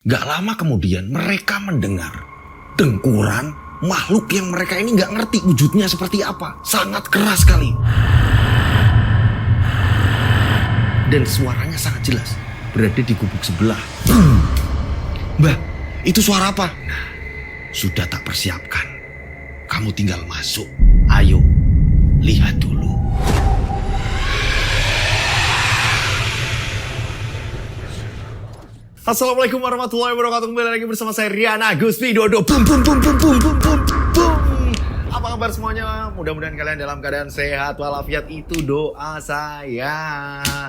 Gak lama kemudian mereka mendengar dengkuran makhluk yang mereka ini gak ngerti wujudnya seperti apa. Sangat keras sekali. Dan suaranya sangat jelas. Berada di gubuk sebelah. Mbah, itu suara apa? Nah, sudah tak persiapkan. Kamu tinggal masuk. Ayo, lihat dulu. Assalamualaikum warahmatullahi wabarakatuh. Kembali lagi bersama saya Rian Agus Widodo. Bum bum bum bum bum bum bum bum. Apa kabar semuanya? Mudah-mudahan kalian dalam keadaan sehat walafiat, itu doa saya.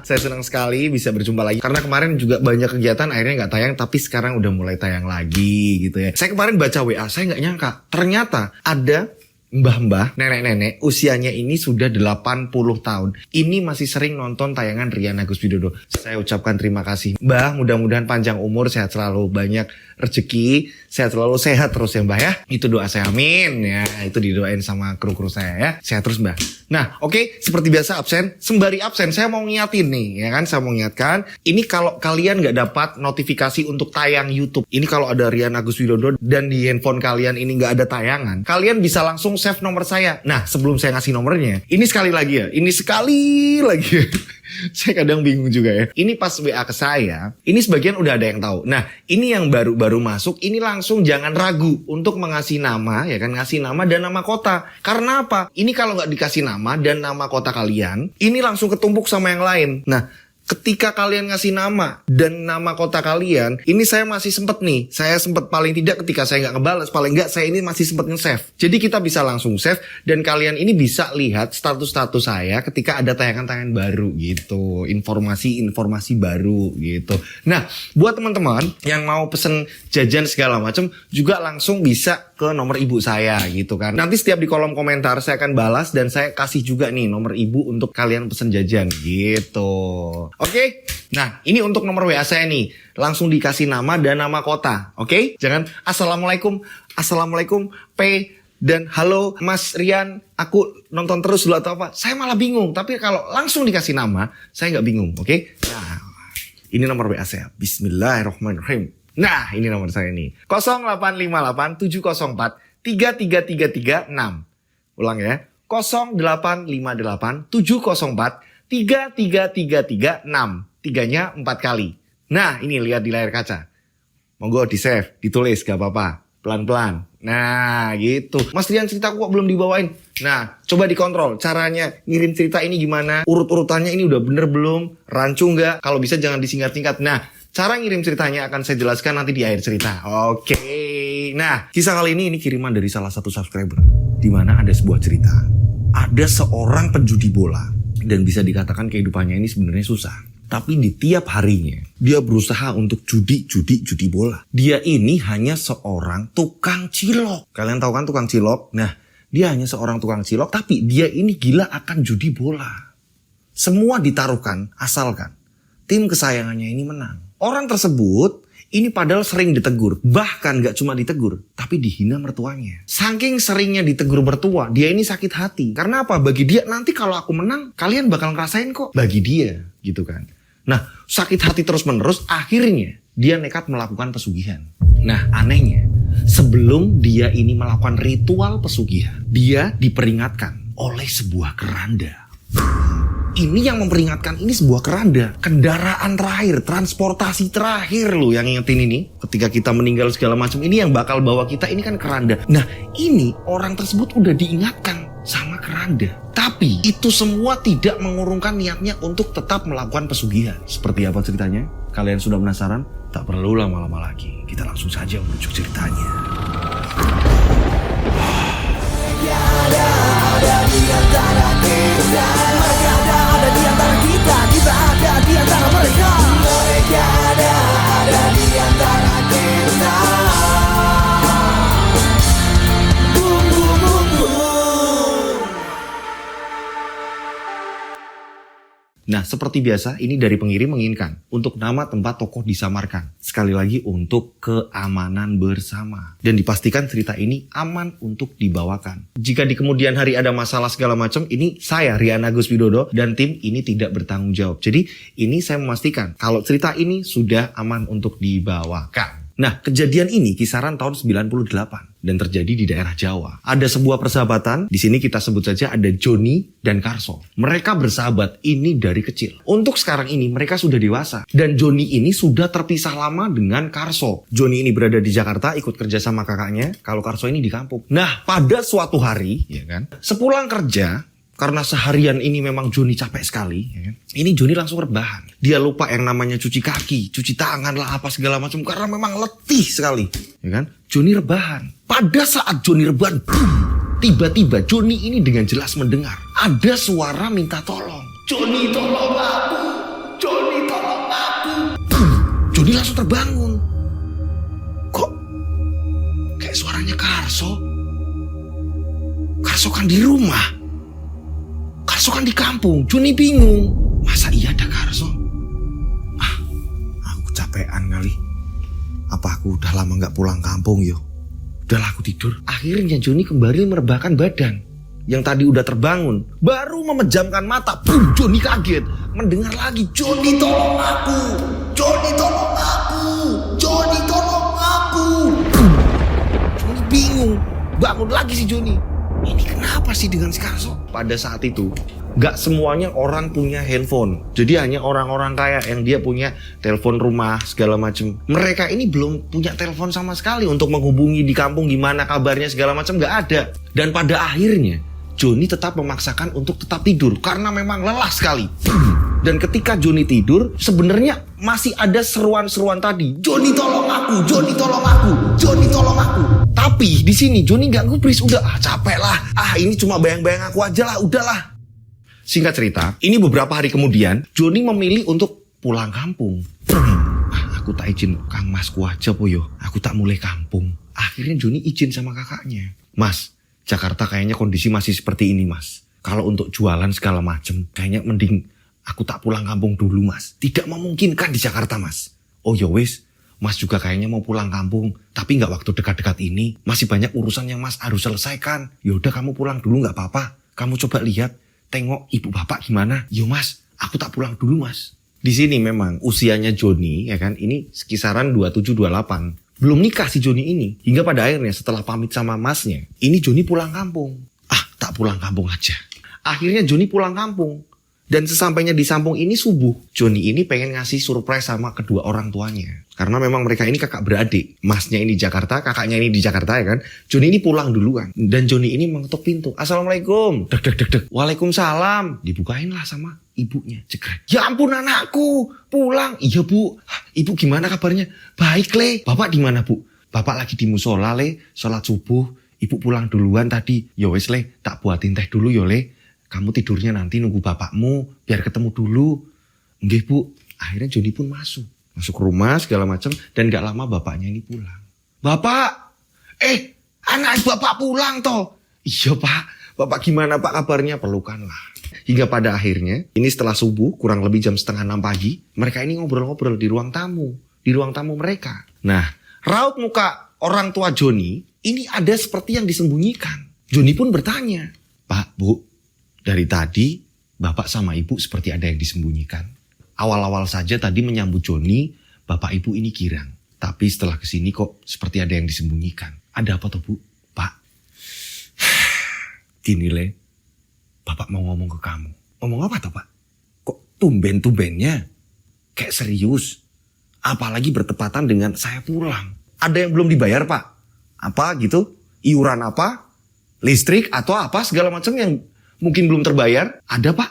Saya senang sekali bisa berjumpa lagi karena kemarin juga banyak kegiatan akhirnya nggak tayang, tapi sekarang udah mulai tayang lagi gitu ya. Saya kemarin baca WA, saya nggak nyangka ternyata ada mbah-mbah, nenek-nenek, usianya ini sudah 80 tahun. Ini masih sering nonton tayangan Rian Agus Widodo. Saya ucapkan terima kasih. Mbah, mudah-mudahan panjang umur, sehat selalu, banyak rezeki, sehat selalu, sehat terus ya Mbah ya. Itu doa saya, amin. Ya, itu didoain sama kru-kru saya ya. Sehat terus Mbah. Nah, oke, seperti biasa absen. Sembari absen, saya mau ngingatin nih, ya kan? Saya mau ngingatkan, ini kalau kalian nggak dapat notifikasi untuk tayang YouTube, ini kalau ada Rian Agus Widodo dan di handphone kalian ini nggak ada tayangan, kalian bisa langsung save nomor saya. Nah, sebelum saya ngasih nomornya, ini sekali lagi ya. Ini sekali lagi ya. Saya kadang bingung juga ya. Ini pas WA ke saya, ini sebagian udah ada yang tahu. Nah, ini yang baru-baru masuk, ini langsung jangan ragu untuk mengasih nama, ya kan, ngasih nama dan nama kota. Karena apa? Ini kalau nggak dikasih nama dan nama kota kalian, ini langsung ketumpuk sama yang lain. Nah, ketika kalian ngasih nama dan nama kota kalian, ini saya masih sempet nih. Saya sempet paling tidak ketika saya nggak ngebales, paling nggak saya ini masih sempet nge-save. Jadi kita bisa langsung save dan kalian ini bisa lihat status-status saya ketika ada tayangan-tayangan baru gitu. Informasi-informasi baru gitu. Nah, buat teman-teman yang mau pesen jajan segala macam juga langsung bisa ke nomor ibu saya gitu kan. Nanti setiap di kolom komentar saya akan balas dan saya kasih juga nih nomor ibu untuk kalian pesen jajan gitu. Oke? Nah, ini untuk nomor WA saya nih. Langsung dikasih nama dan nama kota. Oke? Jangan Assalamualaikum, Assalamualaikum, P dan halo Mas Rian, aku nonton terus dulu atau apa. Saya malah bingung. Tapi kalau langsung dikasih nama, saya nggak bingung. Oke? Nah, ini nomor WA saya. Bismillahirrahmanirrahim. Nah, ini nomor saya nih. 0858 704 3336. Ulang ya. 0858 704 3336. Tiganya 4 kali. Nah, ini lihat di layar kaca. Monggo di save, ditulis, gak apa-apa. Pelan-pelan. Nah, gitu. Mas Rian, ceritaku kok belum dibawain. Nah, coba dikontrol. Caranya ngirim cerita ini gimana? Urut-urutannya ini udah bener belum? Rancu nggak? Kalau bisa jangan disingkat-singkat. Nah, cara ngirim ceritanya akan saya jelaskan nanti di akhir cerita. Oke. Nah, kisah kali ini kiriman dari salah satu subscriber. Di mana ada sebuah cerita. Ada seorang penjudi bola. Dan bisa dikatakan kehidupannya ini sebenarnya susah. Tapi di tiap harinya, dia berusaha untuk judi bola. Dia ini hanya seorang tukang cilok. Kalian tahu kan tukang cilok? Nah, dia hanya seorang tukang cilok, tapi dia ini gila akan judi bola. Semua ditaruhkan, asalkan tim kesayangannya ini menang. Orang tersebut ini padahal sering ditegur. Bahkan gak cuma ditegur, tapi dihina mertuanya. Saking seringnya ditegur mertua, dia ini sakit hati. Karena apa? Bagi dia, nanti kalau aku menang, kalian bakal ngerasain kok. Bagi dia, gitu kan. Nah, sakit hati terus-menerus, akhirnya dia nekat melakukan pesugihan. Nah, anehnya, sebelum dia ini melakukan ritual pesugihan, dia diperingatkan oleh sebuah keranda. Ini yang memperingatkan, ini sebuah keranda. Kendaraan terakhir, transportasi terakhir loh yang ingetin ini. Ketika kita meninggal segala macam, ini yang bakal bawa kita, ini kan keranda. Nah, ini orang tersebut udah diingatkan sama keranda. Tapi itu semua tidak mengurungkan niatnya untuk tetap melakukan pesugihan. Seperti apa ceritanya? Kalian sudah penasaran? Tak perlu lama-lama lagi. Kita langsung saja menuju ceritanya. Ada di antara kita. Ada di antara kita. Kita ada di antara mereka. Mereka ada di antara kita. Boom, boom, boom, boom. Nah, seperti biasa, ini dari pengirim menginginkan untuk nama tempat tokoh disamarkan. Sekali lagi untuk keamanan bersama. Dan dipastikan cerita ini aman untuk dibawakan. Jika di kemudian hari ada masalah segala macam, ini saya, Rian Agus Widodo, dan tim ini tidak bertanggung jawab. Jadi, ini saya memastikan kalau cerita ini sudah aman untuk dibawakan. Nah, kejadian ini kisaran tahun 98 dan terjadi di daerah Jawa. Ada sebuah persahabatan, di sini kita sebut saja ada Joni dan Karso. Mereka bersahabat ini dari kecil. Untuk sekarang ini mereka sudah dewasa dan Joni ini sudah terpisah lama dengan Karso. Joni ini berada di Jakarta ikut kerja sama kakaknya, kalau Karso ini di kampung. Nah, pada suatu hari, ya kan, sepulang kerja, karena seharian ini memang Joni capek sekali, ya kan? Ini Joni langsung rebahan. Dia lupa yang namanya cuci kaki, cuci tangan lah, apa segala macam. Karena memang letih sekali, ya kan? Joni rebahan. Pada saat Joni rebahan, tiba-tiba Joni ini dengan jelas mendengar ada suara minta tolong. Joni tolong aku, Joni tolong aku. Joni langsung terbangun. Kok kayak suaranya Karso? Karso kan di rumah. Karso kan di kampung. Joni bingung. Masa iya ada Karso? Aku kecapean kali. Apa aku udah lama gak pulang kampung yo? Udahlah aku tidur. Akhirnya Joni kembali merebahkan badan. Yang tadi udah terbangun. Baru memejamkan mata. Boom, Joni kaget. Mendengar lagi. Joni tolong aku. Joni tolong aku. Joni tolong aku. Boom. Joni bingung. Bangun lagi si Joni. Ini kenapa sih dengan si Karso? Pada saat itu, gak semuanya orang punya handphone. Jadi hanya orang-orang kaya yang dia punya telepon rumah segala macam. Mereka ini belum punya telepon sama sekali untuk menghubungi di kampung gimana kabarnya segala macam, gak ada. Dan pada akhirnya, Joni tetap memaksakan untuk tetap tidur karena memang lelah sekali. Dan ketika Joni tidur, sebenarnya masih ada seruan-seruan tadi. Joni tolong aku, Joni tolong aku, Joni tolong aku. Tapi di sini Joni gak gubris, udah capek lah. Ini cuma bayang-bayang aku aja lah, udahlah. Singkat cerita, ini beberapa hari kemudian Joni memilih untuk pulang kampung. Aku tak izin Kang Masku aja po yo. Aku tak mulai kampung. Akhirnya Joni izin sama kakaknya. Mas, Jakarta kayaknya kondisi masih seperti ini mas. Kalau untuk jualan segala macem, kayaknya mending aku tak pulang kampung dulu mas. Tidak memungkinkan di Jakarta mas. Oh ya wis, mas juga kayaknya mau pulang kampung. Tapi gak waktu dekat-dekat ini. Masih banyak urusan yang mas harus selesaikan. Yaudah kamu pulang dulu gak apa-apa. Kamu coba lihat, tengok ibu bapak gimana. Yo mas, aku tak pulang dulu mas. Di sini memang usianya Joni ya kan, ini kisaran 27-28. Belum nikah si Joni ini. Hingga pada akhirnya setelah pamit sama masnya, ini Joni pulang kampung. Tak pulang kampung aja. Akhirnya Joni pulang kampung. Dan sesampainya di kampung ini subuh. Joni ini pengen ngasih surprise sama kedua orang tuanya. Karena memang mereka ini kakak beradik. Masnya ini di Jakarta, kakaknya ini di Jakarta ya kan. Joni ini pulang duluan. Dan Joni ini mengetuk pintu. Assalamualaikum. Dek dek dek dek. Waalaikumsalam. Dibukain lah sama ibunya. Cekrek. Ya ampun anakku. Pulang. Iya bu. Ibu gimana kabarnya? Baik le. Bapak di mana bu? Bapak lagi di musola le. Sholat subuh. Ibu pulang duluan tadi. Ya wes le. Tak buatin teh dulu ya le. Kamu tidurnya nanti nunggu bapakmu biar ketemu dulu. Nggih bu. Akhirnya Joni pun masuk ke rumah segala macam dan gak lama bapaknya ini pulang. Bapak, anak bapak pulang toh. Iya pak. Bapak gimana pak kabarnya? Pelukanlah. Hingga pada akhirnya ini setelah subuh kurang lebih jam 5:30 pagi, mereka ini ngobrol-ngobrol di ruang tamu mereka. Nah, raut muka orang tua Joni ini ada seperti yang disembunyikan. Joni pun bertanya, Pak, Bu, dari tadi bapak sama ibu seperti ada yang disembunyikan. Awal-awal saja tadi menyambut Joni, bapak ibu ini girang. Tapi setelah kesini kok seperti ada yang disembunyikan. Ada apa toh bu? Pak, gini le, bapak mau ngomong ke kamu. Ngomong apa toh pak? Kok tumben-tumbennya? Kayak serius. Apalagi bertepatan dengan saya pulang. Ada yang belum dibayar pak? Apa gitu? Iuran apa? Listrik atau apa segala macam yang mungkin belum terbayar? Ada pak?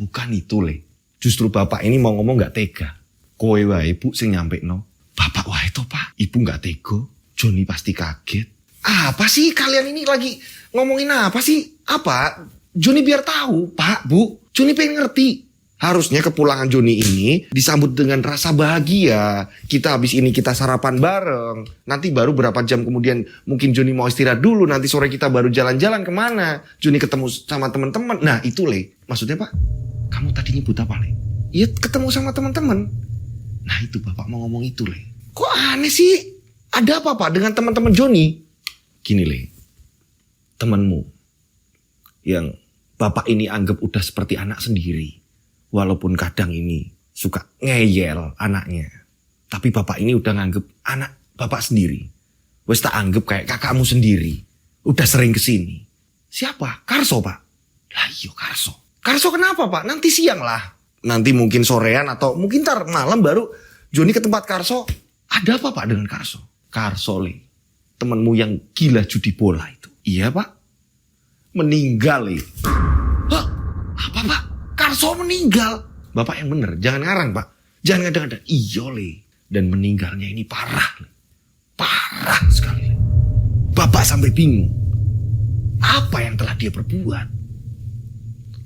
Bukan itu le. Justru bapak ini mau ngomong gak tega. Kowe wae bu sing nyampe no. Bapak wae to pak. Ibu gak tego. Joni pasti kaget. Apa sih kalian ini lagi ngomongin apa sih? Apa? Joni biar tahu pak bu. Joni pengen ngerti. Harusnya kepulangan Joni ini disambut dengan rasa bahagia. Kita habis ini kita sarapan bareng. Nanti baru berapa jam kemudian mungkin Joni mau istirahat dulu. Nanti sore kita baru jalan-jalan kemana. Joni ketemu sama teman-teman. Nah itu le. Maksudnya pak, kamu tadi nyebut apa le? Ya ketemu sama teman-teman. Nah itu bapak mau ngomong itu le. Kok aneh sih? Ada apa pak dengan teman-teman Joni? Gini le. Temanmu yang bapak ini anggap udah seperti anak sendiri. Walaupun kadang ini suka ngeyel anaknya. Tapi bapak ini udah nganggep anak bapak sendiri. Wes tak anggap kayak kakakmu sendiri. Udah sering kesini. Siapa? Karso, Pak. Lah iya Karso. Karso kenapa, Pak? Nanti siang lah. Nanti mungkin sorean atau mungkin ntar malam baru Joni ke tempat Karso. Ada apa, Pak, dengan Karso? Karso, Le. Temenmu yang gila judi bola itu. Iya, Pak. Meninggal, Le. Hah? Apa, Pak? Karso meninggal. Bapak yang bener. Jangan ngarang, Pak. Jangan ngada-ngada. Iya, Le. Dan meninggalnya ini parah, Le. Parah sekali, Le. Bapak sampai bingung. Apa yang telah dia perbuat?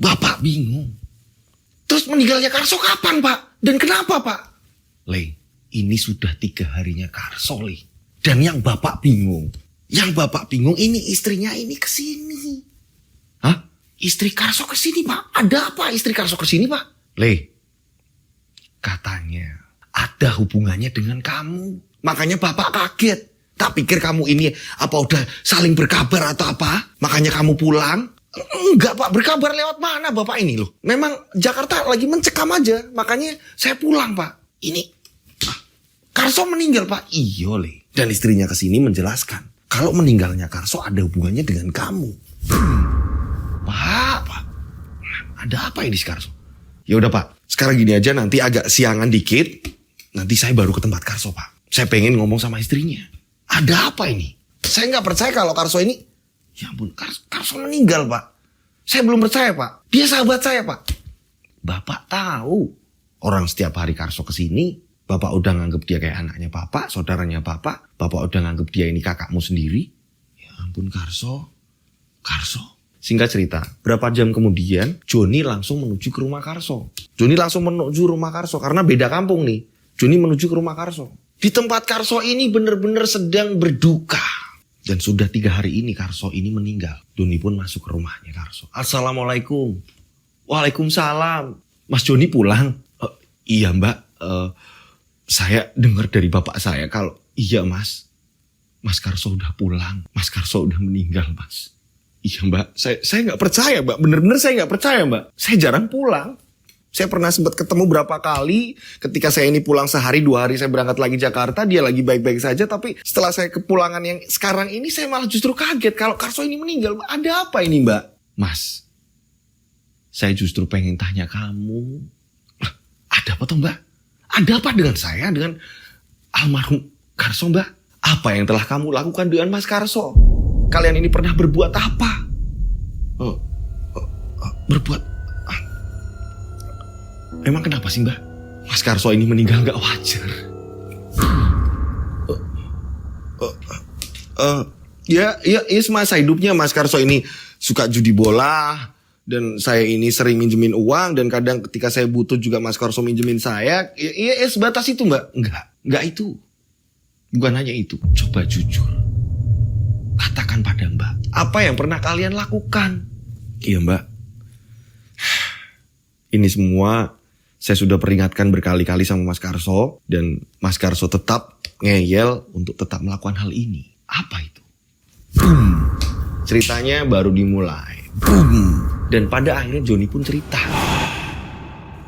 Bapak bingung. Terus meninggalnya Karso kapan, Pak? Dan kenapa, Pak? Le, ini sudah 3 harinya Karso, Le. Dan yang Bapak bingung. Yang Bapak bingung ini istrinya ini kesini. Hah? Istri Karso kesini, Pak? Ada apa istri Karso kesini, Pak? Le, katanya ada hubungannya dengan kamu. Makanya Bapak kaget. Tak pikir kamu ini apa udah saling berkabar atau apa? Makanya kamu pulang? Enggak, Pak, berkabar lewat mana Bapak ini loh? Memang Jakarta lagi mencekam aja, makanya saya pulang, Pak. Ini Karso meninggal, Pak. Iya, Le. Dan istrinya kesini menjelaskan kalau meninggalnya Karso ada hubungannya dengan kamu. Pak, ada apa ini si Karso? Ya udah, Pak. Sekarang gini aja, nanti agak siangan dikit, nanti saya baru ke tempat Karso, Pak. Saya pengen ngomong sama istrinya. Ada apa ini? Saya nggak percaya kalau Karso ini. Ya ampun, Karso meninggal, Pak. Saya belum percaya, Pak. Dia sahabat saya, Pak. Bapak tahu. Orang setiap hari Karso kesini, Bapak udah nganggep dia kayak anaknya Bapak, saudaranya Bapak. Bapak udah nganggep dia ini kakakmu sendiri. Ya ampun, Karso. Singkat cerita, berapa jam kemudian, Joni langsung menuju ke rumah Karso. Joni langsung menuju rumah Karso, karena beda kampung nih. Joni menuju ke rumah Karso. Di tempat Karso ini benar-benar sedang berduka. Dan sudah 3 hari ini Karso ini meninggal. Joni pun masuk ke rumahnya Karso. Assalamualaikum. Waalaikumsalam. Mas Joni pulang? Iya, Mbak. Saya dengar dari bapak saya kalau iya, Mas. Mas Karso udah pulang. Mas Karso udah meninggal, Mas. Iya, Mbak. Saya nggak percaya, Mbak. Bener-bener saya nggak percaya, Mbak. Saya jarang pulang. Saya pernah sempat ketemu berapa kali. Ketika saya ini pulang sehari 2 hari saya berangkat lagi Jakarta. Dia lagi baik-baik saja. Tapi setelah saya kepulangan yang sekarang ini saya malah justru kaget. Kalau Karso ini meninggal. Ada apa ini, Mbak? Mas, saya justru pengen tanya kamu. Ada apa toh, Mbak? Ada apa dengan saya? Dengan almarhum Karso, Mbak? Apa yang telah kamu lakukan dengan Mas Karso? Kalian ini pernah berbuat apa? Berbuat... Emang kenapa sih, Mbak? Mas Karso ini meninggal gak wajar. Ya semasa hidupnya Mas Karso ini suka judi bola. Dan saya ini sering minjemin uang. Dan kadang ketika saya butuh juga Mas Karso minjemin saya. Ya sebatas itu, Mbak. Enggak itu. Bukan hanya itu. Coba jujur. Katakan pada Mbak. Apa yang pernah kalian lakukan? Iya, Mbak. Ini semua saya sudah peringatkan berkali-kali sama Mas Karso. Dan Mas Karso tetap ngeyel untuk tetap melakukan hal ini. Apa itu? Boom. Ceritanya baru dimulai. Boom. Dan pada akhirnya Joni pun cerita.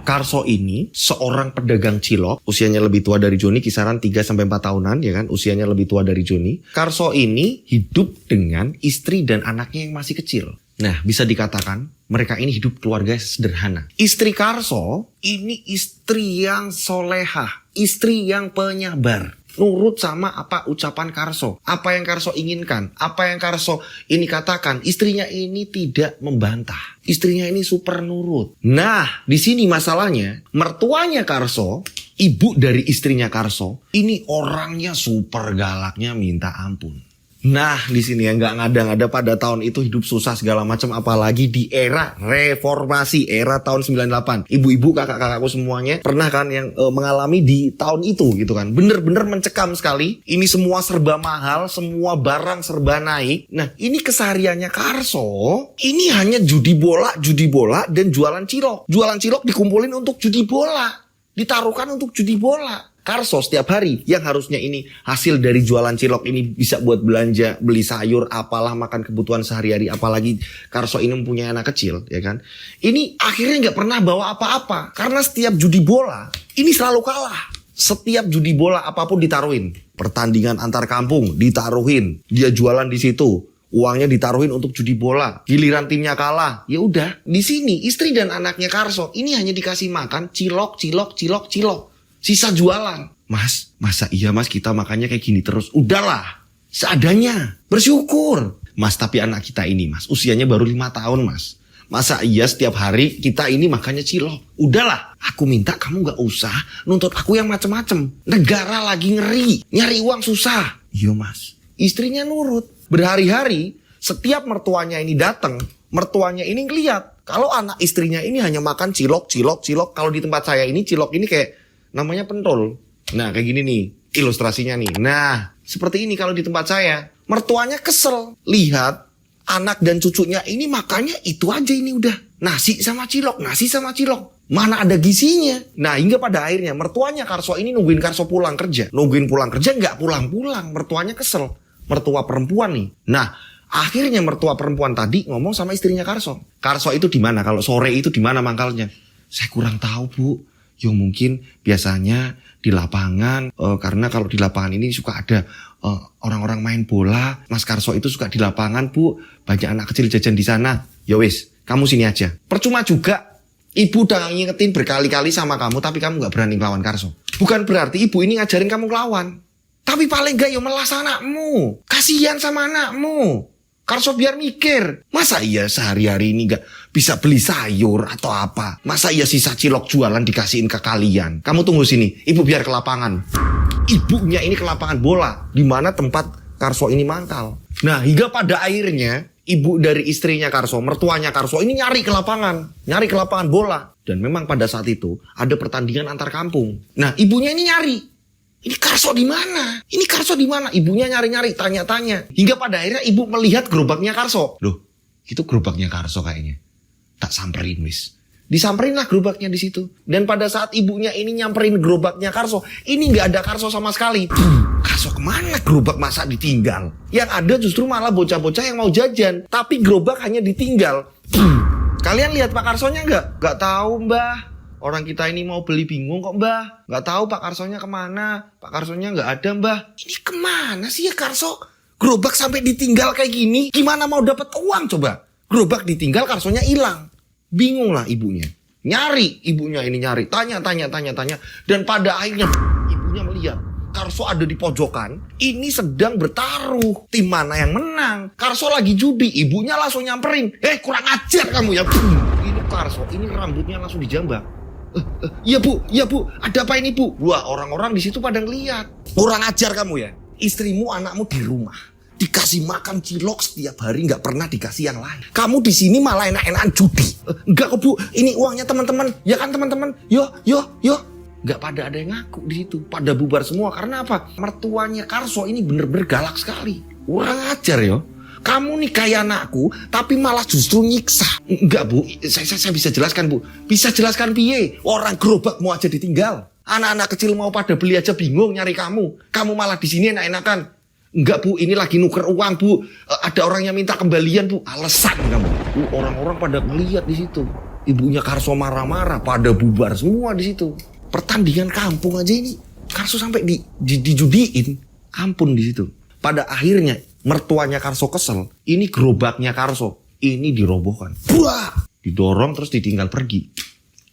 Karso ini seorang pedagang cilok. Usianya lebih tua dari Joni. Kisaran 3-4 tahunan, ya kan? Usianya lebih tua dari Joni. Karso ini hidup dengan istri dan anaknya yang masih kecil. Nah, bisa dikatakan mereka ini hidup keluarga sederhana. Istri Karso ini istri yang solehah, istri yang penyabar. Nurut sama apa ucapan Karso, apa yang Karso inginkan, apa yang Karso ini katakan. Istrinya ini tidak membantah, istrinya ini super nurut. Nah, di sini masalahnya, mertuanya Karso, ibu dari istrinya Karso, ini orangnya super galaknya minta ampun. Nah, di sini yang nggak ngada-ngada pada tahun itu hidup susah segala macam, apalagi di era reformasi, era tahun 98. Ibu-ibu, kakak-kakakku semuanya pernah kan yang mengalami di tahun itu gitu kan. Bener-bener mencekam sekali. Ini semua serba mahal, semua barang serba naik. Nah, ini kesehariannya Karso, ini hanya judi bola dan jualan cilok. Jualan cilok dikumpulin untuk judi bola, ditaruhkan untuk judi bola. Karso setiap hari yang harusnya ini hasil dari jualan cilok ini bisa buat belanja, beli sayur, apalah makan kebutuhan sehari-hari. Apalagi Karso ini mempunyai anak kecil, ya kan. Ini akhirnya nggak pernah bawa apa-apa. Karena setiap judi bola ini selalu kalah. Setiap judi bola apapun ditaruhin. Pertandingan antar kampung ditaruhin. Dia jualan di situ. Uangnya ditaruhin untuk judi bola. Giliran timnya kalah, ya udah. Di sini istri dan anaknya Karso ini hanya dikasih makan cilok. Sisa jualan. Mas, masa iya mas kita makannya kayak gini terus? Udahlah, seadanya. Bersyukur. Mas, tapi anak kita ini mas, usianya baru 5 tahun mas. Masa iya setiap hari kita ini makannya cilok? Udahlah, aku minta kamu gak usah nuntut aku yang macem-macem. Negara lagi ngeri, nyari uang susah. Iya mas. Istrinya nurut. Berhari-hari setiap mertuanya ini datang, mertuanya ini ngeliat kalau anak istrinya ini hanya makan cilok. Kalau di tempat saya ini cilok ini kayak namanya pentol. Nah kayak gini nih ilustrasinya nih. Nah seperti ini kalau di tempat saya. Mertuanya kesel lihat anak dan cucunya ini makannya itu aja ini udah. Nasi sama cilok. Mana ada gizinya. Nah hingga pada akhirnya mertuanya Karso ini nungguin Karso pulang kerja. Nungguin pulang kerja nggak pulang-pulang. Mertuanya kesel. Mertua perempuan nih. Nah, akhirnya mertua perempuan tadi ngomong sama istrinya Karso. Karso itu di mana? Kalau sore itu di mana mangkalnya? Saya kurang tahu, Bu. Ya mungkin biasanya di lapangan karena kalau di lapangan ini suka ada orang-orang main bola. Mas Karso itu suka di lapangan, Bu. Banyak anak kecil jajan di sana. Ya wis, kamu sini aja. Percuma juga. Ibu udah ngingetin berkali-kali sama kamu tapi kamu gak berani ngelawan Karso. Bukan berarti ibu ini ngajarin kamu ngelawan. Tapi paling gak ya melas anakmu. Kasihan sama anakmu. Karso biar mikir. Masa iya sehari-hari ini gak bisa beli sayur atau apa? Masa iya sisa cilok jualan dikasihin ke kalian? Kamu tunggu sini. Ibu biar ke lapangan. Ibunya ini ke lapangan bola. Di mana tempat Karso ini mangkal. Nah hingga pada akhirnya ibu dari istrinya Karso, mertuanya Karso ini nyari ke lapangan. Nyari ke lapangan bola. Dan memang pada saat itu ada pertandingan antar kampung. Nah ibunya ini nyari. Ini Karso di mana? Ini Karso di mana? Ibunya nyari-nyari, tanya-tanya. Hingga pada akhirnya ibu melihat gerobaknya Karso. Loh, itu gerobaknya Karso kayaknya. Tak samperin wis. Disamperin lah gerobaknya di situ. Dan pada saat ibunya ini nyamperin gerobaknya Karso, ini nggak ada Karso sama sekali. Karso kemana? Gerobak masa ditinggal? Yang ada justru malah bocah-bocah yang mau jajan. Tapi gerobak hanya ditinggal. Kalian lihat Pak Karsonya nggak? Nggak tahu Mbah. Orang kita ini mau beli bingung kok Mbah. Nggak tahu Pak Karsonya kemana. Pak Karsonya nggak ada Mbah. Ini kemana sih ya Karso? Gerobak sampai ditinggal kayak gini. Gimana mau dapat uang coba? Gerobak ditinggal Karsonya hilang. Bingung lah ibunya. Nyari ibunya ini nyari. Tanya. Dan pada akhirnya ibunya melihat Karso ada di pojokan. Ini sedang bertaruh. Tim mana yang menang? Karso lagi judi. Ibunya langsung nyamperin. Kurang ajar kamu ya. Ini Karso. Ini rambutnya langsung dijambak. Iya bu, ada apa ini bu? Wah orang-orang di situ pada ngeliat. Kurang ajar kamu ya. Istrimu, anakmu di rumah dikasih makan cilok setiap hari, nggak pernah dikasih yang lain. Kamu di sini malah enak-enakan judi. Enggak kok bu, ini uangnya teman-teman. Ya kan teman-teman. Yo. Nggak pada ada yang ngaku di situ. Pada bubar semua karena apa? Mertuanya Karso ini bener-bener galak sekali. Kurang ajar yo. Kamu nih kayak anakku, tapi malah justru nyiksa. Enggak bu, saya bisa jelaskan bu. Bisa jelaskan piye? Orang gerobak mau aja ditinggal. Anak-anak kecil mau pada beli aja bingung nyari kamu. Kamu malah di sini enak-enakan. Enggak bu, ini lagi nuker uang bu. Ada orang yang minta kembalian bu. Alasan kamu. Orang-orang pada ngeliat di situ. Ibunya Karso marah-marah, pada bubar semua di situ. Pertandingan kampung aja ini. Karso sampai dijudiin. Ampun di situ. Pada akhirnya mertuanya Karso kesel. Ini gerobaknya Karso. Ini dirobohkan. Buah! Didorong terus ditinggal pergi.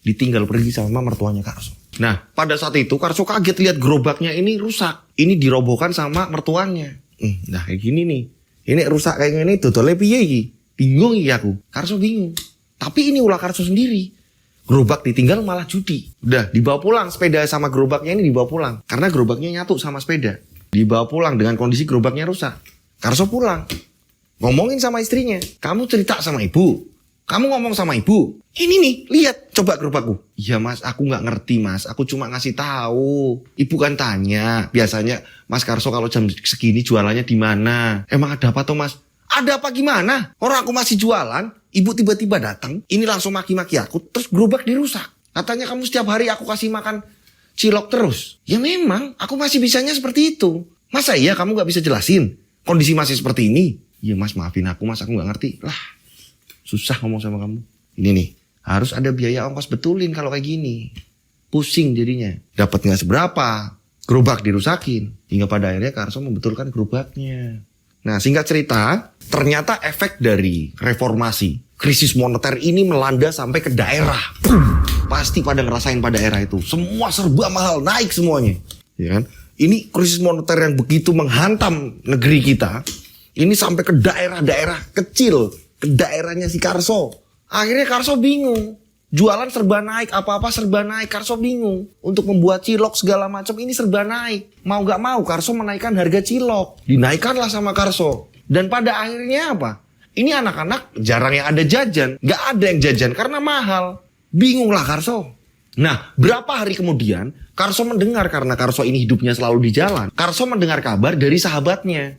Ditinggal pergi sama mertuanya Karso. Nah pada saat itu Karso kaget lihat gerobaknya ini rusak. Ini dirobohkan sama mertuanya. Nah kayak gini nih. Ini rusak kayak gini. Dodolnya piye iki? Bingung iki aku. Karso bingung. Tapi ini ulah Karso sendiri. Gerobak ditinggal malah judi. Udah dibawa pulang. Sepeda sama gerobaknya ini dibawa pulang. Karena gerobaknya nyatu sama sepeda. Dibawa pulang dengan kondisi gerobaknya rusak. Karso pulang. Ngomongin sama istrinya. Kamu cerita sama ibu. Kamu ngomong sama ibu. Ini nih, lihat. Coba gerobakku. Iya mas, aku gak ngerti mas. Aku cuma ngasih tahu. Ibu kan tanya. Biasanya mas Karso kalau jam segini jualannya di mana? Emang ada apa tuh mas? Ada apa gimana? Orang aku masih jualan. Ibu tiba-tiba datang. Ini langsung maki-maki aku. Terus gerobak dirusak. Katanya kamu setiap hari aku kasih makan cilok terus. Ya memang, aku masih bisanya seperti itu. Masa iya kamu gak bisa jelasin? Kondisi masih seperti ini. Iya mas, maafin aku mas, aku gak ngerti. Lah, susah ngomong sama kamu. Ini nih, harus ada biaya ongkos betulin kalau kayak gini. pusing jadinya. Dapat nggak seberapa, gerobak dirusakin. Hingga pada akhirnya Karso membetulkan gerobaknya. Nah, singkat cerita, ternyata efek dari reformasi, krisis moneter ini melanda sampai ke daerah. Pasti pada ngerasain pada daerah itu. Semua serba mahal, naik semuanya. Ya kan? Ini krisis moneter yang begitu menghantam negeri kita. Ini sampai ke daerah-daerah kecil, ke daerahnya si Karso. Akhirnya Karso bingung. Jualan serba naik, apa-apa serba naik. Karso bingung. Untuk membuat cilok segala macam ini serba naik. Mau gak mau Karso menaikkan harga cilok. Dinaikkanlah sama Karso. Dan pada akhirnya apa? Ini anak-anak jarang yang ada jajan. Gak ada yang jajan karena mahal. Bingunglah Karso. Nah, berapa hari kemudian Karso mendengar, karena Karso ini hidupnya selalu di jalan. Karso mendengar kabar dari sahabatnya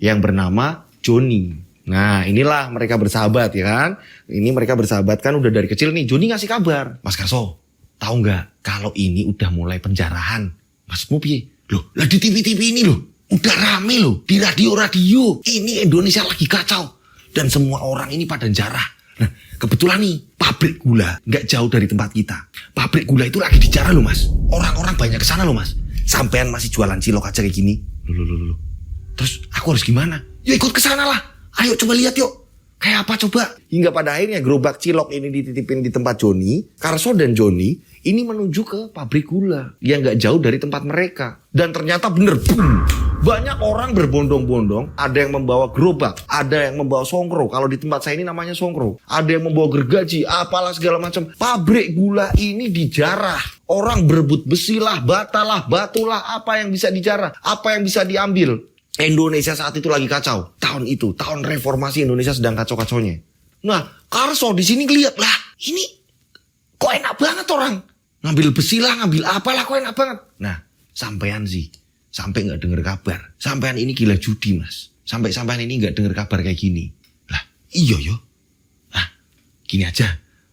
yang bernama Joni. Nah, inilah mereka bersahabat ya kan. Ini mereka bersahabat kan udah dari kecil nih. Joni ngasih kabar, Mas Karso, tahu nggak kalau ini udah mulai penjarahan? Maksudmu piye? Loh, lah di TV-TV ini loh, udah rame loh. Di radio-radio, ini Indonesia lagi kacau. Dan semua orang ini pada jarah. Nah, kebetulan nih, pabrik gula nggak jauh dari tempat kita. Pabrik gula itu lagi dijarah loh mas. Orang-orang banyak kesana loh mas. Sampean masih jualan cilok aja kayak gini. Loh. Terus aku harus gimana? Ya ikut kesana lah. Ayo coba lihat yuk. Kayak apa coba? Hingga pada akhirnya gerobak cilok ini dititipin di tempat Joni. Karso dan Joni ini menuju ke pabrik gula yang gak jauh dari tempat mereka. Dan ternyata bener, boom, banyak orang berbondong-bondong. Ada yang membawa gerobak, ada yang membawa songkro. Kalau di tempat saya ini namanya songkro. Ada yang membawa gergaji, apalah segala macam. Pabrik gula ini dijarah. Orang berebut besi lah, bata lah, batu lah. Apa yang bisa dijarah, apa yang bisa diambil. Indonesia saat itu lagi kacau. Tahun itu, tahun reformasi Indonesia sedang kacau-kacaunya. Nah, Karso di sini lihat lah, ini kok enak banget orang. Ngambil besi lah, ngambil apalah kok enak banget. Nah, sampean sih, sampai nggak dengar kabar. Sampean ini gila judi mas. Sampai-sampean ini nggak dengar kabar kayak gini. Lah, iya yo. Nah, gini aja.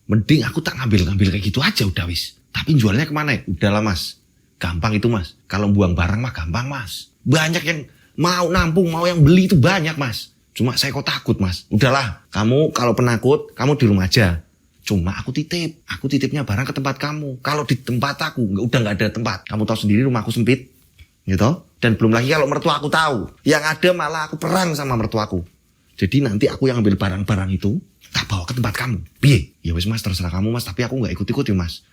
Mending aku tak ngambil kayak gitu aja udah wis. Tapi jualnya kemana ya? Udahlah mas. Gampang itu mas. Kalau buang barang mah gampang mas. Banyak yang mau nampung, mau yang beli itu banyak mas. Cuma saya kok takut mas. Udahlah, kamu kalau penakut, kamu di rumah aja. Cuma aku titipnya barang ke tempat kamu. Kalau di tempat aku, udah gak ada tempat. Kamu tahu sendiri rumahku sempit. Gitu. Dan belum lagi kalau mertua aku tahu. Yang ada malah aku perang sama mertuaku. Jadi nanti aku yang ambil barang-barang itu, tak bawa ke tempat kamu. Piye? Ya wis mas, terserah kamu mas. Tapi aku gak ikut-ikut ya mas.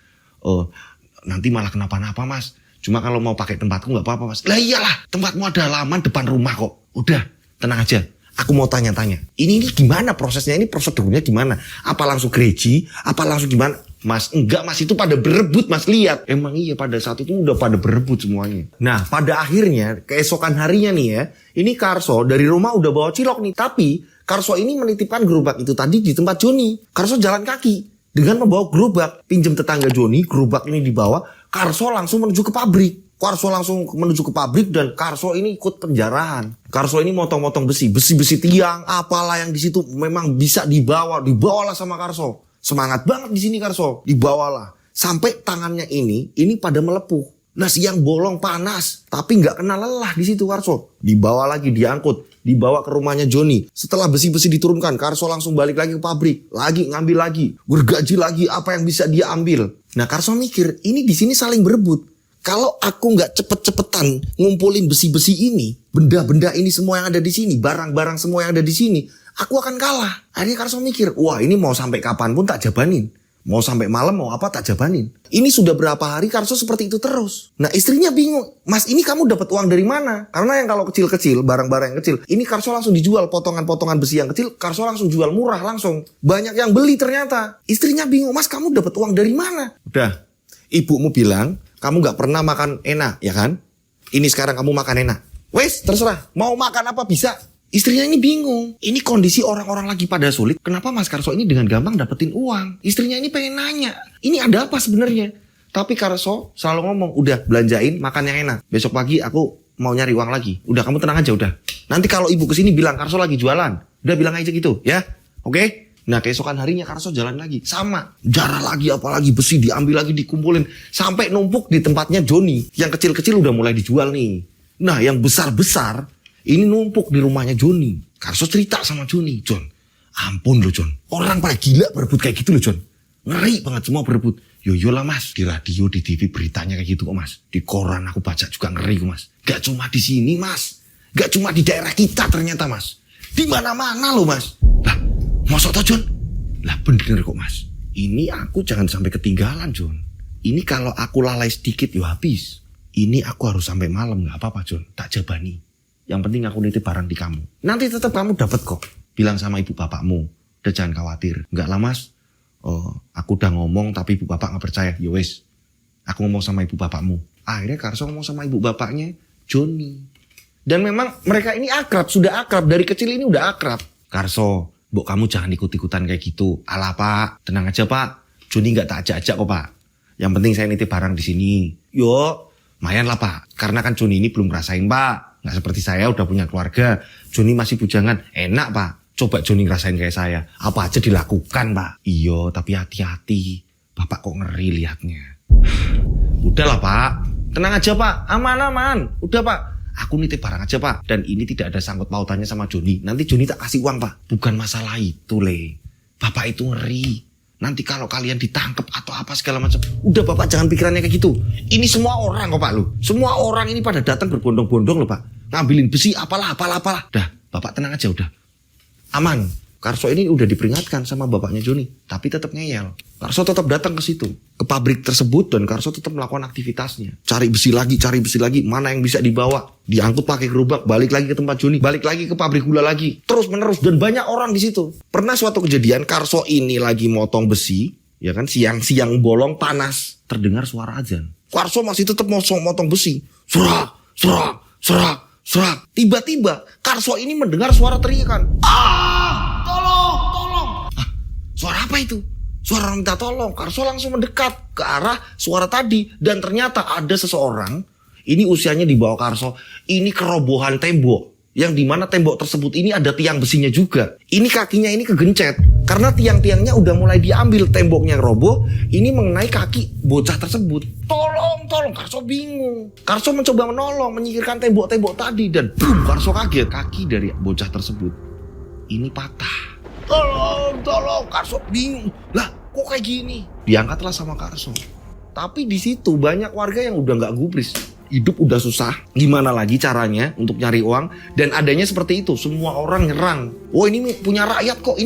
Nanti malah kenapa-napa mas. Cuma kalau mau pakai tempatku gak apa-apa mas. Lah iyalah, tempatmu ada halaman depan rumah kok. Udah, tenang aja. Aku mau tanya-tanya. Ini gimana prosesnya? Ini prosedurnya gimana? Apa langsung gereji? Apa langsung gimana? Mas, enggak mas, itu pada berebut mas, lihat. Emang iya pada saat itu udah pada berebut semuanya. Nah, pada akhirnya, keesokan harinya nih ya. Ini Karso dari rumah udah bawa cilok nih. Tapi, Karso ini menitipkan gerobak itu tadi di tempat Joni. Karso jalan kaki. Dengan membawa gerobak. Pinjam tetangga Joni, gerobak ini dibawa. Karso langsung menuju ke pabrik. Karso langsung menuju ke pabrik dan Karso ini ikut penjarahan. Karso ini motong-motong besi tiang, apalah yang di situ memang bisa dibawalah sama Karso. Semangat banget di sini Karso, dibawalah. Sampai tangannya ini pada melepuh. Nah siang bolong panas, tapi nggak kena lelah di situ Karso. Dibawa lagi, diangkut, dibawa ke rumahnya Joni. Setelah besi-besi diturunkan, Karso langsung balik lagi ke pabrik, lagi ngambil lagi, gergaji lagi, apa yang bisa dia ambil. Nah Karso mikir, ini di sini saling berebut. Kalau aku nggak cepet-cepetan ngumpulin besi-besi ini, benda-benda ini semua yang ada di sini, barang-barang semua yang ada di sini, aku akan kalah. Akhirnya Karso mikir, wah ini mau sampai kapan pun tak jabanin. Mau sampai malam mau apa tak jabanin. Ini sudah berapa hari Karso seperti itu terus. Nah istrinya bingung, mas ini kamu dapat uang dari mana? Karena yang kalau kecil-kecil, barang-barang yang kecil, ini Karso langsung dijual potongan-potongan besi yang kecil, Karso langsung jual murah langsung. Banyak yang beli ternyata. Istrinya bingung, mas kamu dapat uang dari mana? Udah, ibumu bilang, kamu gak pernah makan enak, ya kan? Ini sekarang kamu makan enak. Wes, terserah. Mau makan apa bisa. Istrinya ini bingung. Ini kondisi orang-orang lagi pada sulit. Kenapa Mas Karso ini dengan gampang dapetin uang? Istrinya ini pengen nanya. Ini ada apa sebenarnya? Tapi Karso selalu ngomong, udah belanjain, makan yang enak. Besok pagi aku mau nyari uang lagi. Udah, kamu tenang aja udah. Nanti kalau ibu kesini bilang Karso lagi jualan. Udah bilang aja gitu, ya. Oke? Nah keesokan harinya Karso jalan lagi. Sama. Jarah lagi apalagi besi diambil lagi dikumpulin. Sampai numpuk di tempatnya Joni. Yang kecil-kecil udah mulai dijual nih. Nah yang besar-besar ini numpuk di rumahnya Joni. Karso cerita sama Joni. Jon, ampun loh Jon. Orang pada gila berebut kayak gitu loh Jon. Ngeri banget semua berebut. Yolah mas, di radio, di TV beritanya kayak gitu kok mas. Di koran aku baca juga ngeri kok mas. Gak cuma di sini mas. Gak cuma di daerah kita ternyata mas. Di mana-mana loh mas. Lah, mosok toh John? Lah bener kok mas. Ini aku jangan sampai ketinggalan John. Ini kalau aku lalai sedikit ya habis. Ini aku harus sampai malam, gak apa-apa John. Tak jabani. Yang penting aku nitip barang di kamu. Nanti tetap kamu dapat kok. Bilang sama ibu bapakmu. Udah jangan khawatir. Enggak lah mas. Oh, aku udah ngomong tapi ibu bapak gak percaya. Yowes, aku ngomong sama ibu bapakmu. Akhirnya Karso ngomong sama ibu bapaknya, Joni. Dan memang mereka ini akrab, sudah akrab. Dari kecil ini udah akrab. Karso, mbok kamu jangan ikut-ikutan kayak gitu. Alah pak, tenang aja pak. Joni gak tak ajak-ajak kok pak. Yang penting saya nitip barang di sini. Yo, lumayan lah pak. Karena kan Joni ini belum ngerasain pak. Gak seperti saya udah punya keluarga. Joni masih bujangan. Enak pak. Coba Joni ngerasain kayak saya. Apa aja dilakukan pak. Iya tapi hati-hati. Bapak kok ngeri liatnya. Udahlah pak. Tenang aja pak. Aman-aman. Udah pak. Aku nitip barang aja pak. Dan ini tidak ada sangkut pautannya sama Joni. Nanti Joni tak kasih uang pak. Bukan masalah itu le. Bapak itu ngeri. Nanti kalau kalian ditangkap atau apa segala macam. Udah bapak jangan pikirannya kayak gitu. Ini semua orang kok pak lu. Semua orang ini pada datang berbondong-bondong loh pak. Ngambilin besi apalah. Dah bapak tenang aja udah. Aman. Karso ini udah diperingatkan sama bapaknya Joni. Tapi tetap ngeyel. Karso tetap datang ke situ. Ke pabrik tersebut dan Karso tetap melakukan aktivitasnya. Cari besi lagi. Mana yang bisa dibawa. Diangkut pakai gerobak. Balik lagi ke tempat Joni. Balik lagi ke pabrik gula lagi. Terus menerus. Dan banyak orang di situ. Pernah suatu kejadian Karso ini lagi motong besi. Ya kan siang-siang bolong panas. Terdengar suara azan. Karso masih tetap motong besi. Serak. Tiba-tiba Karso ini mendengar suara teriakan. Tolong. Suara apa itu? Suara orang minta tolong. Karso langsung mendekat ke arah suara tadi. Dan ternyata ada seseorang. Ini usianya di bawah Karso. Ini kerobohan tembok. Yang dimana tembok tersebut ini ada tiang besinya juga. Ini kakinya ini kegencet. Karena tiang-tiangnya udah mulai diambil. Temboknya yang roboh. Ini mengenai kaki bocah tersebut. Tolong. Karso bingung. Karso mencoba menolong. Menyingkirkan tembok-tembok tadi. Dan boom, Karso kaget. Kaki dari bocah tersebut ini patah. Tolong. Karso bingung. Lah kok kayak gini? Diangkatlah sama Karso. Tapi di situ banyak warga yang udah gak gubris. Hidup udah susah. Gimana lagi caranya untuk nyari uang. Dan adanya seperti itu. Semua orang nyerang. Oh ini punya rakyat kok.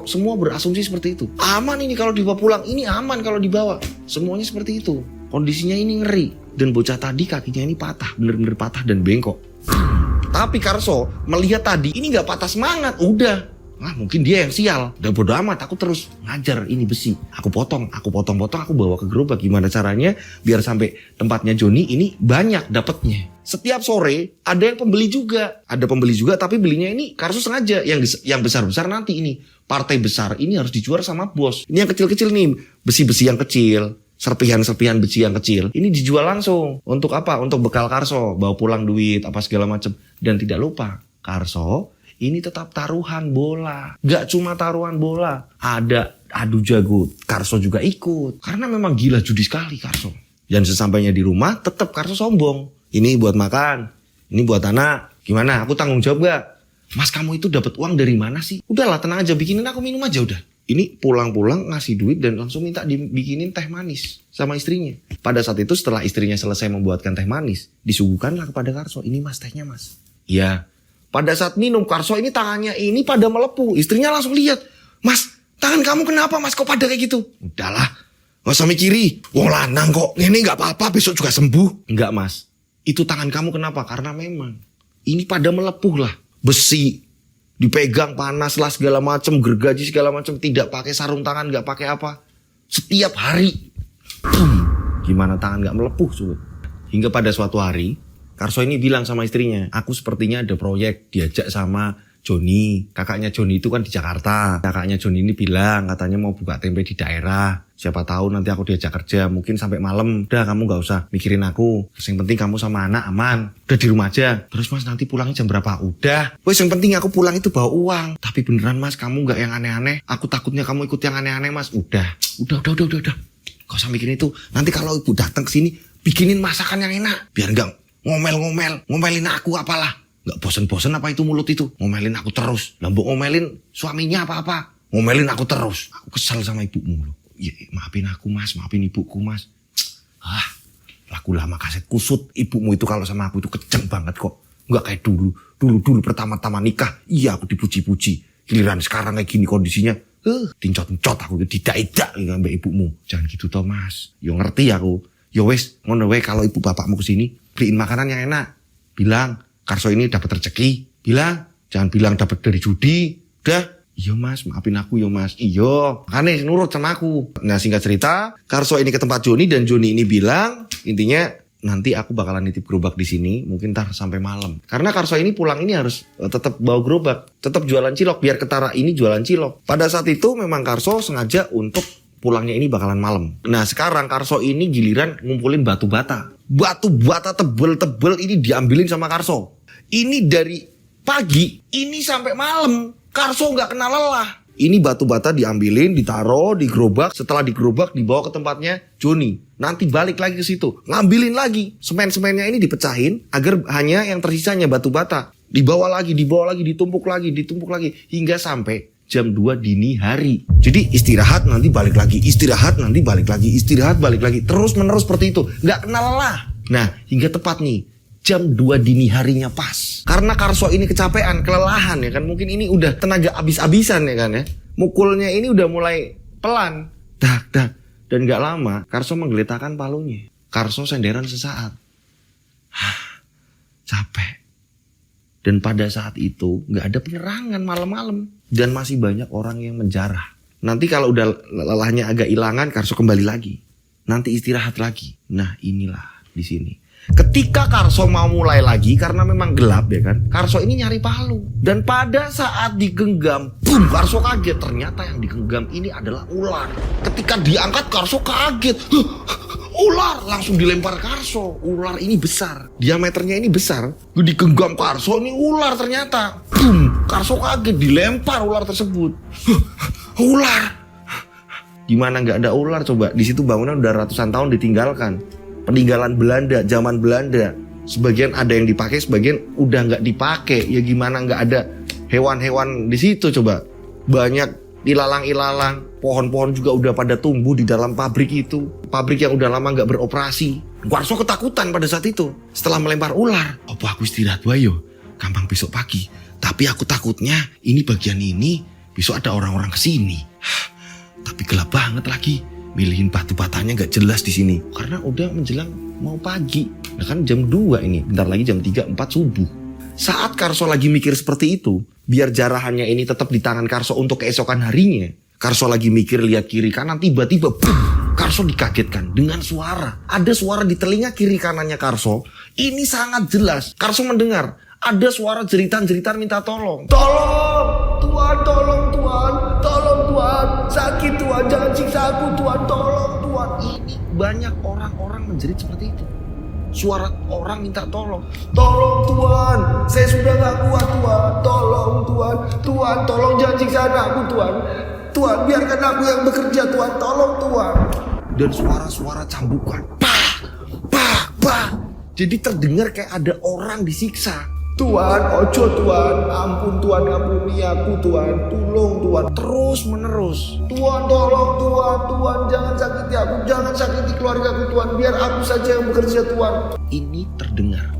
Semua berasumsi seperti itu. Aman ini kalau dibawa pulang. Ini aman kalau dibawa. Semuanya seperti itu. Kondisinya ini ngeri. Dan bocah tadi kakinya ini patah. Bener-bener patah dan bengkok. Tapi Karso melihat tadi. Ini gak patah semangat. Udah. Mungkin dia yang sial. Udah bodo amat, aku terus ngajar ini besi. Aku potong, aku bawa ke gerobak. Gimana caranya biar sampai tempatnya Joni ini banyak dapatnya. Setiap sore ada yang pembeli juga. Ada pembeli juga tapi belinya ini Karso sengaja. Yang besar-besar nanti ini. Partai besar ini harus dijual sama bos. Ini yang kecil-kecil nih. Besi-besi yang kecil. Serpihan besi yang kecil. Ini dijual langsung. Untuk apa? Untuk bekal Karso. Bawa pulang duit apa segala macam. Dan tidak lupa Karso ini tetap taruhan bola. Gak cuma taruhan bola. Ada adu jago. Karso juga ikut. Karena memang gila judi sekali Karso. Dan sesampainya di rumah tetap Karso sombong. Ini buat makan. Ini buat anak. Gimana? Aku tanggung jawab gak? Mas kamu itu dapat uang dari mana sih? Udahlah tenang aja. Bikinin aku minum aja udah. Ini pulang-pulang ngasih duit dan langsung minta dibikinin teh manis sama istrinya. Pada saat itu setelah istrinya selesai membuatkan teh manis. Disuguhkanlah kepada Karso. Ini mas tehnya mas. Iya. Pada saat minum Karso ini tangannya ini pada melepuh. Istrinya langsung lihat. Mas tangan kamu kenapa mas kok pada kayak gitu? Udahlah gak usah mikiri. Wong lanang kok. Ini gak apa-apa besok juga sembuh. Enggak mas. Itu tangan kamu kenapa? Karena memang ini pada melepuh lah. Besi dipegang panas lah segala macam. Gergaji segala macam. Tidak pakai sarung tangan. Gak pakai apa. Setiap hari. Gimana tangan gak melepuh sulit. Hingga pada suatu hari Karso ini bilang sama istrinya, aku sepertinya ada proyek diajak sama Joni. Kakaknya Joni itu kan di Jakarta. Kakaknya Joni ini bilang katanya mau buka tempe di daerah. Siapa tahu nanti aku diajak kerja, mungkin sampai malam. Udah kamu gak usah mikirin aku. Yang penting kamu sama anak aman. Udah di rumah aja. Terus mas nanti pulangnya jam berapa? Udah. Wes yang penting aku pulang itu bawa uang. Tapi beneran mas kamu gak yang aneh-aneh. Aku takutnya kamu ikut yang aneh-aneh mas. Udah. Gak usah mikirin itu. Nanti kalau ibu datang ke sini, bikinin masakan yang enak. Biar gak ngomelin aku apalah. Gak bosen-bosen apa itu mulut itu. Ngomelin aku terus. Lah mbok ngomelin suaminya apa-apa. Ngomelin aku terus. Aku kesal sama ibumu loh. Ya, maafin aku mas, maafin ibuku mas. Laku lama kaset kusut. Ibumu itu kalau sama aku itu kejam banget kok. Nggak kayak dulu. Dulu pertama-tama nikah, iya aku dipuji-puji. Giliran sekarang kayak gini kondisinya, dincot-ncot aku, tidak-tidak mbak ibumu. Jangan gitu toh mas. Yo ngerti aku. Yo wes, ngono wae kalau ibu bapakmu kesini, beliin makanan yang enak. Bilang, Karso ini dapat rezeki. Bilang, jangan bilang dapat dari judi. Udah. Iya mas, maafin aku yo mas. Iya, makanya nurut sama aku. Nah singkat cerita, Karso ini ke tempat Joni dan Joni ini bilang, intinya nanti aku bakalan nitip gerobak di sini, mungkin ntar sampai malam. Karena Karso ini pulang ini harus tetap bawa gerobak, tetap jualan cilok biar ketara ini jualan cilok. Pada saat itu memang Karso sengaja untuk pulangnya ini bakalan malam. Nah sekarang Karso ini giliran ngumpulin batu bata. Batu bata tebel-tebel ini diambilin sama Karso. Ini dari pagi, ini sampai malam. Karso nggak kenal lelah. Ini batu bata diambilin, ditaruh di gerobak. Setelah di gerobak dibawa ke tempatnya Joni. Nanti balik lagi ke situ, ngambilin lagi. Semen-semennya ini dipecahin agar hanya yang tersisanya batu bata. Dibawa lagi, ditumpuk lagi. Hingga sampai jam 2 dini hari. Jadi istirahat nanti balik lagi. Istirahat balik lagi. Terus menerus seperti itu. Nggak kenal lelah. Nah hingga tepat nih. Jam 2 dini harinya pas. Karena Karso ini kecapean, kelelahan ya kan. Mungkin ini udah tenaga abis-abisan ya kan ya. Mukulnya ini udah mulai pelan. Dak. Dan gak lama Karso menggeletakkan palunya. Karso senderan sesaat. Capek. Dan pada saat itu gak ada penerangan malam-malam. Dan masih banyak orang yang menjarah. Nanti kalau udah lelahnya agak hilangan, Karso kembali lagi. Nanti istirahat lagi. Nah inilah di sini. Ketika Karso mau mulai lagi karena memang gelap ya kan, Karso ini nyari palu. Dan pada saat digenggam, boom, Karso kaget. Ternyata yang digenggam ini adalah ular. Ketika diangkat Karso kaget. Ular langsung dilempar Karso. Ular ini besar, diameternya ini besar. Digenggam Karso, ini ular ternyata. Boom, Karso kaget, dilempar ular tersebut. Ular. Gimana nggak ada ular coba? Di situ bangunan udah ratusan tahun ditinggalkan. Peninggalan Belanda, zaman Belanda. Sebagian ada yang dipakai, sebagian udah nggak dipakai. Ya gimana nggak ada hewan-hewan di situ coba? Banyak ilalang-ilalang, pohon-pohon juga udah pada tumbuh di dalam pabrik itu. Pabrik yang udah lama nggak beroperasi. Karso ketakutan pada saat itu. Setelah melempar ular, apa aku istirahat wayo? Gampang besok pagi. Tapi aku takutnya ini bagian ini besok ada orang-orang kesini. Tapi gelap banget lagi. Milihin batu batanya gak jelas di sini karena udah menjelang mau pagi. Nah kan jam 2 ini, bentar lagi jam 3, 4 subuh. Saat Karso lagi mikir seperti itu, biar jarahannya ini tetap di tangan Karso untuk keesokan harinya. Karso lagi mikir lihat kiri kanan, tiba-tiba boom, Karso dikagetkan dengan suara. Ada suara di telinga kiri kanannya Karso. Ini sangat jelas. Karso mendengar ada suara jeritan-jeritan minta tolong. Tolong Tuhan, tolong Tuhan, tolong Tuhan, sakit Tuhan, jangan siksa aku Tuhan, tolong Tuhan. Ini banyak orang-orang menjerit seperti itu. Suara orang minta tolong. Tolong Tuhan, saya sudah gak kuat Tuhan, tolong Tuhan, Tuhan tolong jangan siksa aku Tuhan. Tuhan biarkan aku yang bekerja Tuhan, tolong Tuhan. Dan suara-suara cambukan. Bah. Jadi terdengar kayak ada orang disiksa. Tuhan, ojo Tuhan, ampun Tuhan, ampuni aku Tuhan, tolong Tuhan, terus menerus. Tuhan tolong Tuhan, jangan sakiti aku, jangan sakiti keluarga aku Tuhan, biar aku saja yang bekerja Tuhan. Ini terdengar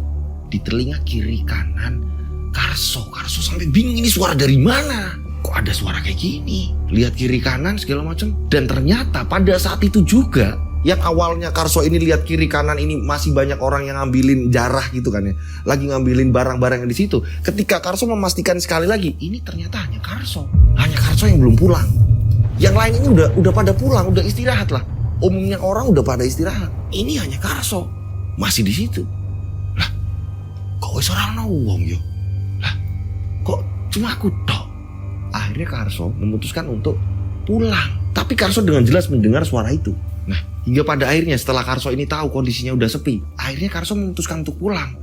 di telinga kiri kanan Karso sampai bingung ini suara dari mana? Kok ada suara kayak gini? Lihat kiri kanan segala macam. Dan ternyata pada saat itu juga yang awalnya Karso ini lihat kiri kanan ini masih banyak orang yang ngambilin jarah gitu kan ya. Lagi ngambilin barang-barang yang di situ. Ketika Karso memastikan sekali lagi, ini ternyata hanya Karso. Hanya Karso yang belum pulang. Yang lain ini udah pada pulang, udah istirahat lah. Umumnya orang udah pada istirahat. Ini hanya Karso masih di situ. Lah, kok wis ora ono wong yo? Lah, kok cuma aku tok? Akhirnya Karso memutuskan untuk pulang. Tapi Karso dengan jelas mendengar suara itu. Nah, hingga pada akhirnya setelah Karso ini tahu kondisinya udah sepi, akhirnya Karso memutuskan untuk pulang.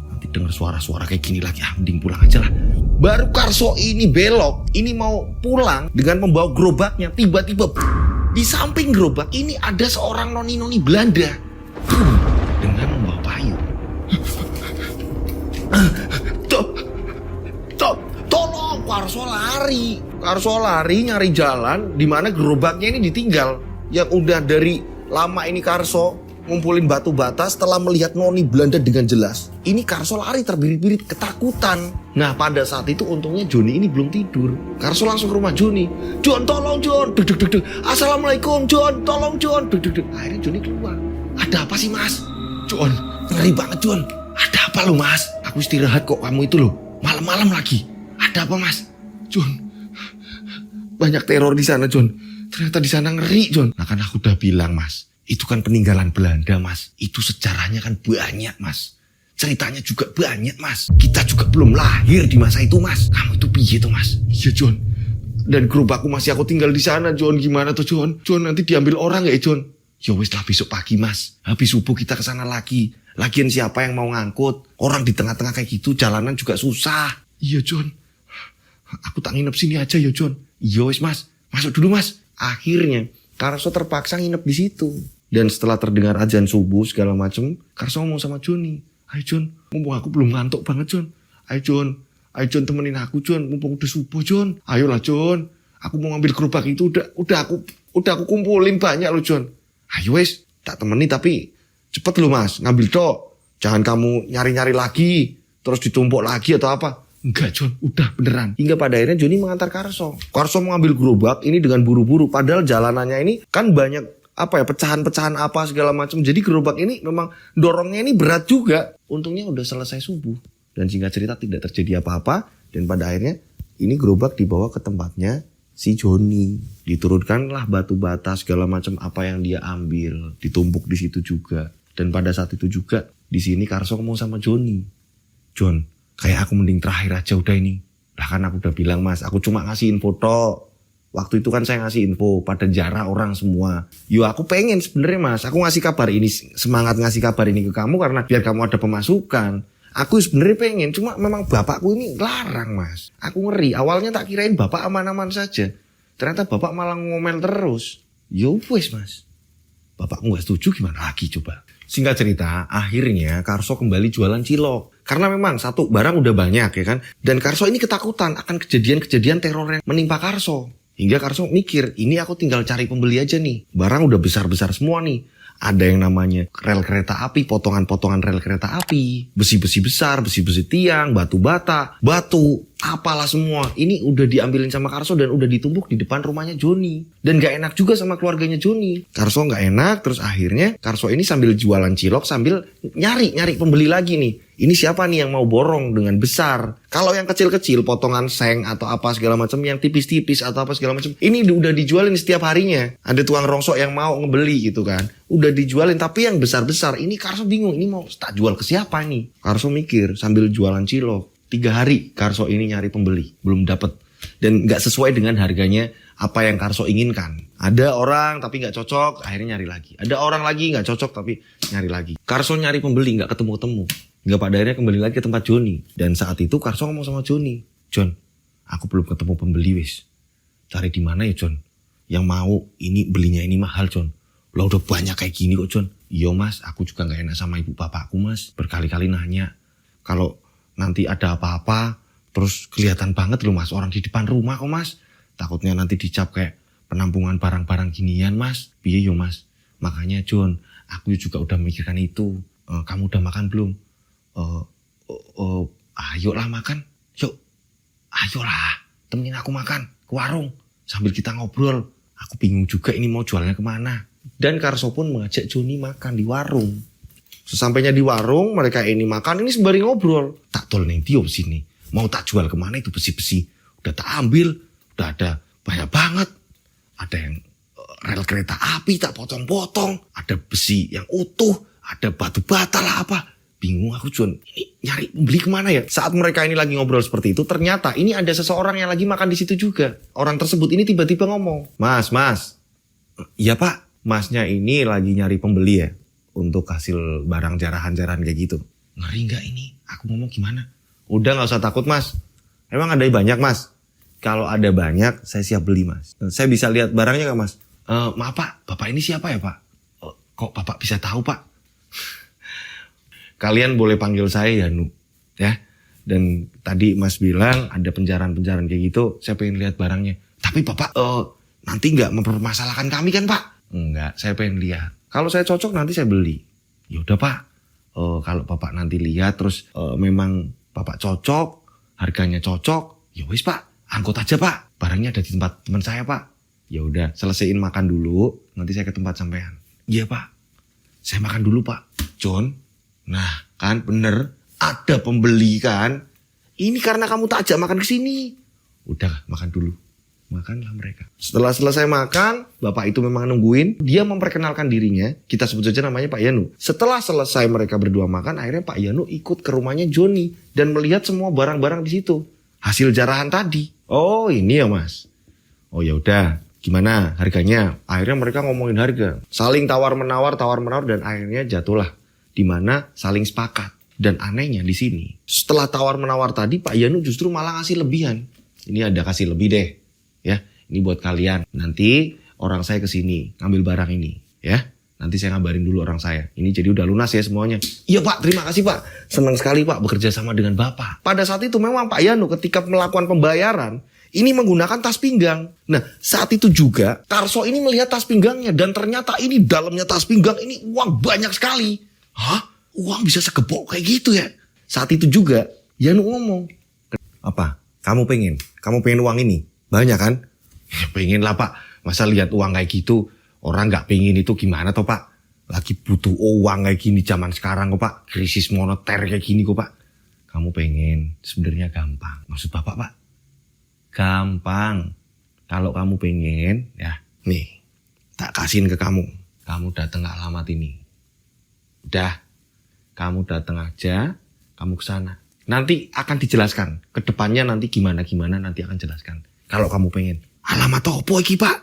Nanti dengar suara-suara kayak gini lagi, mending pulang aja lah. Baru Karso ini belok, ini mau pulang dengan membawa gerobaknya. Tiba-tiba di samping gerobak ini ada seorang noni-noni Belanda dengan membawa payung. Tolong, Karso lari. Karso lari nyari jalan di mana gerobaknya ini ditinggal. Yang udah dari lama ini Karso ngumpulin batu bata setelah melihat Noni Belanda dengan jelas. Ini Karso lari terbirit-birit ketakutan. Nah pada saat itu untungnya Joni ini belum tidur. Karso langsung ke rumah Joni. Jon tolong Jon. Duk, duk, duk, duk. Assalamualaikum Jon. Tolong Jon. Duk, duk, duk. Akhirnya Joni keluar. Ada apa sih mas? Jon ngeri banget Jon. Ada apa lo mas? Aku istirahat kok, kamu itu loh. Malam-malam lagi. Ada apa mas? Jon banyak teror di sana Jon. Ternyata di sana ngeri Jon. Nah kan aku udah bilang mas, itu kan peninggalan Belanda mas. Itu sejarahnya kan banyak mas. Ceritanya juga banyak mas. Kita juga belum lahir di masa itu mas. Kamu itu piye tuh mas? Iya Jon. Dan gerobakku masih aku tinggal di sana Jon. Gimana tuh Jon? Jon nanti diambil orang ya Jon? Ya wis lah besok pagi mas. Habis subuh kita ke sana lagi. Lagian siapa yang mau ngangkut? Orang di tengah-tengah kayak gitu jalanan juga susah. Iya Jon. Aku tak nginep sini aja ya Jon. Iya wis mas. Masuk dulu mas. Akhirnya Karso terpaksa nginep di situ. Dan setelah terdengar azan subuh segala macem, Karso ngomong sama Joni. Ayo Jon, mumpung aku belum ngantuk banget Jon. Ayo Jon temenin aku Jon, mumpung udah subuh Jon. Ayolah Jon, aku mau ngambil gerobak itu udah aku kumpulin banyak loh Jon. Ayo wes, tak temeni tapi cepet loh mas, ngambil tok. Jangan kamu nyari-nyari lagi, terus ditumpuk lagi atau apa. Enggak Jon, udah beneran. Hingga pada akhirnya Joni mengantar Karso. Karso mengambil gerobak ini dengan buru-buru. Padahal jalanannya ini kan banyak pecahan-pecahan apa segala macam. Jadi gerobak ini memang dorongnya ini berat juga. Untungnya udah selesai subuh. Dan singkat cerita tidak terjadi apa-apa. Dan pada akhirnya ini gerobak dibawa ke tempatnya si Joni. Diturunkanlah batu bata segala macam apa yang dia ambil. Ditumpuk di situ juga. Dan pada saat itu juga di sini Karso ngomong sama Joni. Jon, kayak aku mending terakhir aja udah ini. Lah kan aku udah bilang mas, aku cuma ngasih info tok. Waktu itu kan saya ngasih info pada jarak orang semua. Yo aku pengen sebenarnya mas, aku ngasih kabar ini, semangat ngasih kabar ini ke kamu karena biar kamu ada pemasukan. Aku sebenarnya pengen, cuma memang bapakku ini larang mas. Aku ngeri, awalnya tak kirain bapak aman-aman saja. Ternyata bapak malah ngomel terus. Yo wes mas, bapakku gak setuju gimana lagi coba. Singkat cerita, akhirnya Karso kembali jualan cilok. Karena memang satu, barang udah banyak ya kan. Dan Karso ini ketakutan akan kejadian-kejadian teror yang menimpa Karso. Hingga Karso mikir, ini aku tinggal cari pembeli aja nih. Barang udah besar-besar semua nih. Ada yang namanya rel kereta api, potongan-potongan rel kereta api, besi-besi besar, besi-besi tiang, batu bata, batu, apalah semua. Ini udah diambilin sama Karso dan udah ditumpuk di depan rumahnya Joni. Dan gak enak juga sama keluarganya Joni. Karso gak enak, terus akhirnya Karso ini sambil jualan cilok, sambil nyari pembeli lagi nih. Ini siapa nih yang mau borong dengan besar? Kalau yang kecil-kecil, potongan seng atau apa segala macam, yang tipis-tipis atau apa segala macam, ini udah dijualin setiap harinya. Ada tukang rongsok yang mau ngebeli gitu kan. Udah dijualin, tapi yang besar-besar, ini Karso bingung, ini mau tak jual ke siapa nih? Karso mikir sambil jualan cilok. 3 hari Karso ini nyari pembeli, belum dapet. Dan gak sesuai dengan harganya apa yang Karso inginkan. Ada orang tapi gak cocok, akhirnya nyari lagi. Ada orang lagi gak cocok tapi nyari lagi. Karso nyari pembeli gak ketemu-temu. Hingga pada akhirnya kembali lagi ke tempat Joni. Dan saat itu Karso ngomong sama Joni. Jon, aku belum ketemu pembeli wis. Cari di mana ya Jon? Yang mau ini belinya ini mahal Jon. Lah udah banyak kayak gini kok Jon. Iya mas, aku juga gak enak sama ibu bapakku mas. Berkali-kali nanya. Kalau nanti ada apa-apa, terus kelihatan banget loh mas. Orang di depan rumah kok mas. Takutnya nanti dicap kayak penampungan barang-barang ginian mas. Piye yo mas. Makanya Jon, aku juga udah memikirkan itu. Kamu udah makan belum? Ayolah makan. Yuk, ayolah temenin aku makan ke warung sambil kita ngobrol. Aku bingung juga ini mau jualnya kemana. Dan Karso pun mengajak Joni makan di warung. Sesampainya di warung, mereka ini makan, ini sembari ngobrol. Tak tol nih tiup sini, mau tak jual kemana itu besi-besi. Udah tak ambil, udah ada banyak banget. Ada yang rel kereta api tak potong-potong, ada besi yang utuh, ada batu bata lah apa. Bingung aku Jon, ini nyari pembeli kemana ya? Saat mereka ini lagi ngobrol seperti itu, ternyata ini ada seseorang yang lagi makan di situ juga. Orang tersebut ini tiba-tiba ngomong, Mas. Iya pak, masnya ini lagi nyari pembeli ya? Untuk hasil barang jarahan-jarahan kayak gitu. Ngeri gak ini? Aku ngomong gimana? Udah gak usah takut mas. Emang ada banyak mas? Kalau ada banyak, saya siap beli mas. Saya bisa lihat barangnya gak mas? Maaf pak, bapak ini siapa ya pak? Kok bapak bisa tahu pak? Kalian boleh panggil saya Yanu, ya. Dan tadi Mas bilang ada penjarahan-penjarahan kayak gitu, saya pengen lihat barangnya. Tapi Bapak nanti nggak mempermasalahkan kami kan Pak? Enggak, saya pengen lihat. Kalau saya cocok nanti saya beli. Ya udah Pak, kalau Bapak nanti lihat terus memang Bapak cocok, harganya cocok, ya wis Pak, angkut aja Pak. Barangnya ada di tempat teman saya Pak. Ya udah, selesaiin makan dulu, nanti saya ke tempat sampean. Iya Pak, saya makan dulu Pak. John, nah kan bener, ada pembeli kan? Ini karena kamu tak ajak makan ke sini. Udah, makan dulu. Makanlah mereka. Setelah selesai makan, bapak itu memang nungguin. Dia memperkenalkan dirinya. Kita sebut saja namanya Pak Yanu. Setelah selesai mereka berdua makan, akhirnya Pak Yanu ikut ke rumahnya Joni dan melihat semua barang-barang di situ. Hasil jarahan tadi. Oh ini ya Mas. Oh ya udah. Gimana harganya? Akhirnya mereka ngomongin harga. Saling tawar-menawar dan akhirnya jatuhlah. Di mana saling sepakat. Dan anehnya di sini, setelah tawar-menawar tadi, Pak Yanu justru malah ngasih lebihan. Ini ada kasih lebih deh. Ya, ini buat kalian. Nanti orang saya kesini ngambil barang ini. Ya, nanti saya ngabarin dulu orang saya. Ini jadi udah lunas ya semuanya. Iya Pak, terima kasih Pak. Senang sekali Pak bekerja sama dengan Bapak. Pada saat itu memang Pak Yanu ketika melakukan pembayaran, ini menggunakan tas pinggang. Nah, saat itu juga Karso ini melihat tas pinggangnya. Dan ternyata ini dalamnya tas pinggang ini uang banyak sekali. Hah? Uang bisa segebok kayak gitu ya? Saat itu juga Yanu ngomong. Apa? Kamu pengen uang ini? Banyak kan? Ya pengen lah Pak. Masa lihat uang kayak gitu, orang gak pengen itu gimana toh Pak? Lagi butuh uang kayak gini zaman sekarang kok Pak. Krisis moneter kayak gini kok Pak. Kamu pengen, sebenarnya gampang. Maksud Bapak Pak? Gampang. Kalau kamu pengen, ya nih, tak kasihin ke kamu. Kamu datang ke alamat ini. Udah, kamu datang aja, kamu ke sana. Nanti akan dijelaskan. Kedepannya nanti gimana nanti akan jelaskan. Kalau kamu pengen. Alamat apa iki Pak?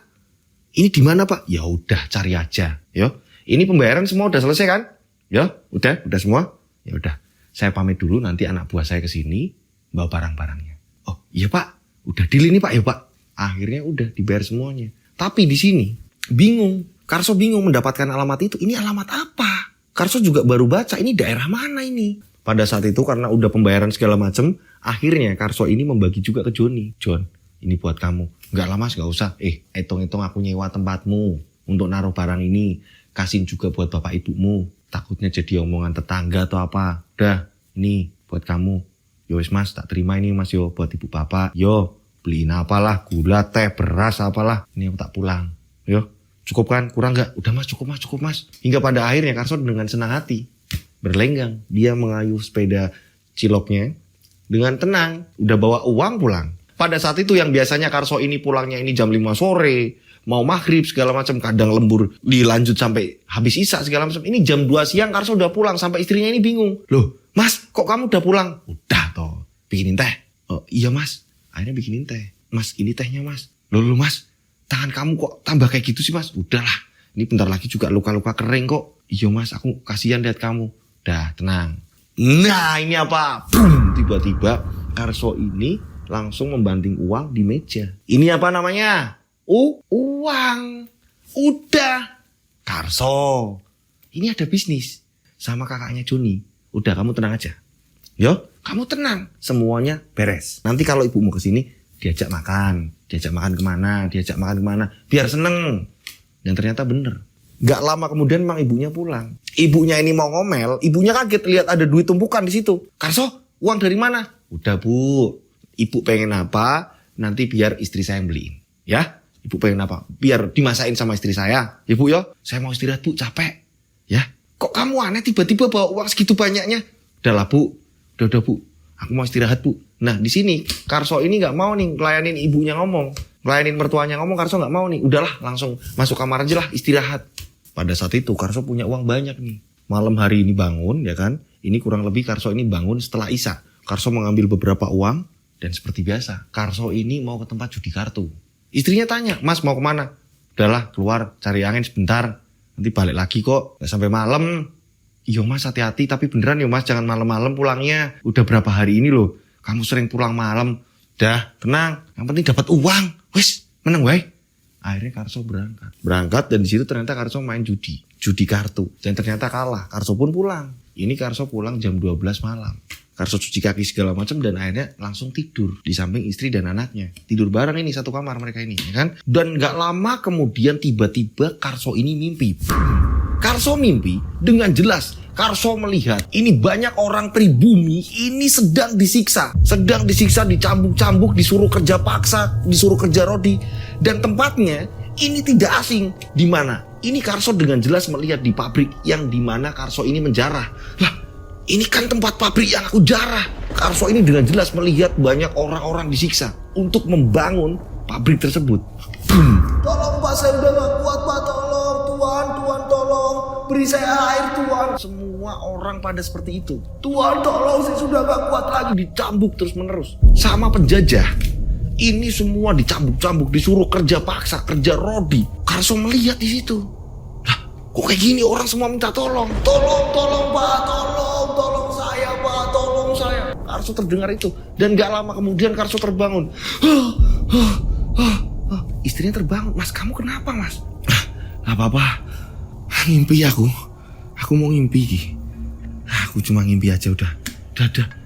Ini di mana Pak? Ya udah cari aja. Yo, ini pembayaran semua udah selesai kan? Ya, udah semua. Ya udah, saya pamit dulu. Nanti anak buah saya ke sini bawa barang-barangnya. Oh iya Pak. Udah deal ini Pak ya Pak. Akhirnya udah dibayar semuanya. Tapi di sini bingung. Karso bingung mendapatkan alamat itu. Ini alamat apa? Karso juga baru baca ini daerah mana ini. Pada saat itu karena udah pembayaran segala macem. Akhirnya Karso ini membagi juga ke Joni. John, ini buat kamu. Enggak lah Mas, gak usah. Hitung-hitung aku nyewa tempatmu untuk naruh barang ini. Kasihin juga buat bapak ibumu. Takutnya jadi omongan tetangga atau apa. Udah, ini buat kamu. Yo wis Mas, tak terima ini Mas yo buat ibu bapak. Yo, beliin apalah, gula, teh, beras apalah. Ini aku tak pulang. Yo, cukup kan? Kurang gak? Udah Mas, cukup Mas. Hingga pada akhirnya Karso dengan senang hati berlenggang. Dia mengayuh sepeda ciloknya dengan tenang. Udah bawa uang pulang. Pada saat itu yang biasanya Karso ini pulangnya ini jam 5 sore. Mau maghrib segala macam. Kadang lembur dilanjut sampai habis isya segala macam. Ini jam 2 siang Karso udah pulang. Sampai istrinya ini bingung. Loh Mas, kok kamu udah pulang? Udah toh, bikinin teh. Oh iya Mas, akhirnya bikinin teh. Mas, ini tehnya Mas. Loh Mas, tangan kamu kok tambah kayak gitu sih Mas? Udahlah, ini bentar lagi juga luka-luka kering kok. Iya Mas, aku kasihan lihat kamu. Udah, tenang. Nah ini apa? Boom, tiba-tiba Karso ini langsung membanting uang di meja. Ini apa namanya? Uang. Udah. Karso, ini ada bisnis sama kakaknya Joni. Udah, kamu tenang aja. Yo, kamu tenang. Semuanya beres. Nanti kalau ibumu kesini, diajak makan. Diajak makan kemana. Biar seneng. Dan ternyata bener. Gak lama kemudian memang ibunya pulang. Ibunya ini mau ngomel. Ibunya kaget lihat ada duit tumpukan di situ. Karso, uang dari mana? Udah Bu. Ibu pengen apa? Nanti biar istri saya yang beliin. Ya, ibu pengen apa? Biar dimasain sama istri saya. Ya Bu yo, saya mau istirahat Bu, capek. Ya. Kok kamu aneh tiba-tiba bawa uang segitu banyaknya? Udahlah Bu, udah Bu, aku mau istirahat Bu. Nah di sini Karso ini nggak mau nih ngelayanin ibunya ngomong, ngelayanin mertuanya ngomong. Karso nggak mau nih, udahlah langsung masuk kamar aja lah istirahat. Pada saat itu Karso punya uang banyak nih. Malam hari ini bangun ya kan, ini kurang lebih Karso ini bangun setelah isya. Karso mengambil beberapa uang dan seperti biasa Karso ini mau ke tempat judi kartu. Istrinya tanya, Mas mau kemana? Udahlah keluar cari angin sebentar. Nanti balik lagi kok, gak sampai malam. Iya Mas hati-hati, tapi beneran ya Mas jangan malam-malam pulangnya. Udah berapa hari ini loh, kamu sering pulang malam. Dah, tenang, yang penting dapat uang. Wis, menang wae. Akhirnya Karso berangkat dan di situ ternyata Karso main judi kartu. Dan ternyata kalah, Karso pun pulang. Ini Karso pulang jam 12 malam. Karso cuci kaki segala macam dan akhirnya langsung tidur di samping istri dan anaknya. Tidur bareng ini satu kamar mereka ini, ya kan? Dan gak lama kemudian tiba-tiba Karso ini mimpi. Karso mimpi dengan jelas. Karso melihat ini banyak orang pribumi ini sedang disiksa, dicambuk-cambuk, disuruh kerja paksa, disuruh kerja rodi, dan tempatnya ini tidak asing. Di mana? Ini Karso dengan jelas melihat di pabrik yang di mana Karso ini menjarah. Lah, ini kan tempat pabrik yang aku jarah. Karso ini dengan jelas melihat banyak orang-orang disiksa untuk membangun pabrik tersebut. Tolong Pak, saya udah gak kuat Pak, tolong Tuhan tolong, beri saya air Tuhan. Semua orang pada seperti itu. Tuhan tolong, saya sudah gak kuat lagi. Dicambuk terus menerus sama penjajah. Ini semua dicambuk-cambuk, disuruh kerja paksa, kerja rodi. Karso melihat di situ. Lah, kok kayak gini orang semua minta tolong. Tolong Pak, tolong saya Pak, tolong saya. Karso terdengar itu dan gak lama kemudian Karso terbangun. Istrinya terbangun. Mas, kamu kenapa Mas? Gak apa-apa, ngimpi aku mau ngimpi. Aku cuma ngimpi aja udah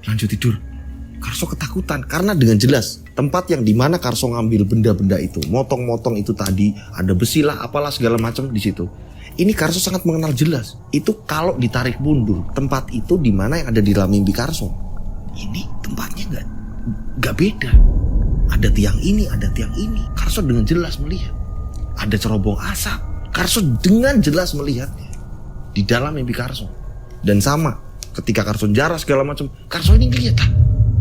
lanjut tidur. Karso ketakutan karena dengan jelas tempat yang dimana Karso ngambil benda-benda itu, motong-motong itu tadi, ada besi lah, apalah segala macam di situ. Ini Karso sangat mengenal jelas. Itu kalau ditarik mundur, tempat itu dimana yang ada di dalam mimpi Karso. Ini tempatnya nggak beda. Ada tiang ini, ada tiang ini. Karso dengan jelas melihat. Ada cerobong asap. Karso dengan jelas melihatnya di dalam mimpi Karso. Dan sama, ketika Karso jarah segala macam, Karso ini ngeliat,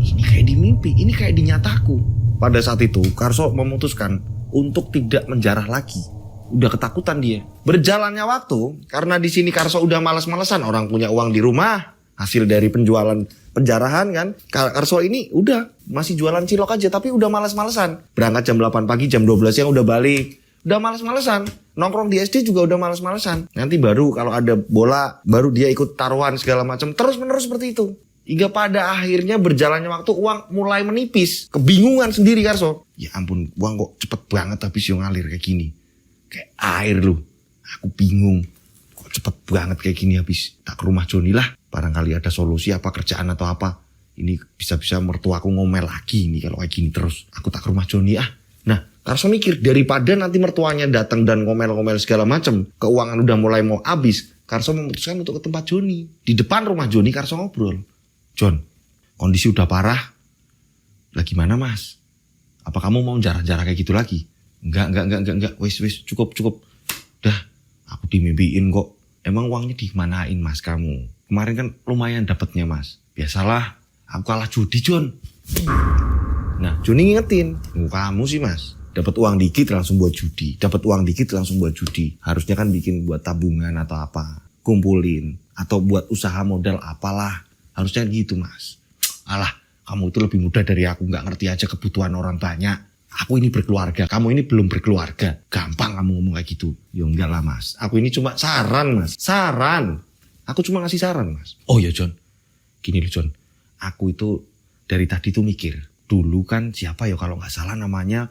ini kayak di mimpi, ini kayak di nyataku. Pada saat itu, Karso memutuskan untuk tidak menjarah lagi. Udah ketakutan dia. Berjalannya waktu, karena di sini Karso udah malas-malesan, orang punya uang di rumah, hasil dari penjualan penjarahan kan. Karso ini udah masih jualan cilok aja, tapi udah malas-malesan. Berangkat jam 8 pagi, jam 12 siang udah balik. Udah malas-malesan. Nongkrong di SD juga udah malas-malesan. Nanti baru kalau ada bola, baru dia ikut taruhan segala macam. Terus-menerus seperti itu. Hingga pada akhirnya berjalannya waktu uang mulai menipis. Kebingungan sendiri Karso. Ya ampun, uang kok cepet banget habis yang ngalir kayak gini. Kayak air loh. Aku bingung. Kok cepet banget kayak gini habis. Tak ke rumah Joni lah. Barangkali ada solusi apa, kerjaan atau apa. Ini bisa-bisa mertuaku ngomel lagi nih kalau kayak gini terus. Aku tak ke rumah Joni ah. Nah, Karso mikir daripada nanti mertuanya datang dan ngomel-ngomel segala macam, keuangan udah mulai mau habis, Karso memutuskan untuk ke tempat Joni. Di depan rumah Joni Karso ngobrol. Jon, kondisi udah parah. Lah gimana Mas? Apa kamu mau jarah-jarah kayak gitu lagi? Enggak. Wis, cukup. Dah, aku dimimpiin kok. Emang uangnya dimanain Mas kamu? Kemarin kan lumayan dapatnya Mas. Biasalah, aku kalah judi Jon. Nah, Joni ngingetin, kamu sih Mas, dapat uang dikit langsung buat judi, harusnya kan bikin buat tabungan atau apa, kumpulin atau buat usaha modal apalah, harusnya gitu Mas. Alah, kamu itu lebih muda dari aku, nggak ngerti aja kebutuhan orang banyak. Aku ini berkeluarga, kamu ini belum berkeluarga, gampang kamu ngomong kayak gitu. Ya enggak lah Mas, aku ini cuma saran Mas, aku cuma ngasih saran Mas. Oh ya Jon, gini loh Jon, aku itu dari tadi tuh mikir. Dulu kan siapa ya kalau nggak salah namanya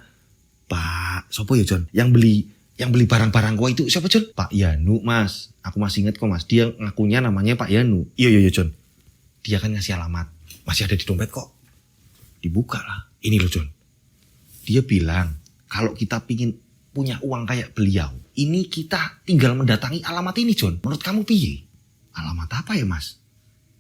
Pak sopo ya Jon yang beli barang-barang gua itu siapa Jon? Pak Yanu Mas, aku masih inget kok Mas, dia ngakunya namanya Pak Yanu. Iya Jon, dia kan ngasih alamat, masih ada di dompet kok, dibuka lah. Ini loh Jon, dia bilang kalau kita pingin punya uang kayak beliau, ini kita tinggal mendatangi alamat ini Jon. Menurut kamu piye? Alamat apa ya Mas?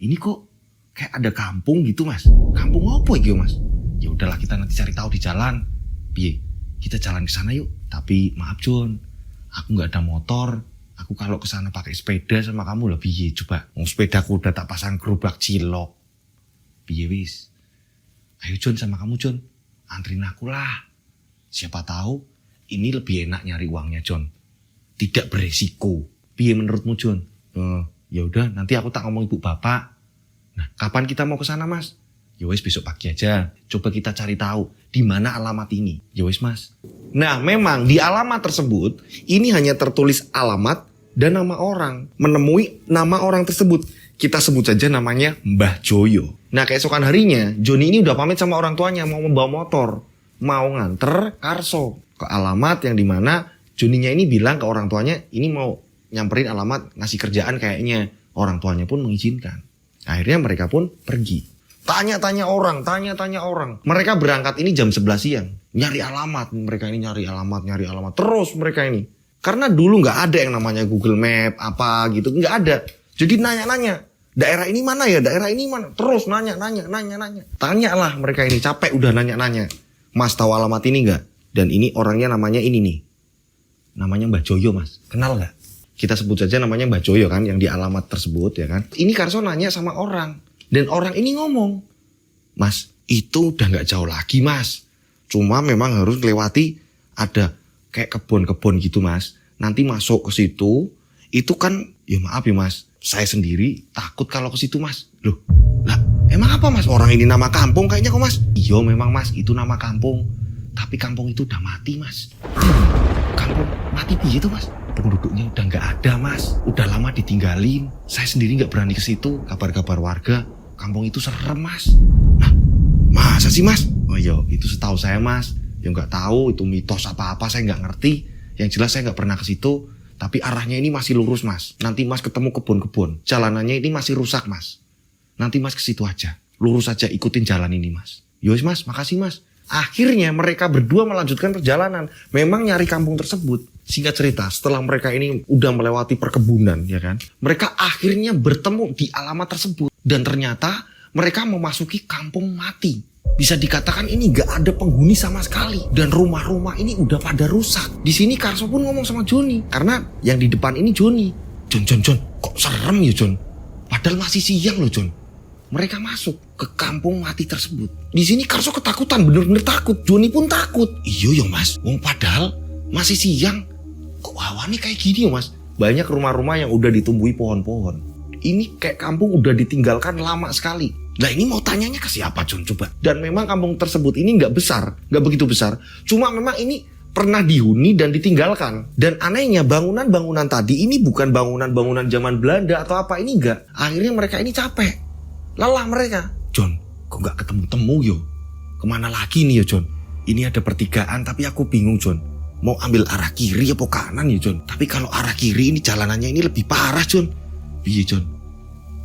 Ini kok kayak ada kampung gitu Mas. Kampung apa gitu Mas? Ya udahlah, kita nanti cari tahu di jalan. Piye? Kita jalan ke sana yuk. Tapi maaf Jon, aku nggak ada motor. Aku kalau ke sana pakai sepeda sama kamu lah piye coba. Mau sepedaku udah tak pasang gerobak cilok. Piye wis? Ayo Jon sama kamu Jon, antrin aku lah. Siapa tahu ini lebih enak nyari uangnya Jon. Tidak beresiko. Piye menurutmu Jon? Ya udah, nanti aku tak ngomong ibu bapak. Nah, kapan kita mau ke sana Mas? Ya wis besok pagi aja. Coba kita cari tahu di mana alamat ini. Ya wis Mas. Nah, memang di alamat tersebut ini hanya tertulis alamat dan nama orang. Menemui nama orang tersebut, kita sebut saja namanya Mbah Joyo. Nah, keesokan harinya Joni ini udah pamit sama orang tuanya mau membawa motor, mau nganter Karso ke alamat yang dimana Joninya ini bilang ke orang tuanya ini mau nyamperin alamat ngasih kerjaan kayaknya. Orang tuanya pun mengizinkan. Akhirnya mereka pun pergi. Tanya-tanya orang. Mereka berangkat ini jam 11 siang. Nyari alamat. Mereka ini nyari alamat. Terus mereka ini. Karena dulu gak ada yang namanya Google Map, apa gitu. Gak ada. Jadi nanya-nanya. Daerah ini mana ya? Daerah ini mana? Terus nanya. Tanyalah mereka ini. Capek udah nanya-nanya. Mas tahu alamat ini gak? Dan ini orangnya namanya ini nih. Namanya Mbah Joyo, Mas. Kenal gak? Kita sebut saja namanya Mbah Joyo kan, yang di alamat tersebut ya kan. Ini Karso nanya sama orang. Dan orang ini ngomong, Mas, itu udah gak jauh lagi, Mas. Cuma memang harus lewati ada kayak kebun-kebun gitu, Mas. Nanti masuk ke situ, itu kan, ya maaf ya, Mas. Saya sendiri takut kalau ke situ, Mas. Loh, lah, emang apa, Mas? Orang ini nama kampung kayaknya kok, Mas. Iya memang, Mas, itu nama kampung. Tapi kampung itu udah mati, Mas. Kampung mati piye itu, Mas? Penduduknya udah nggak ada, Mas. Udah lama ditinggalin. Saya sendiri nggak berani ke situ. Kabar-kabar warga, kampung itu serem, Mas. Nah, masa sih, Mas? Oh iya, itu setahu saya, Mas. Ya nggak tahu itu mitos apa-apa, saya nggak ngerti. Yang jelas saya nggak pernah ke situ. Tapi arahnya ini masih lurus, Mas. Nanti Mas ketemu kebun-kebun. Jalanannya ini masih rusak, Mas. Nanti Mas ke situ aja. Lurus aja, ikutin jalan ini, Mas. Yowes, Mas, makasih, Mas. Akhirnya mereka berdua melanjutkan perjalanan. Memang nyari kampung tersebut. Singkat cerita, setelah mereka ini udah melewati perkebunan, ya kan, mereka akhirnya bertemu di alamat tersebut. Dan ternyata mereka memasuki kampung mati. Bisa dikatakan ini gak ada penghuni sama sekali. Dan rumah-rumah ini udah pada rusak. Di sini Karso pun ngomong sama Joni. Karena yang di depan ini Joni. Jon, kok serem ya, Jon? Padahal masih siang loh, Jon. Mereka masuk ke kampung mati tersebut. Di sini Karso ketakutan, bener-bener takut. Joni pun takut. Iya ya, Mas. Wong padahal masih siang. Kok hawane kayak gini ya, Mas? Banyak rumah-rumah yang udah ditumbuhi pohon-pohon. Ini kayak kampung udah ditinggalkan lama sekali. Nah ini mau tanyanya ke siapa, Jon, coba? Dan memang kampung tersebut ini gak besar, gak begitu besar. Cuma memang ini pernah dihuni dan ditinggalkan. Dan anehnya bangunan-bangunan tadi ini bukan bangunan-bangunan zaman Belanda atau apa, ini enggak. Akhirnya mereka ini capek. Lelah mereka. Jon, kok gak ketemu-temu yo? Kemana lagi nih ya, Jon? Ini ada pertigaan tapi aku bingung, Jon. Mau ambil arah kiri apa kanan ya, Jon? Tapi kalau arah kiri ini jalanannya ini lebih parah, Jon. Iya, Jon.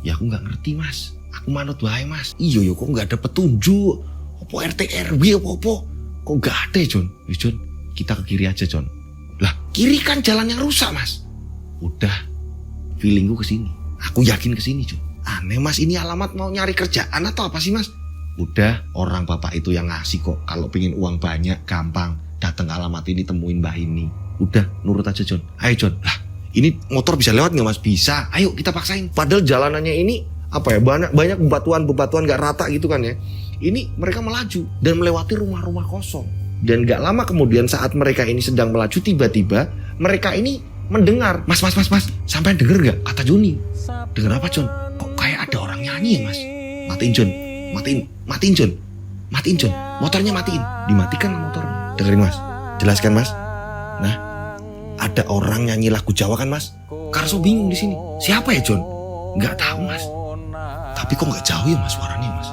Ya aku gak ngerti, Mas. Aku manut wae, Mas. Iya yo, kok gak ada petunjuk. Apa RT RW apa-apa? Kok gak ada, Jon? Ya, Jon, kita ke kiri aja, Jon. Lah, kiri kan jalan yang rusak, Mas. Udah, feelingku ke sini. Aku yakin ke sini, Jon. Aneh, Mas, ini alamat mau nyari kerjaan atau apa sih, Mas? Udah, orang bapak itu yang ngasih kok. Kalau pengen uang banyak, gampang. Datang alamat ini, temuin mbah ini. Udah, nurut aja, Jon. Ayo, Jon. Lah, ini motor bisa lewat nggak, Mas? Bisa. Ayo kita paksain. Padahal jalanannya ini apa ya? Banyak bebatuan gak rata gitu kan ya. Ini mereka melaju dan melewati rumah-rumah kosong. Dan gak lama kemudian saat mereka ini sedang melaju, tiba-tiba mereka ini mendengar. Mas. Sampai denger gak kata Joni? Denger apa, Jon? Kok kayak ada orang nyanyi ya, Mas? Matiin, Jon. Matiin, Jon. Motornya matiin. Dimatikan motornya. Dengerin, Mas. Jelaskan, Mas. Nah, ada orang nyanyi lagu Jawa kan, Mas? Karso bingung di sini. Siapa ya, Jon? Nggak tahu, Mas. Tapi kok nggak jauh ya, Mas, suaranya, Mas?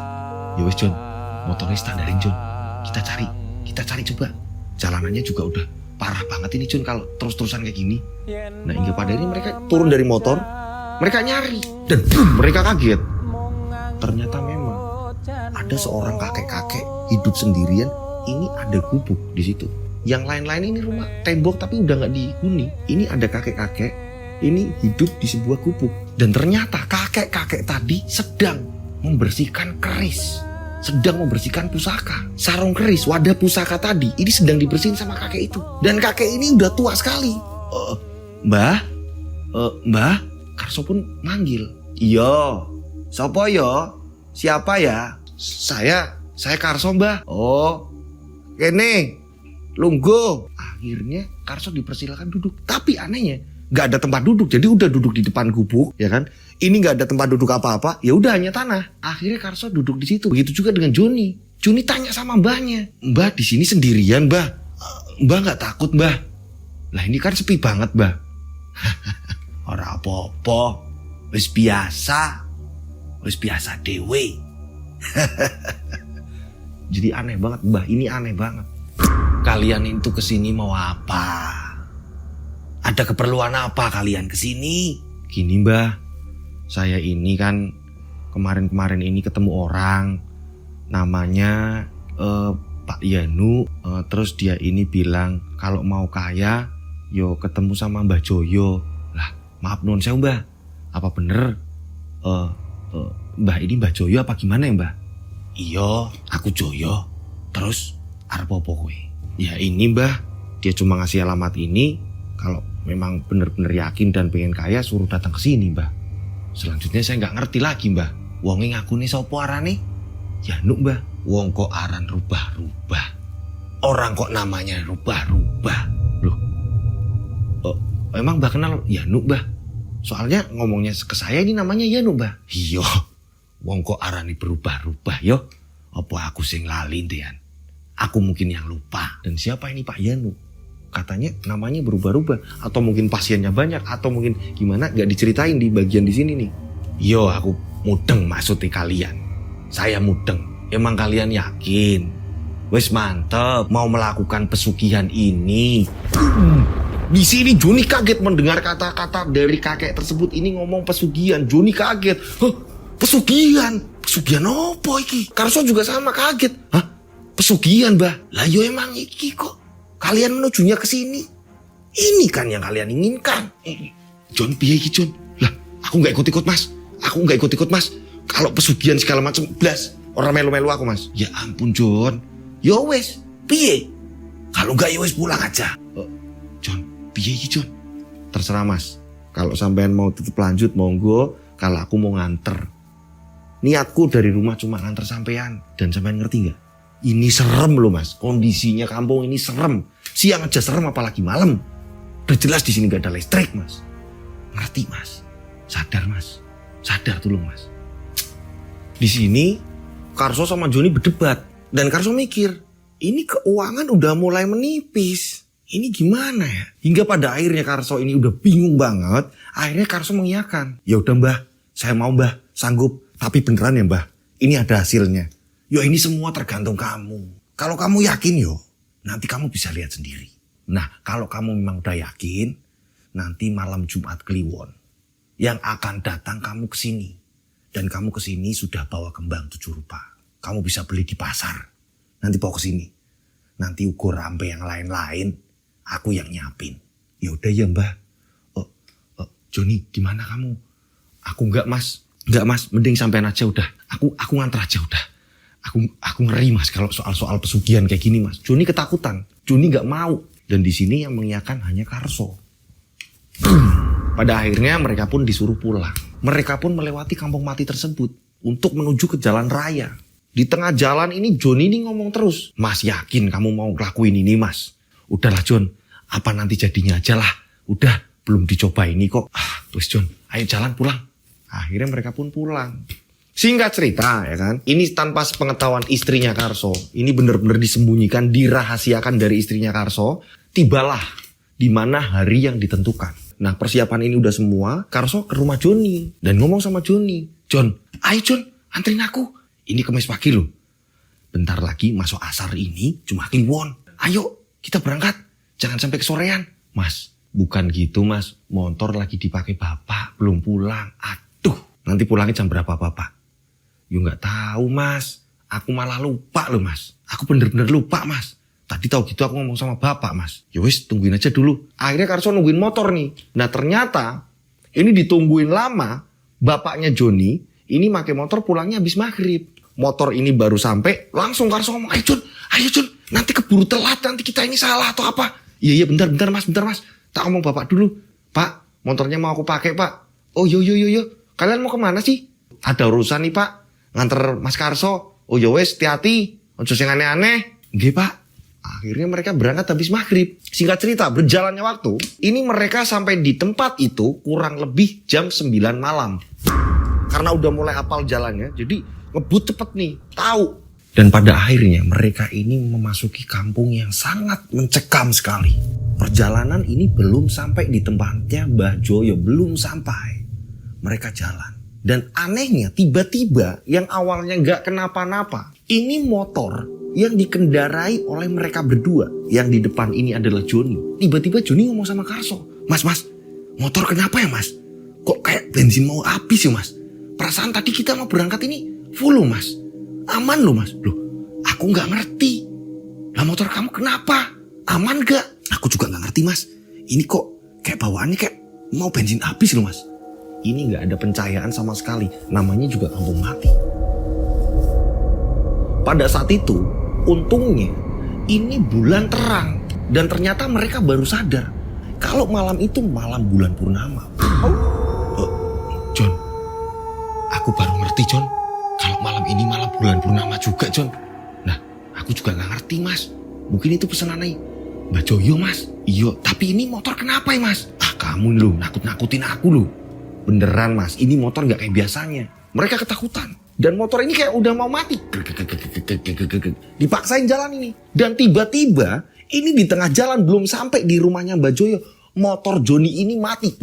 Ya wes, Jon. Motornya standarin, Jon. Kita cari coba. Jalanannya juga udah parah banget ini, Jon, kalau terus-terusan kayak gini. Nah, hingga pada ini mereka turun dari motor, mereka nyari dan boom, mereka kaget. Ternyata memang ada seorang kakek-kakek hidup sendirian. Ini ada gubuk di situ. Yang lain-lain ini rumah tembok tapi udah nggak dihuni. Ini ada kakek-kakek. Ini hidup di sebuah gubuk. Dan ternyata kakek-kakek tadi sedang membersihkan keris. Sedang membersihkan pusaka. Sarung keris, wadah pusaka tadi. Ini sedang dibersihin sama kakek itu. Dan kakek ini udah tua sekali. Mbah. Karso pun manggil. Iya. Sopo yo? Siapa ya? Saya Karso, Mbah. Oh. Kene, lungguh. Akhirnya Karso dipersilakan duduk. Tapi anehnya nggak ada tempat duduk. Jadi udah duduk di depan gubuk, ya kan? Ini nggak ada tempat duduk apa-apa. Ya udah hanya tanah. Akhirnya Karso duduk di situ. Begitu juga dengan Joni. Joni tanya sama mbahnya, Mbah di sini sendirian, Mbah? Mbah nggak takut, Mbah? Lah ini kan sepi banget, Mbah. Ora apa-apa. Wis biasa dewe. Jadi aneh banget, Mbah. Ini aneh banget. Kalian itu kesini mau apa? Ada keperluan apa kalian kesini? Gini, Mbah. Saya ini kan kemarin-kemarin ini ketemu orang namanya Pak Yanu, terus dia ini bilang kalau mau kaya yo ketemu sama Mbah Joyo. Lah, maaf nuwun sewu Mbah. Apa bener Mbah ini Mbah Joyo apa gimana ya Mbah? Iya, aku Joyo. Terus arep apa kowe? Ya ini Mbah, dia cuma ngasih alamat ini. Kalau memang bener-bener yakin dan pengen kaya suruh datang ke sini Mbah. Selanjutnya saya nggak ngerti lagi Mbah. Wonge ngakune sapa arane? Yanu Mbah. Wong kok aran rubah-rubah. Orang kok namanya rubah-rubah. Loh. Emang Mbah kenal Yanu Mbah? Soalnya ngomongnya ke saya ini namanya Yanu Mbah. Iya. Wong kok arane berubah-rubah yo. Apa aku sing lali ndean? Aku mungkin yang lupa. Dan siapa ini Pak Yanu? Katanya namanya berubah-ubah. Atau mungkin pasiennya banyak. Atau mungkin gimana gak diceritain di bagian di sini nih. Yo aku mudeng maksudnya kalian. Saya mudeng. Emang kalian yakin? Wes mantep mau melakukan pesugihan ini. Di sini Joni kaget mendengar kata-kata dari kakek tersebut ini ngomong pesugihan. Joni kaget. Hah? Pesugihan? Pesugihan apa iki? Karso juga sama kaget. Hah? Pesugihan Mbah? Lah yo emang iki kok kalian menujunya ke sini. Ini kan yang kalian inginkan. Jon piye iki Jon? Lah aku gak ikut-ikut Mas. Aku gak ikut-ikut Mas. Kalau pesugihan segala macam blas. Orang melu-melu aku Mas. Ya ampun Jon. Yo wes, piye? Kalau enggak ya wes pulang aja. Jon, piye iki Jon? Terserah Mas. Kalau sampean mau tetap lanjut monggo. Kalau aku mau nganter. Niatku dari rumah cuma nganter sampean. Dan sampean ngerti enggak? Ini serem loh Mas. Kondisinya kampung ini serem. Siang aja serem apalagi malam. Udah jelas di sini enggak ada listrik Mas. Ngerti Mas? Sadar Mas. Sadar dulu Mas. Di sini Karso sama Joni berdebat. Dan Karso mikir, ini keuangan udah mulai menipis. Ini gimana ya? Hingga pada akhirnya Karso ini udah bingung banget. Akhirnya Karso mengiyakan. Ya udah Mbah, saya mau Mbah, sanggup. Tapi beneran ya Mbah, ini ada hasilnya. Yo ini semua tergantung kamu. Kalau kamu yakin yo, nanti kamu bisa lihat sendiri. Nah kalau kamu memang udah yakin, nanti malam Jumat Kliwon. Yang akan datang kamu ke sini. Dan kamu kesini sudah bawa kembang 7 rupa. Kamu bisa beli di pasar. Nanti bawa kesini. Nanti ukur sampai yang lain-lain. Aku yang nyiapin. Ya udah ya Mbah. Joni gimana kamu? Aku enggak Mas. Enggak Mas. Mending sampean aja udah. Aku nganter aja udah. Aku ngeri Mas kalau soal pesugihan kayak gini Mas. Joni ketakutan. Joni enggak mau. Dan di sini yang mengiyakan hanya Karso. Pada akhirnya mereka pun disuruh pulang. Mereka pun melewati kampung mati tersebut untuk menuju ke jalan raya. Di tengah jalan ini Jon ini ngomong terus. Mas yakin kamu mau ngelakuin ini Mas? Udahlah Jon, apa nanti jadinya aja lah. Udah, belum dicoba ini kok. Terus Jon, ayo jalan pulang. Akhirnya mereka pun pulang. Singkat cerita ya kan, ini tanpa sepengetahuan istrinya Karso. Ini benar-benar disembunyikan, dirahasiakan dari istrinya Karso. Tibalah di mana hari yang ditentukan. Nah persiapan ini udah semua, Karso ke rumah Joni. Dan ngomong sama Joni, Jon, ayo Jon, anterin aku. Ini kemis pagi loh. Bentar lagi masuk asar ini cuma Kliwon. Ayo kita berangkat, jangan sampai kesorean. Mas, bukan gitu Mas. Motor lagi dipakai Bapak, belum pulang. Aduh, nanti pulangnya jam berapa Bapak? Yo gak tahu Mas. Aku malah lupa loh Mas. Aku bener-bener lupa Mas. Tadi tahu gitu aku ngomong sama Bapak Mas. Ya wis tungguin aja dulu. Akhirnya Karso nungguin motor nih. Nah ternyata ini ditungguin lama. Bapaknya Joni ini pakai motor pulangnya habis maghrib. Motor ini baru sampai langsung Karso ngomong, ayo Jon, nanti keburu telat, nanti kita ini salah atau apa. Iya bentar Mas. Tak ngomong Bapak dulu. Pak, motornya mau aku pakai Pak. Oh yo. Kalian mau kemana sih? Ada urusan nih Pak. Nganter Mas Karso. Oh yo wis hati-hati. Ojo sing aneh-aneh. Nggih Pak. Akhirnya mereka berangkat habis maghrib. Singkat cerita, berjalannya waktu, ini mereka sampai di tempat itu kurang lebih jam 9 malam. Karena udah mulai hafal jalannya, jadi ngebut cepet nih, tahu. Dan pada akhirnya mereka ini memasuki kampung yang sangat mencekam sekali. Perjalanan ini belum sampai di tempatnya Mbah Joyo, belum sampai. Mereka jalan. Dan anehnya tiba-tiba yang awalnya gak kenapa-napa, ini motor yang dikendarai oleh mereka berdua. Yang di depan ini adalah Joni. Tiba-tiba Joni ngomong sama Karso, Mas, motor kenapa ya Mas? Kok kayak bensin mau habis ya Mas? perasaan tadi kita mau berangkat ini full loh mas. Aman loh mas. Loh, aku gak ngerti. Lah motor kamu kenapa? Aman gak? Aku juga gak ngerti mas. Ini kok kayak bawaannya kayak mau bensin habis loh mas. Ini gak ada pencahayaan sama sekali. Namanya juga kampung mati. Pada saat itu, untungnya ini bulan terang. Dan ternyata mereka baru sadar kalau malam itu malam bulan purnama. John, aku baru ngerti John. Kalau malam ini malam bulan purnama juga John. Nah, aku juga gak ngerti mas. Mungkin itu pesanannya Mbak Joyo mas. Iya, tapi ini motor kenapa ya mas? Ah kamu loh, nakut-nakutin aku loh. Beneran mas, ini motor gak kayak biasanya. Mereka ketakutan. Dan motor ini kayak udah mau mati. Dipaksain jalan ini. Dan tiba-tiba ini di tengah jalan belum sampai di rumahnya Mbak Joyo. Motor Joni ini mati.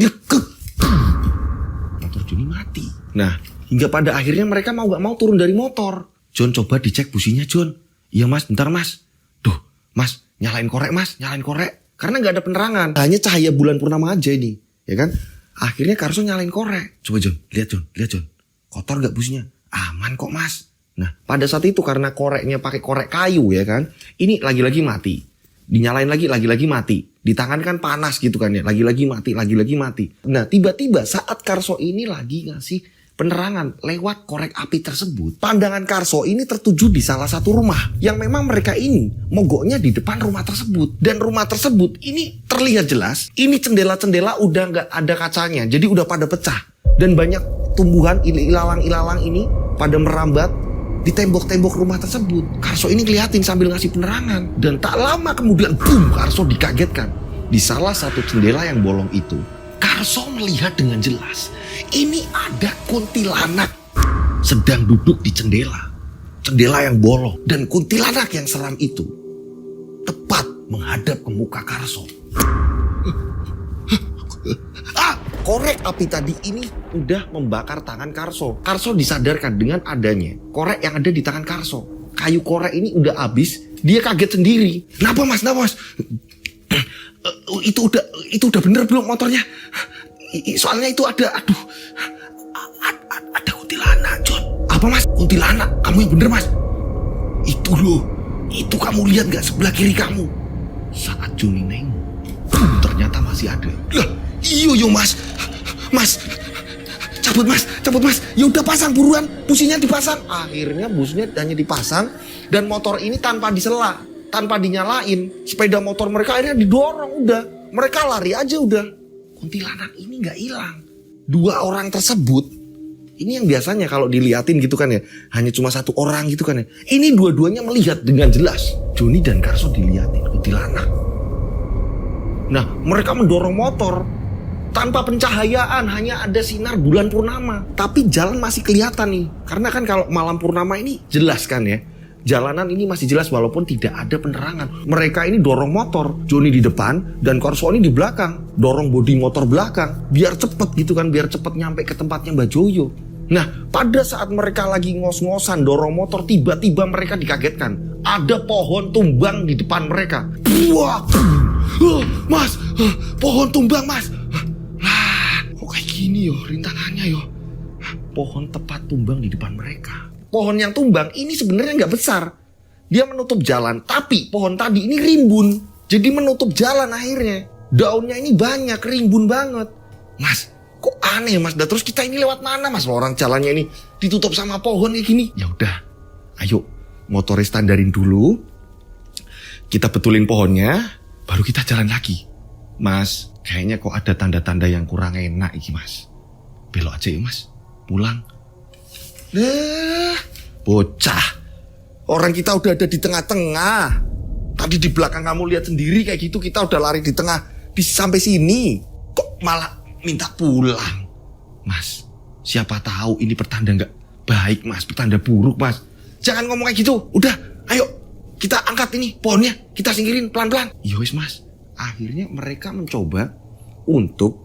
Motor Joni mati. Nah, hingga pada akhirnya mereka mau gak mau turun dari motor. John coba dicek businya John. Iya mas, bentar mas. Duh, mas nyalain korek mas, nyalain korek. Karena gak ada penerangan. Hanya cahaya bulan purnama aja ini. Ya kan? Akhirnya Karso nyalain korek. Coba John, lihat John. Kotor gak businya? Aman kok mas. Nah, pada saat itu karena koreknya pakai korek kayu ya kan. Ini lagi-lagi mati. Dinyalain lagi mati. Di tangan kan panas gitu kan ya. Lagi-lagi mati. Nah, tiba-tiba saat Karso ini lagi ngasih penerangan lewat korek api tersebut, pandangan Karso ini tertuju di salah satu rumah yang memang mereka ini mogoknya di depan rumah tersebut. Dan rumah tersebut ini terlihat jelas, ini cendela-cendela udah nggak ada kacanya, jadi udah pada pecah. Dan banyak tumbuhan ilalang-ilalang ini pada merambat di tembok-tembok rumah tersebut. Karso ini ngeliatin sambil ngasih penerangan. Dan tak lama kemudian, boom, Karso dikagetkan. Di salah satu jendela yang bolong itu, Karso melihat dengan jelas, ini ada kuntilanak sedang duduk di jendela yang bolong. Dan kuntilanak yang seram itu tepat menghadap ke muka Karso. Korek api tadi ini udah membakar tangan Karso. Karso disadarkan dengan adanya korek yang ada di tangan Karso. Kayu korek ini udah habis, dia kaget sendiri. Kenapa mas? Itu udah bener belum motornya? Soalnya itu ada kuntilanak, John. Apa mas? Kuntilanak? Kamu yang bener mas? Itu loh. Itu kamu lihat gak sebelah kiri kamu? Saat Joni nengok, ternyata masih ada. Lah, iyo mas. Cabut mas. Ya udah pasang buruan, businya dipasang. Akhirnya businya hanya dipasang dan motor ini tanpa disela, tanpa dinyalain, sepeda motor mereka akhirnya didorong udah. Mereka lari aja udah. Kuntilanak ini nggak hilang. Dua orang tersebut ini yang biasanya kalau diliatin gitu kan ya, hanya cuma satu orang gitu kan ya. Ini dua-duanya melihat dengan jelas. Joni dan Karso diliatin kuntilanak. Nah, mereka mendorong motor tanpa pencahayaan, hanya ada sinar bulan purnama. Tapi jalan masih kelihatan nih. Karena kan kalau malam purnama ini jelas kan ya. Jalanan ini masih jelas walaupun tidak ada penerangan. Mereka ini dorong motor. Joni di depan dan Karso ini di belakang. Dorong bodi motor belakang. Biar cepet gitu kan. Biar cepet nyampe ke tempatnya Mbak Joyo. Nah, pada saat mereka lagi ngos-ngosan dorong motor, tiba-tiba mereka dikagetkan. Ada pohon tumbang di depan mereka. Wah, mas, pohon tumbang mas. Kayak gini yo rintangannya yo. Pohon tepat tumbang di depan mereka. Pohon yang tumbang ini sebenarnya nggak besar. Dia menutup jalan. Tapi pohon tadi ini rimbun. Jadi menutup jalan akhirnya. Daunnya ini banyak, rimbun banget. Mas, kok aneh mas? Dan terus kita ini lewat mana mas? Orang jalannya ini ditutup sama pohon kayak gini. Ya udah, ayo motornya standarin dulu. Kita betulin pohonnya, baru kita jalan lagi. Mas, kayaknya kok ada tanda-tanda yang kurang enak iki mas. Belok aja ya mas, pulang. Bocah. Orang kita udah ada di tengah-tengah. Tadi di belakang kamu lihat sendiri kayak gitu, kita udah lari di tengah. Bisa sampai sini, kok malah minta pulang. Mas, siapa tahu ini pertanda gak baik mas, pertanda buruk mas. Jangan ngomong kayak gitu, udah ayo kita angkat ini pohonnya, kita singkirin pelan-pelan. Yowis mas. Akhirnya mereka mencoba untuk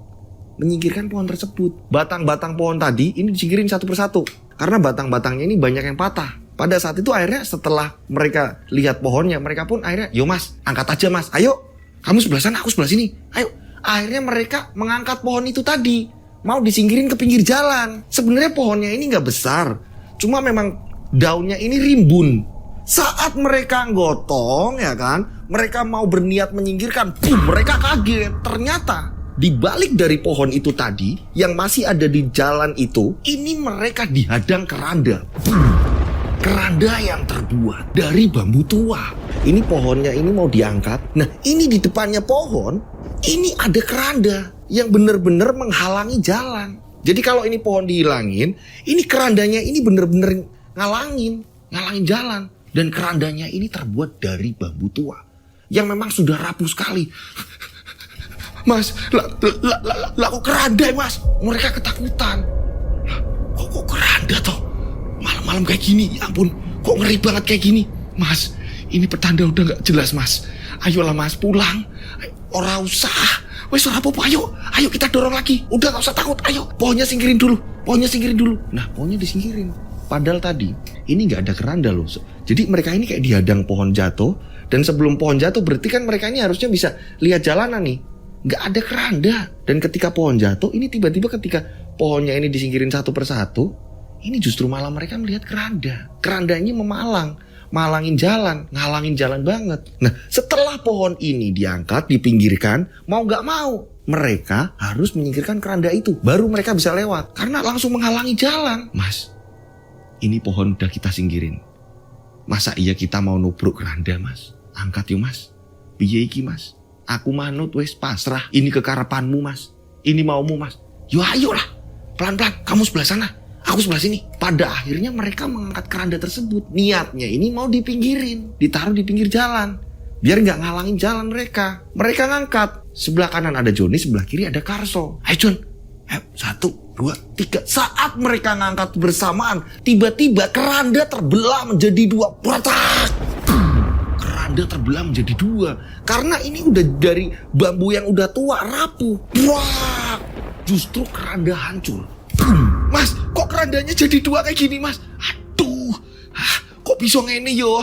menyingkirkan pohon tersebut. Batang-batang pohon tadi ini disingkirin satu persatu. Karena batang-batangnya ini banyak yang patah. Pada saat itu akhirnya setelah mereka lihat pohonnya, mereka pun akhirnya, yo mas, angkat aja mas. Ayo, kamu sebelah sana, aku sebelah sini. Ayo. Akhirnya mereka mengangkat pohon itu tadi. mau disingkirin ke pinggir jalan. Sebenarnya pohonnya ini nggak besar, cuma memang daunnya ini rimbun. Saat mereka gotong ya kan, mereka mau berniat menyingkirkan, mereka kaget. Ternyata di balik dari pohon itu tadi, yang masih ada di jalan itu, ini mereka dihadang keranda. Keranda yang terbuat dari bambu tua. Ini pohonnya ini mau diangkat. Nah ini di depannya pohon, ini ada keranda yang benar-benar menghalangi jalan. Jadi kalau ini pohon dihilangin, ini kerandanya ini benar-benar ngalangin jalan. Dan kerandanya ini terbuat dari bambu tua yang memang sudah rapuh sekali. Mas, lah kok keranda mas? Mereka ketakutan. Kok keranda toh? Malam-malam kayak gini, ya ampun, kok ngeri banget kayak gini. Mas, ini petanda udah gak jelas mas. Ayolah mas, pulang. Ora usah. Wes ora apa-apa, ayo kita dorong lagi. Udah gak usah takut, ayo. Pohonnya singkirin dulu. Nah, pohonnya disingkirin. Padahal tadi ini nggak ada keranda loh. Jadi mereka ini kayak dihadang pohon jatuh. Dan sebelum pohon jatuh berarti kan mereka ini harusnya bisa lihat jalanan nih. Nggak ada keranda. Dan ketika pohon jatuh, ini tiba-tiba ketika pohonnya ini disingkirin satu persatu, ini justru malah mereka melihat keranda. Kerandanya malangin jalan, ngalangin jalan banget. Nah setelah pohon ini diangkat, dipinggirkan, mau nggak mau mereka harus menyingkirkan keranda itu. Baru mereka bisa lewat. Karena langsung menghalangi jalan. Mas, ini pohon udah kita singkirin. Masa iya kita mau nubruk keranda mas? Angkat yuk mas. Piye iki mas? Aku manut wes pasrah. Ini kekarepanmu mas. Ini maumu mas. Yo ayolah. Pelan-pelan. Kamu sebelah sana. Aku sebelah sini. Pada akhirnya mereka mengangkat keranda tersebut. Niatnya ini mau dipinggirin. Ditaruh di pinggir jalan. Biar gak ngalangin jalan mereka. Mereka ngangkat. Sebelah kanan ada Joni. Sebelah kiri ada Karso. Ayo Jon. 1, 2, 3. Saat mereka ngangkat bersamaan, tiba-tiba keranda terbelah menjadi 2. Pratak! Keranda terbelah menjadi 2. Karena ini udah dari bambu yang udah tua, rapuh. Wah! Justru keranda hancur. Mas, kok kerandanya jadi 2 kayak gini mas? Aduh, kok bisa ngene yo?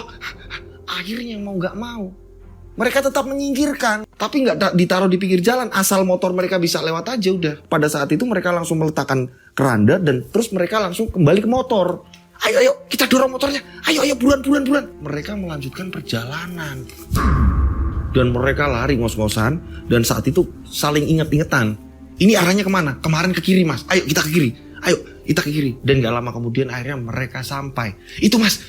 Akhirnya mau gak mau, mereka tetap menyingkirkan. Tapi gak ditaruh di pinggir jalan. Asal motor mereka bisa lewat aja udah. Pada saat itu mereka langsung meletakkan keranda. Dan terus mereka langsung kembali ke motor. Ayo kita dorong motornya. Ayo buruan. Mereka melanjutkan perjalanan. Dan mereka lari ngos-ngosan. Dan saat itu saling inget-ingetan. Ini arahnya kemana? Kemarin ke kiri mas. Ayo kita ke kiri. Dan gak lama kemudian akhirnya mereka sampai. Itu mas,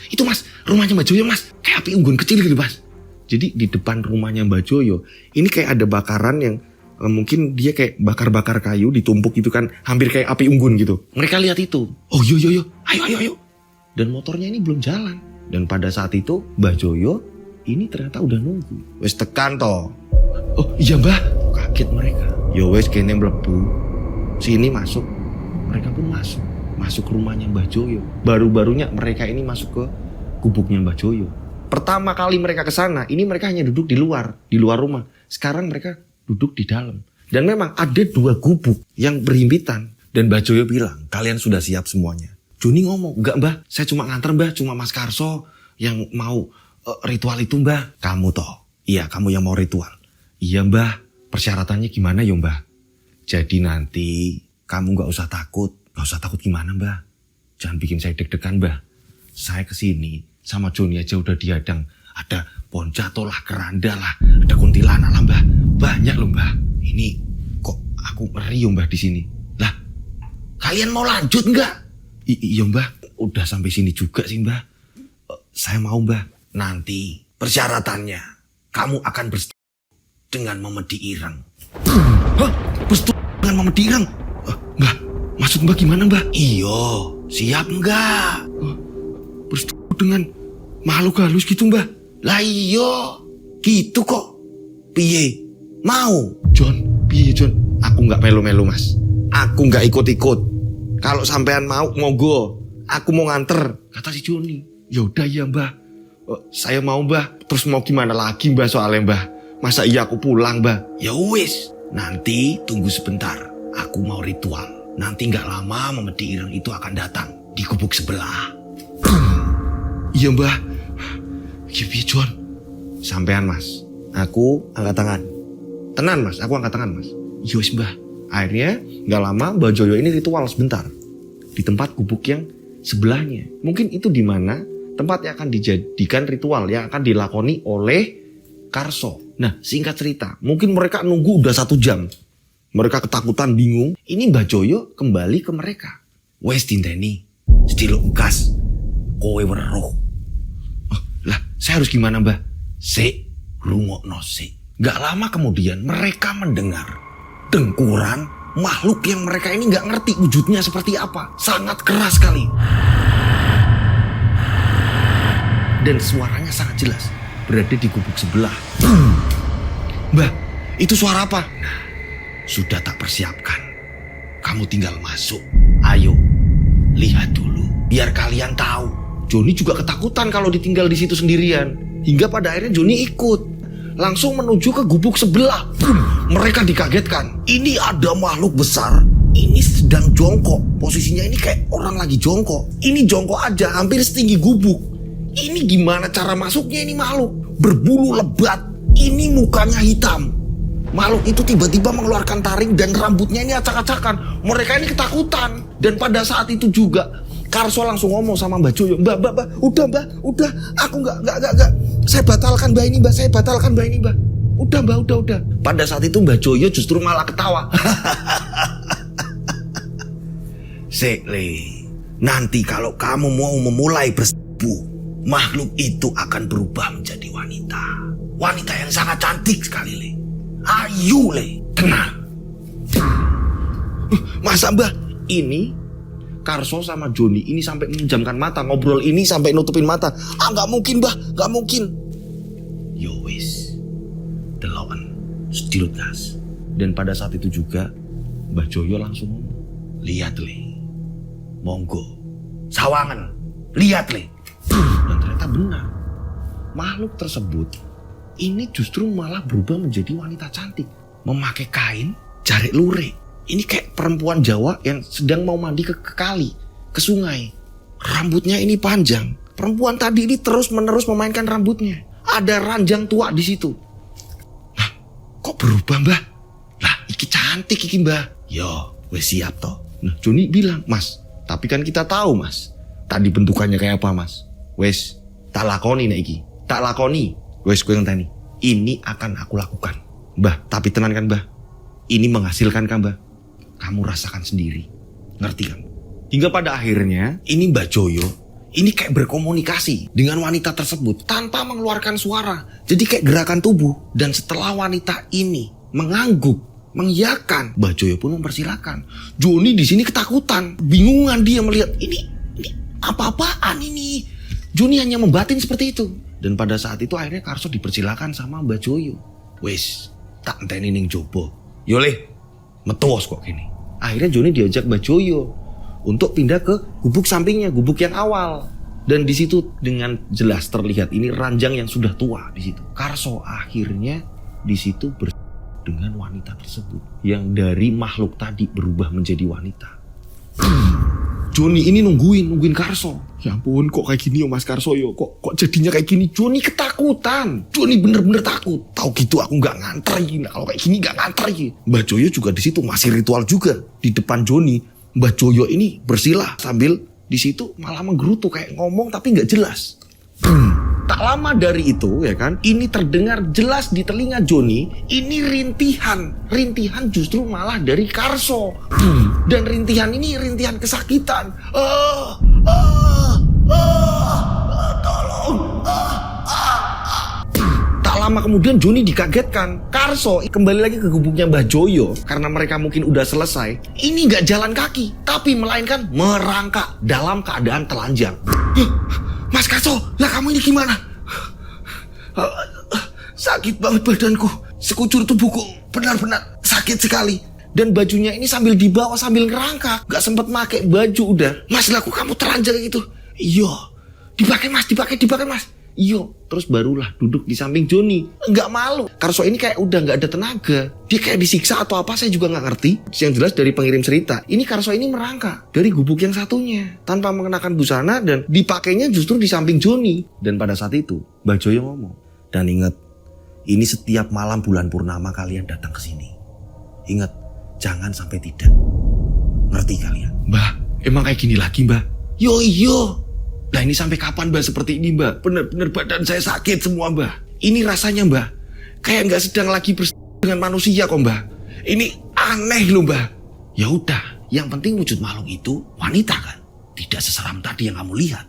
rumahnya Mbak Joyo mas. Kayak api unggun kecil gitu mas. Jadi di depan rumahnya Mbak Joyo, ini kayak ada bakaran yang mungkin dia kayak bakar-bakar kayu ditumpuk gitu kan, hampir kayak api unggun gitu. Mereka lihat itu. Oh yo, ayo. Dan motornya ini belum jalan. Dan pada saat itu Mbak Joyo ini ternyata udah nunggu. Wes tekan toh. Oh iya mbah, kaget mereka. Yo wes kene mlebu. Sini masuk. Mereka pun masuk rumahnya Mbah Joyo. Baru-barunya mereka ini masuk ke gubuknya Mbah Joyo. Pertama kali mereka ke sana, ini mereka hanya duduk di luar rumah. Sekarang mereka duduk di dalam. Dan memang ada 2 gubuk yang berhimpitan. Dan Mbah Joyo bilang, kalian sudah siap semuanya. Joni ngomong, enggak mbah, saya cuma nganter mbah, cuma Mas Karso yang mau ritual itu mbah. Kamu toh? Iya, kamu yang mau ritual. Iya mbah, persyaratannya gimana ya mbah? Jadi nanti kamu gak usah takut. Gak usah takut gimana mbah? Jangan bikin saya deg-degan mbah. Saya kesini sama Joni aja udah dihadang. Ada pohon jatuh lah, keranda lah, ada kuntilanak lah mbah. Banyak loh mbah. Ini kok aku ngeri mbah di sini. Lah, kalian mau lanjut nggak? Iya mbah, udah sampai sini juga sih mbah. Saya mau mbah. Nanti persyaratannya kamu akan bersetuju dengan memedi ireng. Hah? Bersetuju dengan memedi ireng? Mbah, maksud mbah gimana mbah? Iya, siap nggak? Bersetuju dengan makhluk halus gitu mbah. Lah iya, gitu kok. Piye? Mau? Jon, piye Jon? Aku gak melu-melu mas. Aku gak ikut-ikut. Kalau sampean mau, monggo. Aku mau nganter, kata si Joni. Yaudah ya mbah. Saya mau mbah. Terus mau gimana lagi mbah soalnya mbah? Masa iya aku pulang mbah? Ya wis, nanti tunggu sebentar. Aku mau ritual. Nanti gak lama memedi ireng itu akan datang di gubuk sebelah. Iya mbah. Gimana Jon? Sampean mas. Aku angkat tangan. Tenan mas, aku angkat tangan mas. Yus mbah, Akhirnya gak lama Mbah Joyo ini ritual sebentar di tempat gubuk yang sebelahnya. Mungkin itu di mana tempat yang akan dijadikan ritual yang akan dilakoni oleh Karso. Nah, singkat cerita, mungkin mereka nunggu udah 1 jam. Mereka ketakutan, bingung. Ini Mbah Joyo kembali ke mereka. Wes tinteni, sediluk gas, kowe weruh. Oh, lah, saya harus gimana Mbah? Sik, rungokno sik. Gak lama kemudian mereka mendengar dengkuran makhluk yang mereka ini gak ngerti wujudnya seperti apa. Sangat keras sekali. Dan suaranya sangat jelas. Berada di gubuk sebelah. Mbah, itu suara apa? Nah, sudah tak persiapkan. Kamu tinggal masuk. Ayo, lihat dulu. Biar kalian tahu. Joni juga ketakutan kalau ditinggal di situ sendirian. Hingga pada akhirnya Joni ikut. Langsung menuju ke gubuk sebelah. Mereka dikagetkan. Ini ada makhluk besar. Ini sedang jongkok. Posisinya ini kayak orang lagi jongkok. Ini jongkok aja hampir setinggi gubuk. Ini gimana cara masuknya ini makhluk? Berbulu lebat. Ini mukanya hitam. Makhluk itu tiba-tiba mengeluarkan taring dan rambutnya ini acak-acakan. Mereka ini ketakutan. Dan pada saat itu juga Karso langsung ngomong sama Mbah Joyo. Mbah, udah Mbah, udah. Aku enggak. Saya batalkan Mbah ini Mbah. Udah Mbah, udah. Pada saat itu Mbah Joyo justru malah ketawa. Sekle, nanti kalau kamu mau memulai bersebu, makhluk itu akan berubah menjadi wanita. Wanita yang sangat cantik sekali, Le. Ayo, Le. Tenang. Masa Mbah? Ini Karso sama Joni ini sampai menjamkan mata. Ngobrol ini sampai nutupin mata. Gak mungkin Mbah, gak mungkin. Yo wis, deloken, sedilut gas. Dan pada saat itu juga Mbah Joyo langsung ngomong, lihat Le, monggo, sawangan, lihat Le. Dan ternyata benar, makhluk tersebut ini justru malah berubah menjadi wanita cantik. Memakai kain jarik lurik. Ini kayak perempuan Jawa yang sedang mau mandi ke kali, ke sungai. Rambutnya ini panjang. Perempuan tadi ini terus-menerus memainkan rambutnya. Ada ranjang tua di situ. Nah, kok berubah Mbah? Lah, iki cantik iki Mbah. Yo, wes siap toh. Nah, Joni bilang, Mas, tapi kan kita tahu Mas, tadi bentukannya kayak apa Mas? Wes, tak lakoni nek iki. Tak lakoni. Wes, gue ngenteni. Ini akan aku lakukan. Mbah, tapi tenan kan Mbah? Ini menghasilkan kan Mbah? Kamu rasakan sendiri. Ngerti kamu? Hingga pada akhirnya ini Mbah Joyo ini kayak berkomunikasi dengan wanita tersebut tanpa mengeluarkan suara. Jadi kayak gerakan tubuh. Dan setelah wanita ini mengangguk, mengiyakan, Mbah Joyo pun mempersilahkan. Joni di sini ketakutan, bingungan dia melihat ini apa-apaan ini. Joni hanya membatin seperti itu. Dan pada saat itu akhirnya Karso dipersilakan sama Mbah Joyo. Wes, tak enteni ning jobo. Yole, metuos kok gini. Akhirnya Joni diajak Mbah Joyo untuk pindah ke gubuk sampingnya, gubuk yang awal. Dan di situ dengan jelas terlihat ini ranjang yang sudah tua di situ. Karso akhirnya di situ dengan wanita tersebut yang dari makhluk tadi berubah menjadi wanita. Joni ini nungguin Karso. Ya ampun, kok kayak gini yo Mas Karso yo. Kok jadinya kayak gini? Joni ketakutan. Joni bener-bener takut. Tahu gitu aku nggak ngantri. Nah, kalau kayak gini nggak ngantri. Mbah Joyo juga di situ masih ritual juga di depan Joni. Mbah Joyo ini bersilah sambil di situ malah menggerutu kayak ngomong tapi nggak jelas. Tak lama dari itu ya kan, ini terdengar jelas di telinga Joni, ini rintihan justru malah dari Karso. Dan rintihan ini rintihan kesakitan. Tolong. Tak lama kemudian Joni dikagetkan. Karso kembali lagi ke gubuknya Mbah Joyo karena mereka mungkin udah selesai. Ini nggak jalan kaki, tapi melainkan merangkak dalam keadaan telanjang. Mas Karso, lah kamu ini gimana? Sakit banget badanku. Sekujur tubuhku benar-benar sakit sekali. Dan bajunya ini sambil dibawa sambil ngerangkak. Gak sempet pakai baju udah. Mas, lah kok kamu telanjang gitu? Iya. Dipakai mas. Iya. Terus barulah duduk di samping Joni. Gak malu. Karso ini kayak udah gak ada tenaga. Dia kayak disiksa atau apa saya juga gak ngerti. Yang jelas dari pengirim cerita, ini Karso ini merangkak dari gubuk yang satunya tanpa mengenakan busana dan dipakainya justru di samping Joni. Dan pada saat itu Mbah Joyo ngomong, dan ingat, ini setiap malam bulan purnama kalian datang ke sini. Ingat, Jangan sampai tidak. Ngerti kalian? Mbah, emang kayak gini lagi mbah? Yo iyo. Lah ini sampai kapan mbah seperti ini mbah? Bener-bener badan saya sakit semua mbah. Ini rasanya mbah, kayak nggak sedang lagi dengan manusia kok mbah. Ini aneh loh mbah. Ya udah, yang penting wujud makhluk itu wanita kan? Tidak seseram tadi yang kamu lihat.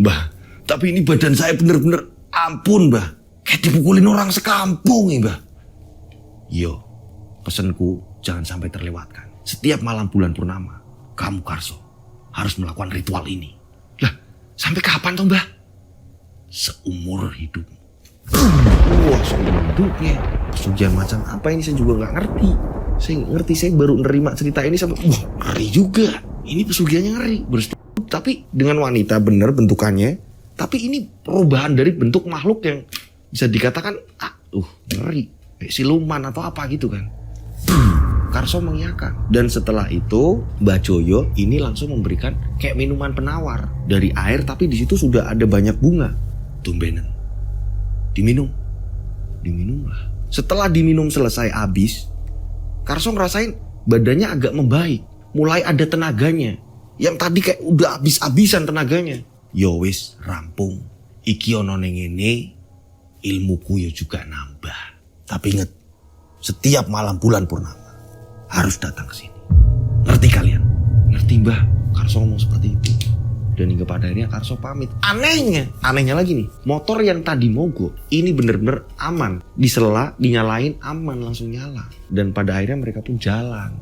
Mbah, tapi ini badan saya bener-bener ampun mbah. Kayak dipukulin orang sekampung ya mbah. Yo, pesenku jangan sampai terlewatkan. Setiap malam bulan purnama, kamu Karso harus melakukan ritual ini. Lah, sampai kapan toh mbah? Seumur hidupmu. Wah, seumur hidupnya. Pesugihan macam apa ini saya juga nggak ngerti. Saya nggak ngerti, saya baru nerima cerita ini sampai wah ngeri juga. Ini pesugihannya ngeri. Tapi dengan wanita bener bentukannya. Tapi ini perubahan dari bentuk makhluk yang bisa dikatakan ngeri. Kayak siluman atau apa gitu kan. Karso mengiyakan. Dan setelah itu Mbak Joyo ini langsung memberikan kayak minuman penawar dari air, tapi di situ sudah ada banyak bunga. Tumbenan. Diminumlah. Setelah diminum selesai habis, Karso ngerasain badannya agak membaik. Mulai ada tenaganya. Yang tadi kayak udah habis-habisan tenaganya. Yo wis rampung. Iki ono ning ngene, ilmuku yo juga nambah. Tapi inget, setiap malam bulan purnama harus datang ke sini. Ngerti kalian? Ngerti mbah? Karso ngomong seperti itu. Dan hingga pada akhirnya Karso pamit. Anehnya lagi nih, motor yang tadi mogok ini bener-bener aman. Disela, dinyalain aman, langsung nyala. Dan pada akhirnya mereka pun jalan.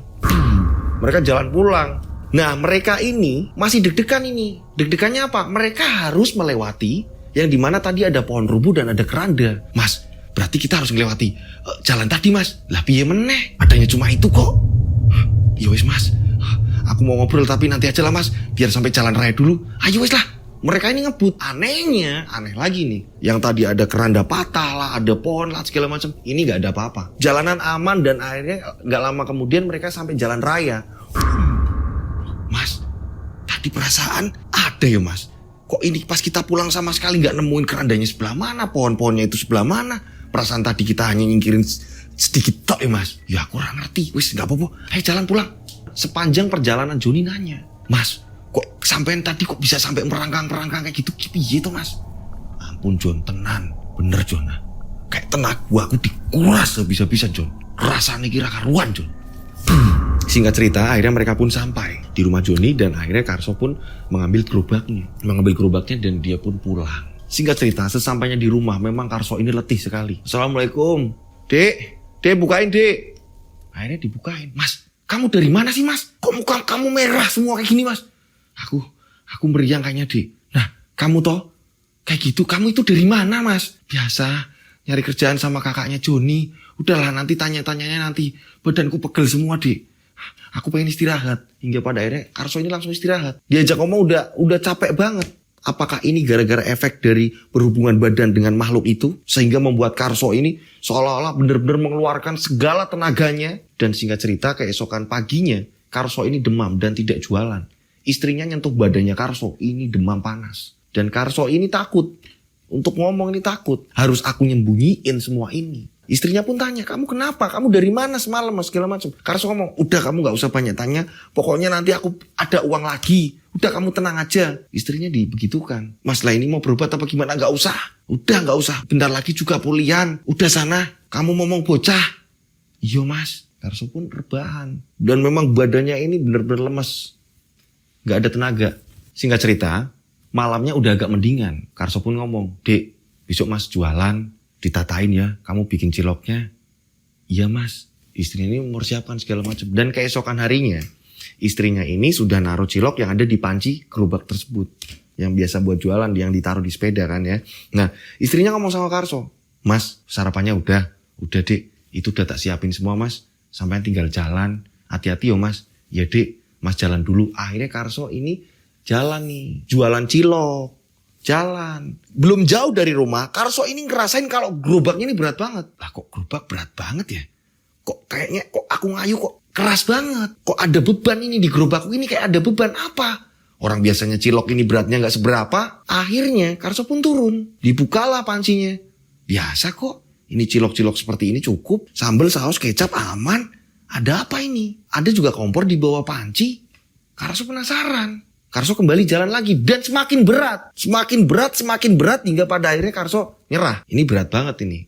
Mereka jalan pulang. Nah mereka ini masih deg-degan ini. Deg-degannya apa? Mereka harus melewati yang dimana tadi ada pohon rubuh dan ada keranda. Mas, berarti kita harus melewati jalan tadi mas. Lah piye meneh? Adanya cuma itu kok. Ya wis mas, aku mau ngobrol tapi nanti aja lah mas. Biar sampai jalan raya dulu. Ayo wis lah. Mereka ini ngebut. Aneh lagi nih. Yang tadi ada keranda patah lah, ada pohon lah segala macam. Ini gak ada apa-apa. Jalanan aman dan akhirnya gak lama kemudian mereka sampai jalan raya. Mas, tadi perasaan ada ya mas. Kok ini pas kita pulang sama sekali gak nemuin kerandanya sebelah mana, pohon-pohonnya itu sebelah mana. Perasaan tadi kita hanya nyingkirin sedikit tok ya mas. Ya aku kurang ngerti. Wis gak apa-apa, ayo jalan pulang. Sepanjang perjalanan Joni nanya, mas kok sampein tadi kok bisa sampai merangkang kayak gitu, piye tuh mas? Ampun Jon, tenan, bener Jon. Kayak tenaga aku dikuras habis-habisan Jon. Rasanya kira karuan Jon. Singkat cerita, akhirnya mereka pun sampai di rumah Joni dan akhirnya Karso pun mengambil gerobaknya dan dia pun pulang. Singkat cerita, sesampainya di rumah memang Karso ini letih sekali. Assalamualaikum, dek bukain dek. Akhirnya dibukain. Mas, kamu dari mana sih mas? Kok muka kamu merah semua kayak gini mas? Aku meriang kayaknya dek. Nah, kamu toh kayak gitu, kamu itu dari mana mas? Biasa nyari kerjaan sama kakaknya Joni. Udahlah nanti tanya-tanyanya nanti. Badanku pegel semua dek. Aku pengen istirahat. Hingga pada akhirnya Karso ini langsung istirahat. Diajak ngomong udah capek banget. Apakah ini gara-gara efek dari berhubungan badan dengan makhluk itu sehingga membuat Karso ini seolah-olah benar-benar mengeluarkan segala tenaganya. Dan singkat cerita keesokan paginya Karso ini demam dan tidak jualan. Istrinya nyentuh badannya Karso, ini demam panas. Dan Karso ini takut. Untuk ngomong ini takut. Harus aku nyembunyiin semua ini. Istrinya pun tanya, kamu kenapa? Kamu dari mana semalam? Segala macam. Karso ngomong, udah kamu gak usah banyak tanya. Pokoknya nanti aku ada uang lagi. Udah kamu tenang aja. Istrinya dibegitukan. Mas lah ini mau berobat apa gimana? Gak usah. Udah gak usah. Bentar lagi juga pulihan. Udah sana. Kamu ngomong bocah. Iya mas. Karso pun rebahan. Dan memang badannya ini benar-benar lemes. Gak ada tenaga. Singkat cerita, malamnya udah agak mendingan. Karso pun ngomong, dek besok mas jualan. Ditatain ya, kamu bikin ciloknya. Iya mas, istrinya ini mempersiapkan segala macam. Dan keesokan harinya, istrinya ini sudah naruh cilok yang ada di panci gerobak tersebut. Yang biasa buat jualan, yang ditaruh di sepeda kan ya. Nah, istrinya ngomong sama Karso, mas sarapannya udah dek, itu udah tak siapin semua mas. Sampai tinggal jalan, hati-hati yo mas. Ya dek, mas jalan dulu. Akhirnya Karso ini jalan nih, jualan cilok. Jalan. Belum jauh dari rumah, Karso ini ngerasain kalau gerobaknya ini berat banget. Lah kok gerobak berat banget ya? Kok kayaknya, kok aku ngayu kok keras banget. Kok ada beban ini di gerobakku ini, kayak ada beban apa? Orang biasanya cilok ini beratnya gak seberapa. Akhirnya Karso pun turun. Dibukalah pancinya. Biasa kok. Ini cilok-cilok seperti ini cukup. Sambal, saus, kecap aman. Ada apa ini? Ada juga kompor di bawah panci. Karso penasaran. Karso kembali jalan lagi dan semakin berat. Semakin berat hingga pada akhirnya Karso nyerah. Ini berat banget ini.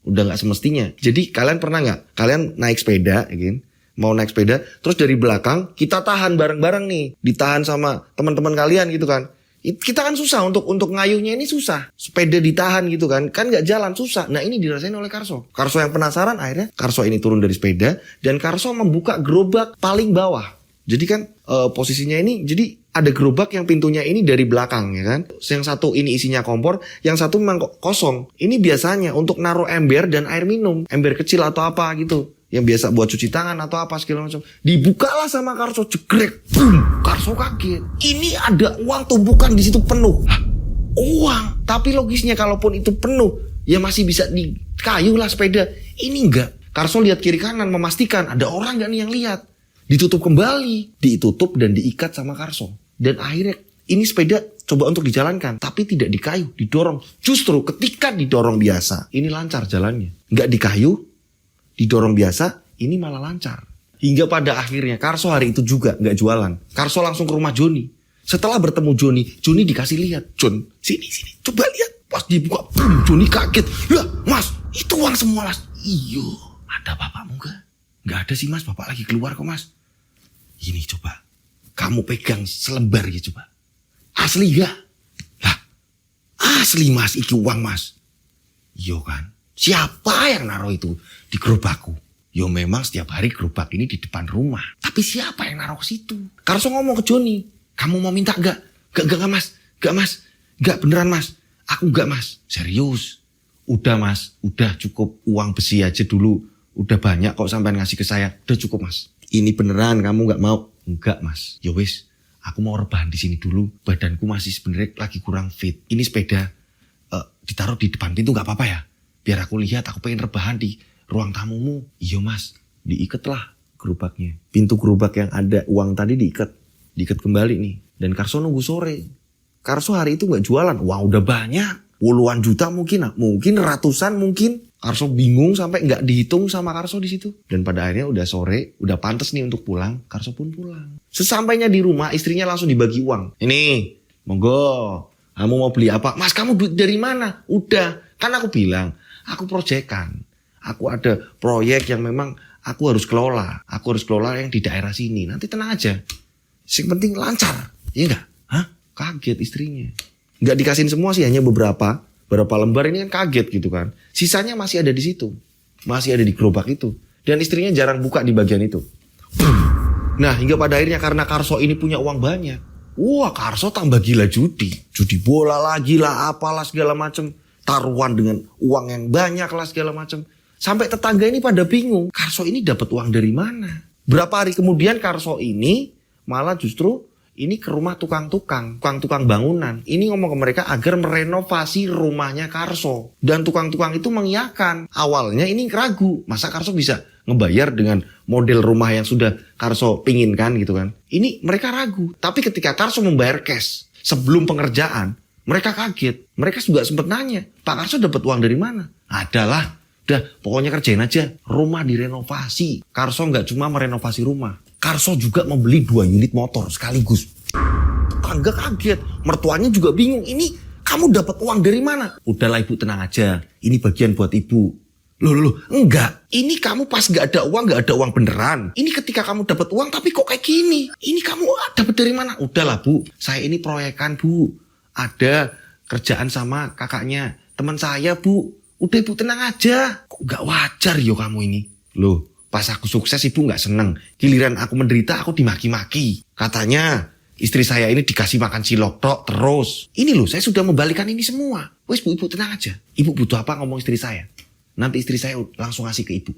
Udah gak semestinya. Jadi kalian pernah gak? Kalian naik sepeda, ya kan? Mau naik sepeda, terus dari belakang kita tahan bareng-bareng nih. Ditahan sama teman-teman kalian gitu kan. Kita kan susah untuk ngayuhnya ini susah. Sepeda ditahan gitu kan gak jalan, susah. Nah ini dirasain oleh Karso. Karso yang penasaran akhirnya Karso ini turun dari sepeda dan Karso membuka gerobak paling bawah. Jadi kan posisinya ini jadi ada gerobak yang pintunya ini dari belakang ya kan. Yang satu ini isinya kompor, yang satu memang kosong. Ini biasanya untuk naruh ember dan air minum, ember kecil atau apa gitu. Yang biasa buat cuci tangan atau apa segala macam. Dibukalah sama Karso, jegrek, boom. Karso kaget. Ini ada uang tumpukan di situ penuh. Hah? Uang. Tapi logisnya kalaupun itu penuh, ya masih bisa dikayuh lah sepeda. Ini enggak. Karso lihat kiri kanan memastikan ada orang enggak nih yang lihat. Ditutup kembali, ditutup dan diikat sama Karso. Dan akhirnya ini sepeda coba untuk dijalankan, tapi tidak dikayuh, didorong. Justru ketika didorong biasa, ini lancar jalannya. Enggak dikayuh, didorong biasa, ini malah lancar. Hingga pada akhirnya Karso hari itu juga nggak jualan. Karso langsung ke rumah Joni. Setelah bertemu Joni dikasih lihat. Jon, sini, coba lihat. Pas dibuka, boom, Joni kaget. Lah, Mas, itu uang semua, Mas. Iyo, ada bapakmu nggak? Nggak ada sih, Mas. Bapak lagi keluar kok, Mas. Ini coba, kamu pegang selembar ya coba. Asli gak? Lah, asli Mas, iki uang Mas. Iyo kan. Siapa yang naruh itu di gerobakku? Yo memang setiap hari gerobak ini di depan rumah. Tapi siapa yang naruh ke situ? Karso ngomong ke Joni, kamu mau minta gak? Gak Mas. Gak Mas. Gak beneran Mas. Aku gak Mas. Serius. Udah Mas. Udah cukup uang besi aja dulu. Udah banyak kok sampai ngasih ke saya. Udah cukup Mas. Ini beneran kamu gak mau? Enggak Mas. Yo wis. Aku mau rebahan di sini dulu. Badanku masih sebenarnya lagi kurang fit. Ini sepeda ditaruh di depan pintu gak apa-apa ya? Biar aku lihat, aku pengen rebahan di ruang tamumu. Iya Mas, diikat lah gerobaknya. Pintu gerobak yang ada uang tadi diikat kembali nih. Dan Karso nunggu sore. Karso hari itu gak jualan. Wah udah banyak, puluhan juta mungkin ratusan mungkin. Karso bingung sampai gak dihitung sama Karso di situ. Dan pada akhirnya udah sore, udah pantas nih untuk pulang. Karso pun pulang. Sesampainya di rumah, istrinya langsung dibagi uang. Ini, monggo, kamu mau beli apa? Mas kamu duit dari mana? Udah, kan aku bilang. Aku proyekan. Aku ada proyek yang memang aku harus kelola. Aku harus kelola yang di daerah sini. Nanti tenang aja. Yang penting lancar. Iya enggak? Hah? Kaget istrinya. Enggak dikasihin semua sih, hanya beberapa lembar ini kan kaget gitu kan. Sisanya masih ada di situ. Masih ada di gerobak itu. Dan istrinya jarang buka di bagian itu. Nah, hingga pada akhirnya karena Karso ini punya uang banyak. Wah, Karso tambah gila judi. Judi bola lagi lah, apalah segala macam. Taruhan dengan uang yang banyak lah segala macam. Sampai tetangga ini pada bingung. Karso ini dapat uang dari mana? Berapa hari kemudian Karso ini malah justru ini ke rumah tukang-tukang bangunan. Ini ngomong ke mereka agar merenovasi rumahnya Karso. Dan tukang-tukang itu mengiyakan. Awalnya ini ragu. Masa Karso bisa ngebayar dengan model rumah yang sudah Karso pinginkan gitu kan. Ini mereka ragu. Tapi ketika Karso membayar cash sebelum pengerjaan, mereka kaget. Mereka juga sempat nanya, Pak Karso dapat uang dari mana? Adalah, udah pokoknya kerjain aja. Rumah direnovasi. Karso nggak cuma merenovasi rumah. Karso juga membeli 2 unit motor sekaligus. Tetangga kaget. Mertuanya juga bingung. Ini kamu dapat uang dari mana? Udahlah ibu tenang aja. Ini bagian buat ibu. Loh, enggak. Ini kamu pas nggak ada uang beneran. Ini ketika kamu dapat uang tapi kok kayak gini. Ini kamu dapat dari mana? Udahlah bu, saya ini proyekan bu. Ada kerjaan sama kakaknya teman saya bu. Udah ibu tenang aja. Kok gak wajar yo kamu ini. Loh pas aku sukses ibu gak seneng. Giliran aku menderita aku dimaki-maki. Katanya istri saya ini dikasih makan cilok tok terus. Ini loh saya sudah membalikan ini semua. Wes bu, ibu tenang aja. Ibu butuh apa ngomong istri saya. Nanti istri saya langsung ngasih ke ibu.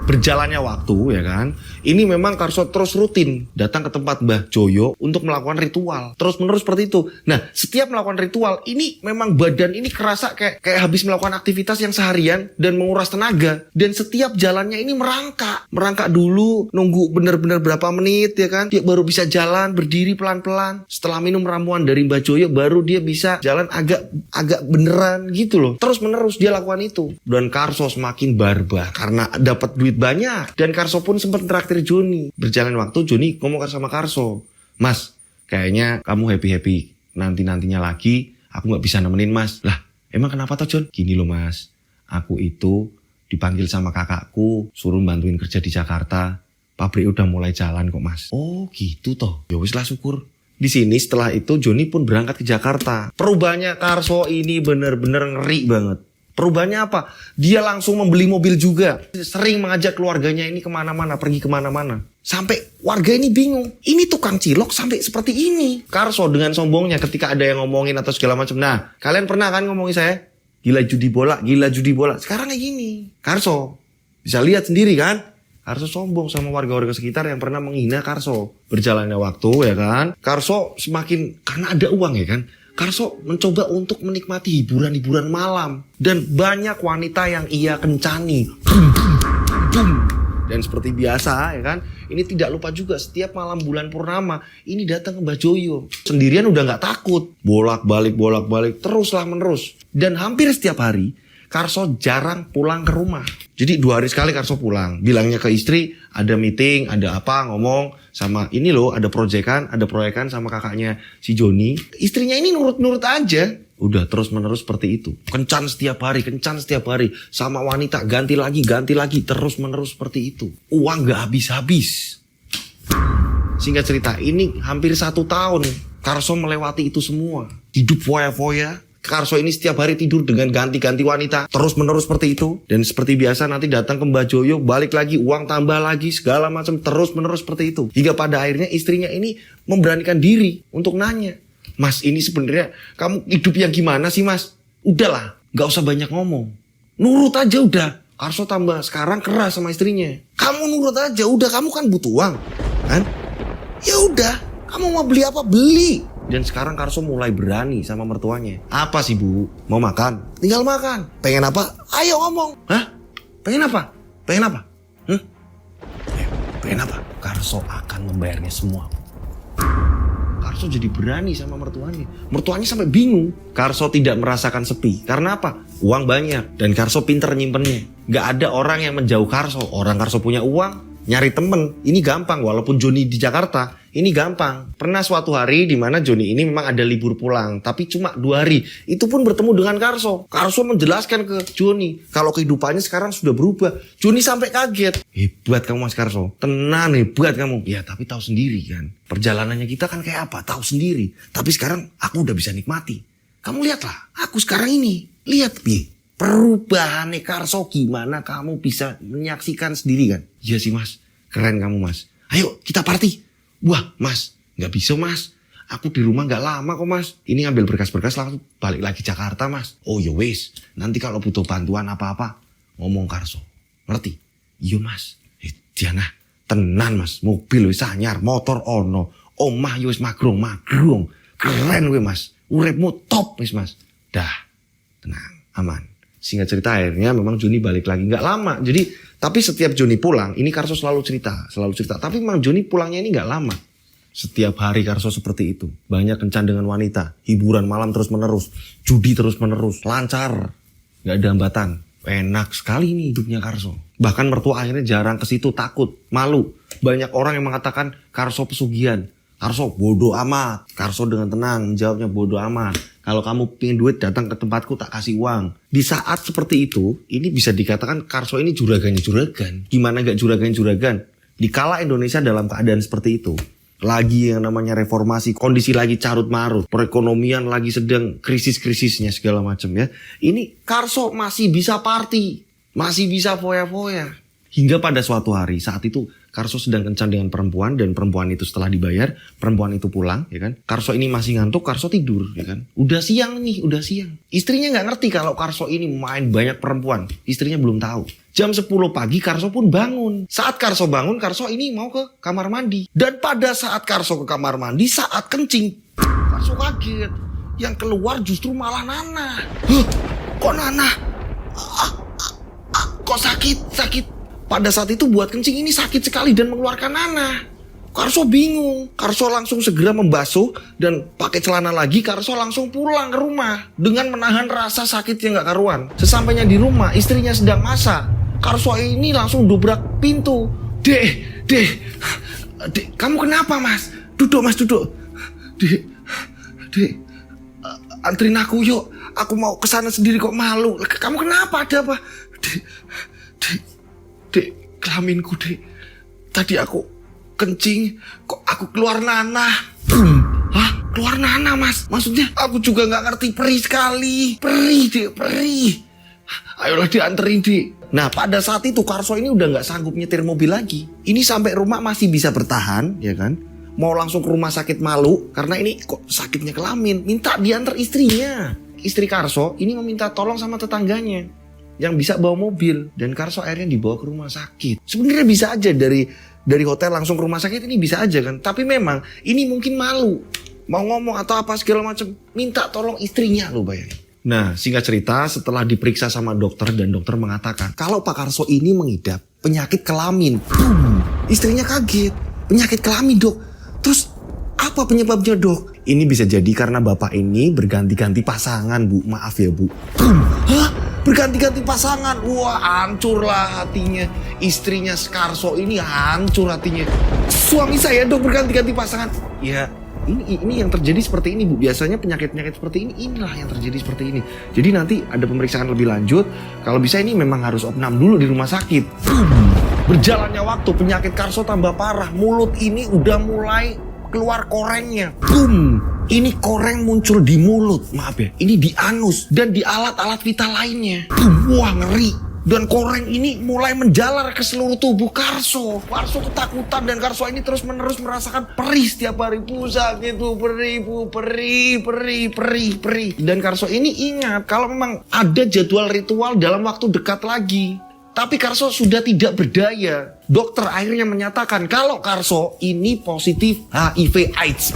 Berjalannya waktu ya kan. Ini memang Karso terus rutin datang ke tempat Mbah Joyo untuk melakukan ritual. Terus menerus seperti itu. Nah setiap melakukan ritual ini memang badan ini kerasa kayak habis melakukan aktivitas yang seharian dan menguras tenaga. Dan setiap jalannya ini merangkak. Merangkak dulu nunggu benar-benar berapa menit ya kan. Dia baru bisa jalan berdiri pelan-pelan. Setelah minum ramuan dari Mbah Joyo baru dia bisa jalan agak beneran gitu loh. Terus menerus dia lakukan itu. Dan Karso semakin barbar karena dapat duit banyak. Dan Karso pun sempat traktir Joni. Berjalan waktu Joni ngomong sama Karso, "Mas, kayaknya kamu happy-happy. Nanti-nantinya lagi aku gak bisa nemenin Mas." "Lah, emang kenapa toh Jon?" "Gini loh Mas, aku itu dipanggil sama kakakku suruh bantuin kerja di Jakarta. Pabrik udah mulai jalan kok Mas." "Oh gitu toh. Ya wis lah syukur." Di sini setelah itu Joni pun berangkat ke Jakarta. Perubahannya Karso ini bener-bener ngeri banget. Perubahannya apa? Dia langsung membeli mobil juga. Sering mengajak keluarganya ini kemana-mana, pergi kemana-mana. Sampai warga ini bingung. Ini tukang cilok sampai seperti ini. Karso dengan sombongnya ketika ada yang ngomongin atau segala macam. Nah, kalian pernah kan ngomongin saya? Gila judi bola, gila judi bola. Sekarang kayak gini. Karso bisa lihat sendiri kan? Karso sombong sama warga-warga sekitar yang pernah menghina Karso. Berjalannya waktu ya kan, Karso semakin, karena ada uang ya kan, Karso mencoba untuk menikmati hiburan-hiburan malam. Dan banyak wanita yang ia kencani. Dan seperti biasa ya kan, ini tidak lupa juga setiap malam bulan purnama, ini datang ke Mbah Joyo. Sendirian udah gak takut. Bolak-balik, teruslah menerus. Dan hampir setiap hari, Karso jarang pulang ke rumah. Jadi 2 hari sekali Karso pulang. Bilangnya ke istri, ada meeting, ada apa, ngomong sama ini loh, ada proyekan sama kakaknya si Joni. Istrinya ini nurut-nurut aja. Udah terus menerus seperti itu. Kencan setiap hari. Sama wanita, ganti lagi. Terus menerus seperti itu. Uang gak habis-habis. Singkat cerita, ini hampir 1 tahun Karso melewati itu semua. Hidup foya-foya. Karso ini setiap hari tidur dengan ganti-ganti wanita. Terus menerus seperti itu. Dan seperti biasa nanti datang ke Mbah Joyo, balik lagi, uang tambah lagi, segala macam. Terus menerus seperti itu. Hingga pada akhirnya istrinya ini memberanikan diri untuk nanya, "Mas, ini sebenarnya kamu hidup yang gimana sih Mas? Udahlah, gak usah banyak ngomong. Nurut aja udah." Karso tambah sekarang keras sama istrinya. "Kamu nurut aja udah, kamu kan butuh uang kan? Ya udah, kamu mau beli apa beli." Dan sekarang Karso mulai berani sama mertuanya. "Apa sih Bu? Mau makan? Tinggal makan. Pengen apa? Ayo ngomong." "Hah? Pengen apa? Pengen apa? Pengen apa?" Karso akan membayarnya semua. Karso jadi berani sama mertuanya. Mertuanya sampai bingung. Karso tidak merasakan sepi. Karena apa? Uang banyak. Dan Karso pinter nyimpennya. Gak ada orang yang menjauh Karso. Orang Karso punya uang, nyari temen ini gampang. Walaupun Joni di Jakarta, ini gampang. Pernah suatu hari di mana Joni ini memang ada libur pulang, tapi cuma 2 hari. Itu pun bertemu dengan Karso. Karso menjelaskan ke Joni kalau kehidupannya sekarang sudah berubah. Joni sampai kaget. "Hebat kamu Mas Karso. Tenan hebat kamu." "Ya tapi tahu sendiri kan. Perjalanannya kita kan kayak apa? Tahu sendiri. Tapi sekarang aku udah bisa nikmati. Kamu lihatlah, aku sekarang ini. Lihat perubahannya Karso gimana, kamu bisa menyaksikan sendiri kan." "Iya sih Mas, keren kamu Mas. Ayo kita party." "Wah Mas, gak bisa Mas. Aku di rumah gak lama kok Mas. Ini ngambil berkas-berkas langsung balik lagi Jakarta Mas." "Oh ya wis, nanti kalau butuh bantuan apa-apa ngomong Karso. Ngerti?" "Iya Mas." Diana, tenan Mas. Mobil wis anyar, motor ono, omah wis magrong. Keren we Mas. Uripmu top wis Mas. Dah, tenang, aman. Singkat cerita akhirnya memang Joni balik lagi. Gak lama. Jadi tapi setiap Joni pulang, ini Karso selalu cerita. Tapi memang Joni pulangnya ini gak lama. Setiap hari Karso seperti itu. Banyak kencan dengan wanita. Hiburan malam terus menerus. Judi terus menerus. Lancar. Gak ada hambatan. Enak sekali nih hidupnya Karso. Bahkan mertua akhirnya jarang ke situ, takut, malu. Banyak orang yang mengatakan Karso pesugihan. Karso bodoh amat. Karso dengan tenang jawabnya bodoh amat. Kalau kamu pengen duit datang ke tempatku tak kasih uang. Di saat seperti itu, ini bisa dikatakan Karso ini juragannya juragan. Gimana gak juragan? Di kala Indonesia dalam keadaan seperti itu, lagi yang namanya reformasi, kondisi lagi carut marut, perekonomian lagi sedang krisis-krisisnya segala macam ya. Ini Karso masih bisa party, masih bisa foya-foya. Hingga pada suatu hari saat itu Karso sedang kencan dengan perempuan dan perempuan itu setelah dibayar, perempuan itu pulang, ya kan? Karso ini masih ngantuk, Karso tidur, ya kan? Udah siang. Istrinya nggak ngerti kalau Karso ini main banyak perempuan. Istrinya belum tahu. Jam 10 pagi Karso pun bangun. Saat Karso bangun, Karso ini mau ke kamar mandi. Dan pada saat Karso ke kamar mandi, saat kencing, Karso kaget. Yang keluar justru malah Nana. Kok Nana? Kok sakit? Pada saat itu buat kencing ini sakit sekali dan mengeluarkan Nana. Karso bingung. Karso langsung segera membasuh dan pakai celana lagi. Karso langsung pulang ke rumah dengan menahan rasa sakit yang gak karuan. Sesampainya di rumah, istrinya sedang masak. Karso ini langsung dobrak pintu. Dek, kamu kenapa mas? Duduk mas, duduk. Dek, anterin aku yuk. Aku mau kesana sendiri kok malu. Kamu kenapa, ada apa? Dek, kelaminku dek. Tadi aku kencing, kok aku keluar nanah. Hah? Keluar nanah mas? Maksudnya aku juga gak ngerti, perih sekali. Perih dek, perih. Ayolah dianterin dek. Nah pada saat itu Karso ini udah gak sanggup nyetir mobil lagi. Ini sampai rumah masih bisa bertahan, ya kan? Mau langsung ke rumah sakit malu, karena ini kok sakitnya kelamin. Minta diantar istrinya. Istri Karso ini meminta tolong sama tetangganya yang bisa bawa mobil, dan Karso akhirnya dibawa ke rumah sakit. Sebenarnya bisa aja dari hotel langsung ke rumah sakit, ini bisa aja kan. Tapi memang ini mungkin malu mau ngomong atau apa segala macam, minta tolong istrinya, lo bayangin. Nah singkat cerita, setelah diperiksa sama dokter dan dokter mengatakan kalau Pak Karso ini mengidap penyakit kelamin. Istrinya kaget, penyakit kelamin dok. Terus apa penyebabnya dok? Ini bisa jadi karena bapak ini berganti-ganti pasangan bu. Maaf ya bu. Hah? Berganti-ganti pasangan? Wah hancur lah hatinya. Istrinya Karso ini hancur hatinya. Suami saya dok berganti-ganti pasangan. Ya ini yang terjadi seperti ini bu. Biasanya penyakit-penyakit seperti inilah yang terjadi seperti ini. Jadi nanti ada pemeriksaan lebih lanjut. Kalau bisa ini memang harus opnam dulu di rumah sakit. Berjalannya waktu penyakit Karso tambah parah. Mulut ini udah mulai keluar korengnya. Ini koreng muncul di mulut. Maaf ya, ini di anus dan di alat-alat vital lainnya. Wah ngeri. Dan koreng ini mulai menjalar ke seluruh tubuh Karso. Karso ketakutan dan Karso ini terus-menerus merasakan perih setiap hari. Sakit tuh, perih. Dan Karso ini ingat kalau memang ada jadwal ritual dalam waktu dekat lagi. Tapi Karso sudah tidak berdaya. Dokter akhirnya menyatakan kalau Karso ini positif HIV AIDS.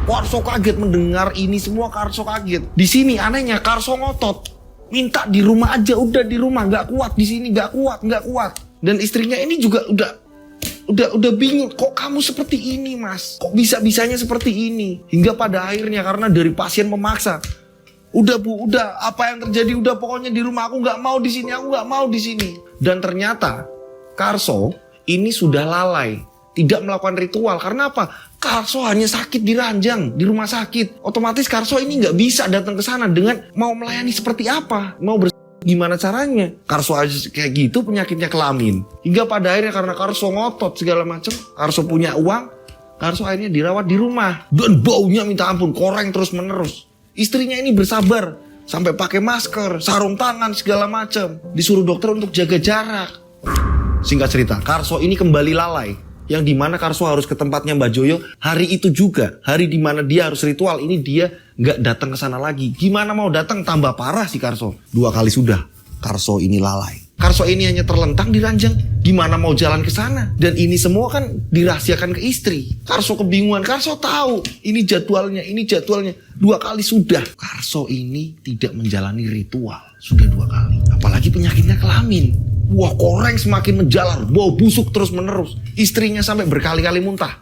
Karso kaget mendengar ini semua, Karso kaget. Di sini anehnya Karso ngotot, minta di rumah aja, udah di rumah, nggak kuat di sini, nggak kuat. Dan istrinya ini juga udah bingung, kok kamu seperti ini mas? Kok bisa-bisanya seperti ini? Hingga pada akhirnya karena dari pasien memaksa, udah bu, udah apa yang terjadi udah pokoknya di rumah, aku nggak mau di sini, aku nggak mau di sini. Dan ternyata Karso ini sudah lalai, tidak melakukan ritual. Karena apa? Karso hanya sakit di ranjang di rumah sakit. Otomatis Karso ini nggak bisa datang ke sana dengan mau melayani seperti apa, mau gimana caranya? Karso aja kayak gitu penyakitnya kelamin. Hingga pada akhirnya karena Karso ngotot segala macam, Karso punya uang, Karso akhirnya dirawat di rumah. Dan baunya minta ampun, koreng terus menerus. Istrinya ini bersabar sampai pakai masker, sarung tangan segala macam. Disuruh dokter untuk jaga jarak. Singkat cerita, Karso ini kembali lalai. Yang dimana Karso harus ke tempatnya Mbak Joyo. Hari itu juga, hari dimana dia harus ritual, ini dia nggak datang ke sana lagi. Gimana mau datang, tambah parah si Karso. 2 kali sudah Karso ini lalai. Karso ini hanya terlentang di ranjang. Gimana mau jalan ke sana? Dan ini semua kan dirahasiakan ke istri. Karso kebingungan. Karso tahu ini jadwalnya. 2 kali sudah. Karso ini tidak menjalani ritual. Sudah 2 kali. Apalagi penyakitnya kelamin. Wah, koreng semakin menjalar. Bau busuk terus menerus. Istrinya sampai berkali-kali muntah.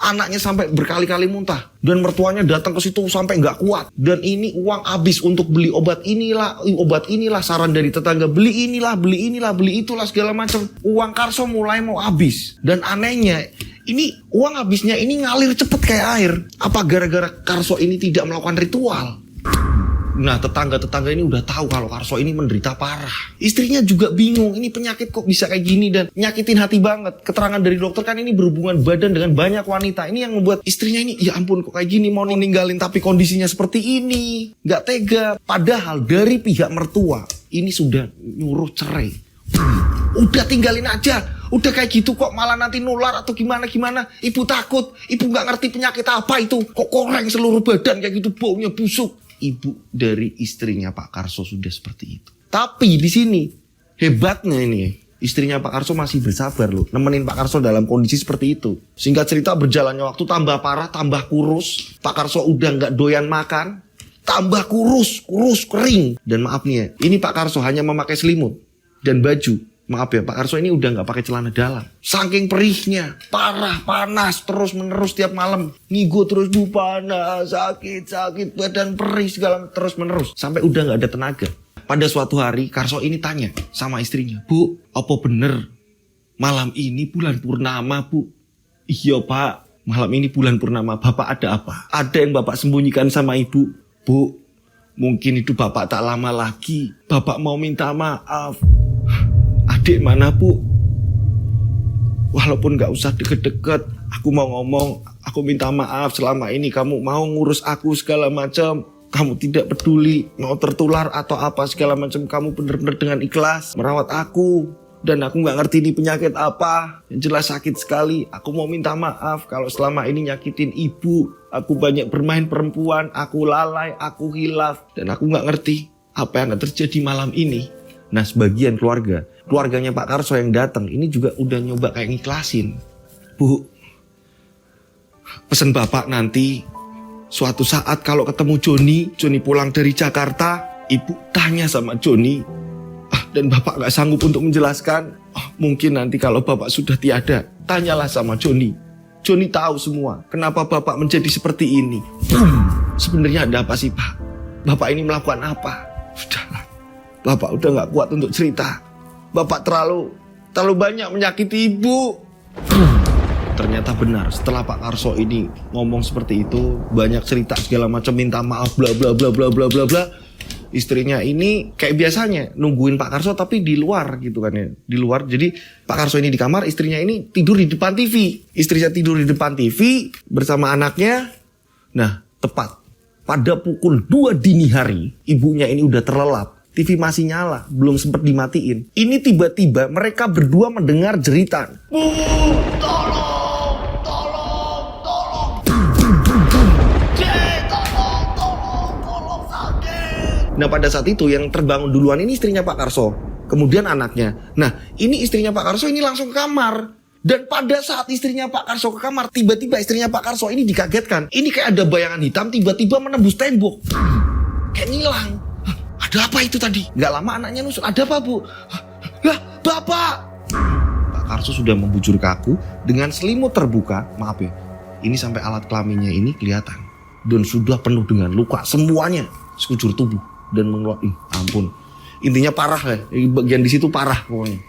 Anaknya sampai berkali-kali muntah. Dan mertuanya datang ke situ sampai nggak kuat. Dan ini uang habis untuk beli obat inilah. Saran dari tetangga. Beli inilah, beli itulah segala macam. Uang Karso mulai mau habis. Dan anehnya, ini uang habisnya ini ngalir cepet kayak air. Apa gara-gara Karso ini tidak melakukan ritual? Nah tetangga-tetangga ini udah tahu kalau Karso ini menderita parah. Istrinya juga bingung, ini penyakit kok bisa kayak gini dan nyakitin hati banget. Keterangan dari dokter kan ini berhubungan badan dengan banyak wanita. Ini yang membuat istrinya ini, ya ampun kok kayak gini, mau ninggalin tapi kondisinya seperti ini. Gak tega. Padahal dari pihak mertua ini sudah nyuruh cerai. Udah tinggalin aja. Udah kayak gitu kok malah nanti nular atau gimana. Ibu takut. Ibu gak ngerti penyakit apa itu. Kok koreng seluruh badan kayak gitu, baunya busuk. Ibu dari istrinya Pak Karso sudah seperti itu. Tapi di sini hebatnya ini, istrinya Pak Karso masih bersabar loh, nemenin Pak Karso dalam kondisi seperti itu. Singkat cerita berjalannya waktu tambah parah, tambah kurus. Pak Karso udah nggak doyan makan, tambah kurus kering. Dan maaf nih ya, ini Pak Karso hanya memakai selimut dan baju. Maaf ya, Pak Karso ini udah gak pakai celana dalam. Saking perihnya, parah, panas, terus menerus tiap malam. Ngigo terus, bu panas, sakit, badan perih segala terus menerus. Sampai udah gak ada tenaga. Pada suatu hari Karso ini tanya sama istrinya, "Bu, apa bener malam ini bulan purnama, Bu?" "Iya, Pak, malam ini bulan purnama. Bapak ada apa? Ada yang Bapak sembunyikan sama Ibu?" "Bu, mungkin itu Bapak tak lama lagi. Bapak mau minta maaf." "Adik mana, Bu?" "Walaupun gak usah deket-deket, aku mau ngomong, aku minta maaf selama ini kamu mau ngurus aku segala macam. Kamu tidak peduli mau tertular atau apa segala macam. Kamu benar-benar dengan ikhlas merawat aku. Dan aku gak ngerti ini penyakit apa. Yang jelas sakit sekali. Aku mau minta maaf kalau selama ini nyakitin ibu. Aku banyak bermain perempuan, aku lalai, aku hilaf. Dan aku gak ngerti apa yang akan terjadi malam ini." Nah, sebagian keluarganya Pak Karso yang datang ini juga udah nyoba kayak ngiklasin. "Bu, pesan Bapak nanti suatu saat kalau ketemu Joni pulang dari Jakarta, Ibu tanya sama Joni. Dan Bapak gak sanggup untuk menjelaskan. Mungkin nanti kalau Bapak sudah tiada, tanyalah sama Joni. Joni tahu semua kenapa Bapak menjadi seperti ini." Sebenarnya ada apa sih, Pak? Bapak ini melakukan apa? Sudahlah, Bapak udah gak kuat untuk cerita. Bapak terlalu banyak menyakiti Ibu. Ternyata benar, setelah Pak Karso ini ngomong seperti itu, banyak cerita segala macam, minta maaf bla bla bla bla bla bla bla. Istrinya ini kayak biasanya nungguin Pak Karso tapi di luar gitu kan ya. Di luar, jadi Pak Karso ini di kamar, istrinya ini tidur di depan TV. Istrinya tidur di depan TV bersama anaknya. Nah, tepat pada pukul 2 dini hari, ibunya ini udah terlelap. TV masih nyala, belum sempat dimatiin. Ini tiba-tiba mereka berdua mendengar jeritan. "Bu, tolong, tolong, tolong. Cek, tolong, sakit." Nah, pada saat itu yang terbangun duluan ini istrinya Pak Karso. Kemudian anaknya. Nah, ini istrinya Pak Karso ini langsung ke kamar. Dan pada saat istrinya Pak Karso ke kamar, tiba-tiba istrinya Pak Karso ini dikagetkan. Ini kayak ada bayangan hitam tiba-tiba menembus tembok. Kayak ngilang. "Ada apa itu tadi?" Gak lama anaknya nusul. "Ada apa, Bu?" "Lah, Bapak!" Pak Karso sudah membujur ke aku dengan selimut terbuka. Maaf ya, ini sampai alat kelaminnya ini kelihatan. Dan sudah penuh dengan luka semuanya, sekujur tubuh. Dan mengeluarkan, ampun. Intinya parah ya, bagian di situ parah pokoknya.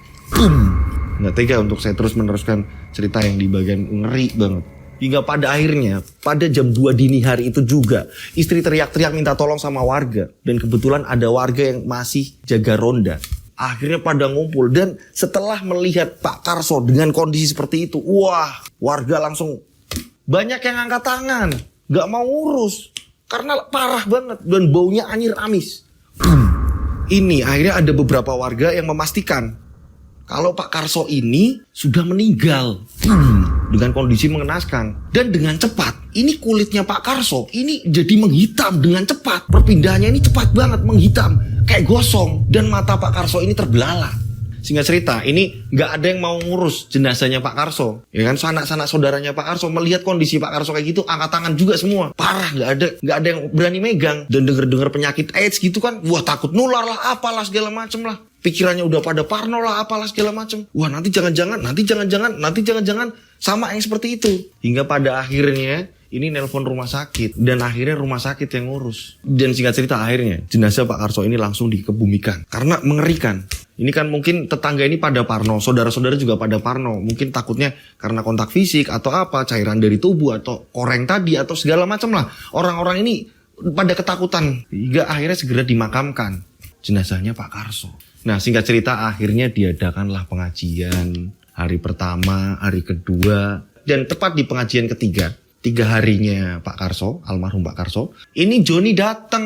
Gak tega untuk saya terus meneruskan cerita yang di bagian ngeri banget. Hingga pada akhirnya, pada jam 2 dini hari itu juga, istri teriak-teriak minta tolong sama warga. Dan kebetulan ada warga yang masih jaga ronda. Akhirnya pada ngumpul. Dan setelah melihat Pak Karso dengan kondisi seperti itu, wah, warga langsung banyak yang angkat tangan. Gak mau urus. Karena parah banget. Dan baunya anyir amis. Ini akhirnya ada beberapa warga yang memastikan kalau Pak Karso ini sudah meninggal. Dengan kondisi mengenaskan. Dan dengan cepat. Ini kulitnya Pak Karso ini jadi menghitam dengan cepat. Perpindahannya ini cepat banget menghitam. Kayak gosong. Dan mata Pak Karso ini terbelalak. Singkat cerita, ini gak ada yang mau ngurus jenazahnya Pak Karso. Ya kan, sanak-sanak saudaranya Pak Karso melihat kondisi Pak Karso kayak gitu, angkat tangan juga semua. Parah, gak ada yang berani megang. Dan denger-denger penyakit AIDS gitu kan, wah takut nular lah, apalah segala macem lah. Pikirannya udah pada parno lah, apalah segala macem. Wah nanti jangan-jangan sama yang seperti itu. Hingga pada akhirnya ini nelpon rumah sakit. Dan akhirnya rumah sakit yang ngurus. Dan singkat cerita akhirnya jenazah Pak Karso ini langsung dikebumikan. Karena mengerikan. Ini kan mungkin tetangga ini pada parno, saudara-saudara juga pada parno. Mungkin takutnya karena kontak fisik atau apa, cairan dari tubuh atau koreng tadi atau segala macam lah. Orang-orang ini pada ketakutan. Hingga akhirnya segera dimakamkan jenazahnya Pak Karso. Nah singkat cerita akhirnya diadakanlah pengajian. Hari pertama, hari kedua. Dan tepat di pengajian ketiga, 3 harinya Pak Karso, almarhum Pak Karso. Ini Joni datang.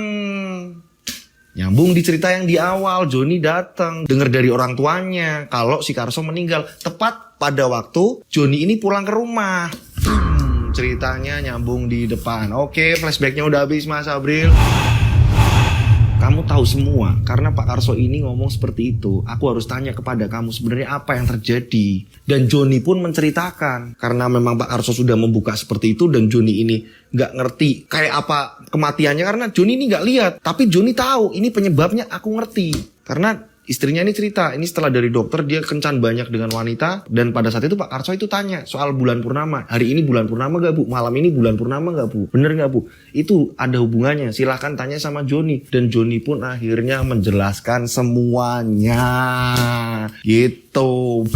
Nyambung di cerita yang di awal, Joni datang. Dengar dari orang tuanya kalau si Karso meninggal. Tepat pada waktu Joni ini pulang ke rumah. Ceritanya nyambung di depan. Oke, flashbacknya udah habis Mas Abril. Kamu tahu semua karena Pak Karso ini ngomong seperti itu. Aku harus tanya kepada kamu sebenarnya apa yang terjadi. Dan Joni pun menceritakan. Karena memang Pak Karso sudah membuka seperti itu. Dan Joni ini gak ngerti kayak apa kematiannya. Karena Joni ini gak lihat. Tapi Joni tahu ini penyebabnya aku ngerti. Karena Istrinya ini cerita, ini setelah dari dokter dia kencan banyak dengan wanita. Dan pada saat itu Pak Karso itu tanya soal bulan purnama. Hari ini bulan purnama gak Bu? Malam ini bulan purnama gak Bu? Bener gak Bu? Itu ada hubungannya, silahkan tanya sama Joni. Dan Joni pun akhirnya menjelaskan semuanya. Gitu.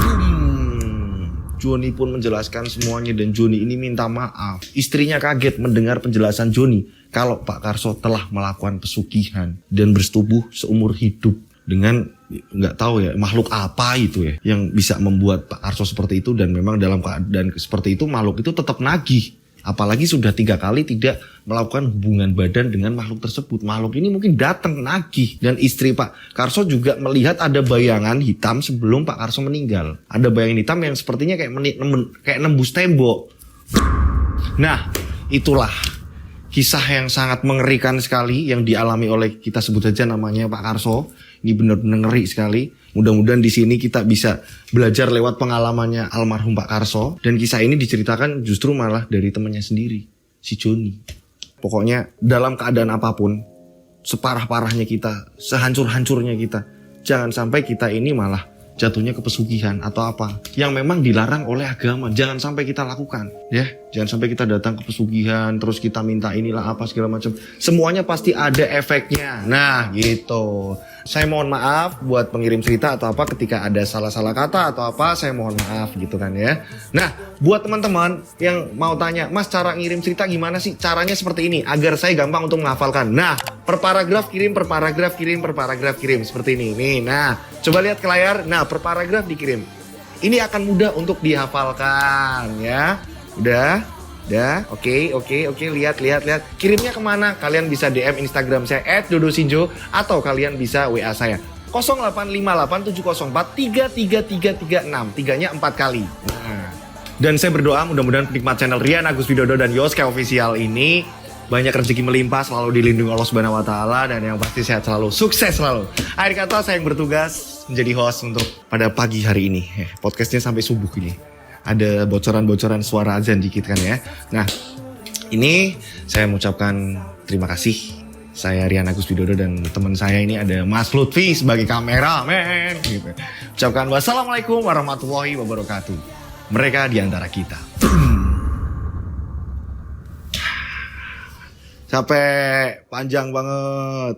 Joni pun menjelaskan semuanya dan Joni ini minta maaf. Istrinya kaget mendengar penjelasan Joni kalau Pak Karso telah melakukan pesugihan dan bersetubuh seumur hidup dengan nggak tahu ya makhluk apa itu ya yang bisa membuat Pak Karso seperti itu. Dan memang dalam keadaan seperti itu makhluk itu tetap nagih, apalagi sudah 3 kali tidak melakukan hubungan badan dengan makhluk tersebut. Makhluk ini mungkin datang nagih. Dan istri Pak Karso juga melihat ada bayangan hitam sebelum Pak Karso meninggal. Ada bayangan hitam yang sepertinya kayak nembus tembok. Nah, itulah kisah yang sangat mengerikan sekali yang dialami oleh, kita sebut saja namanya Pak Karso. Ini benar-benar ngeri sekali. Mudah-mudahan di sini kita bisa belajar lewat pengalamannya almarhum Pak Karso. Dan kisah ini diceritakan justru malah dari temannya sendiri, si Joni. Pokoknya dalam keadaan apapun, separah-parahnya kita, sehancur-hancurnya kita, jangan sampai kita ini malah jatuhnya ke pesugihan atau apa yang memang dilarang oleh agama. Jangan sampai kita lakukan, ya. Jangan sampai kita datang ke pesugihan terus kita minta inilah apa segala macam. Semuanya pasti ada efeknya. Nah, gitu. Saya mohon maaf buat pengirim cerita atau apa ketika ada salah-salah kata atau apa, saya mohon maaf gitu kan ya. Nah, buat teman-teman yang mau tanya, Mas cara ngirim cerita gimana sih? Caranya seperti ini agar saya gampang untuk menghafalkan. Nah, per paragraf kirim, per paragraf kirim, per paragraf kirim seperti ini. Nih, nah, coba lihat ke layar. Nah, per paragraf dikirim. Ini akan mudah untuk dihafalkan ya. Udah, oke, lihat. Kirimnya kemana? Kalian bisa DM Instagram saya @dodosinjo atau kalian bisa WA saya 085870433336. Tiganya 4 kali. Nah. Dan saya berdoa mudah-mudahan penikmat channel Rian Agus Widodo dan Yoska Official ini banyak rezeki melimpah, selalu dilindungi Allah Subhanahu wa taala, dan yang pasti sehat selalu, sukses selalu. Akhir kata saya yang bertugas menjadi host untuk pada pagi hari ini. Podcastnya sampai subuh ini. Ada bocoran-bocoran suara azan dikit kan ya. Nah, ini saya mengucapkan terima kasih. Saya Rian Agus Widodo dan teman saya ini ada Mas Lutfi sebagai kameramen gitu. Ucapkan wassalamualaikum warahmatullahi wabarakatuh. Mereka di antara kita. Capek, panjang banget.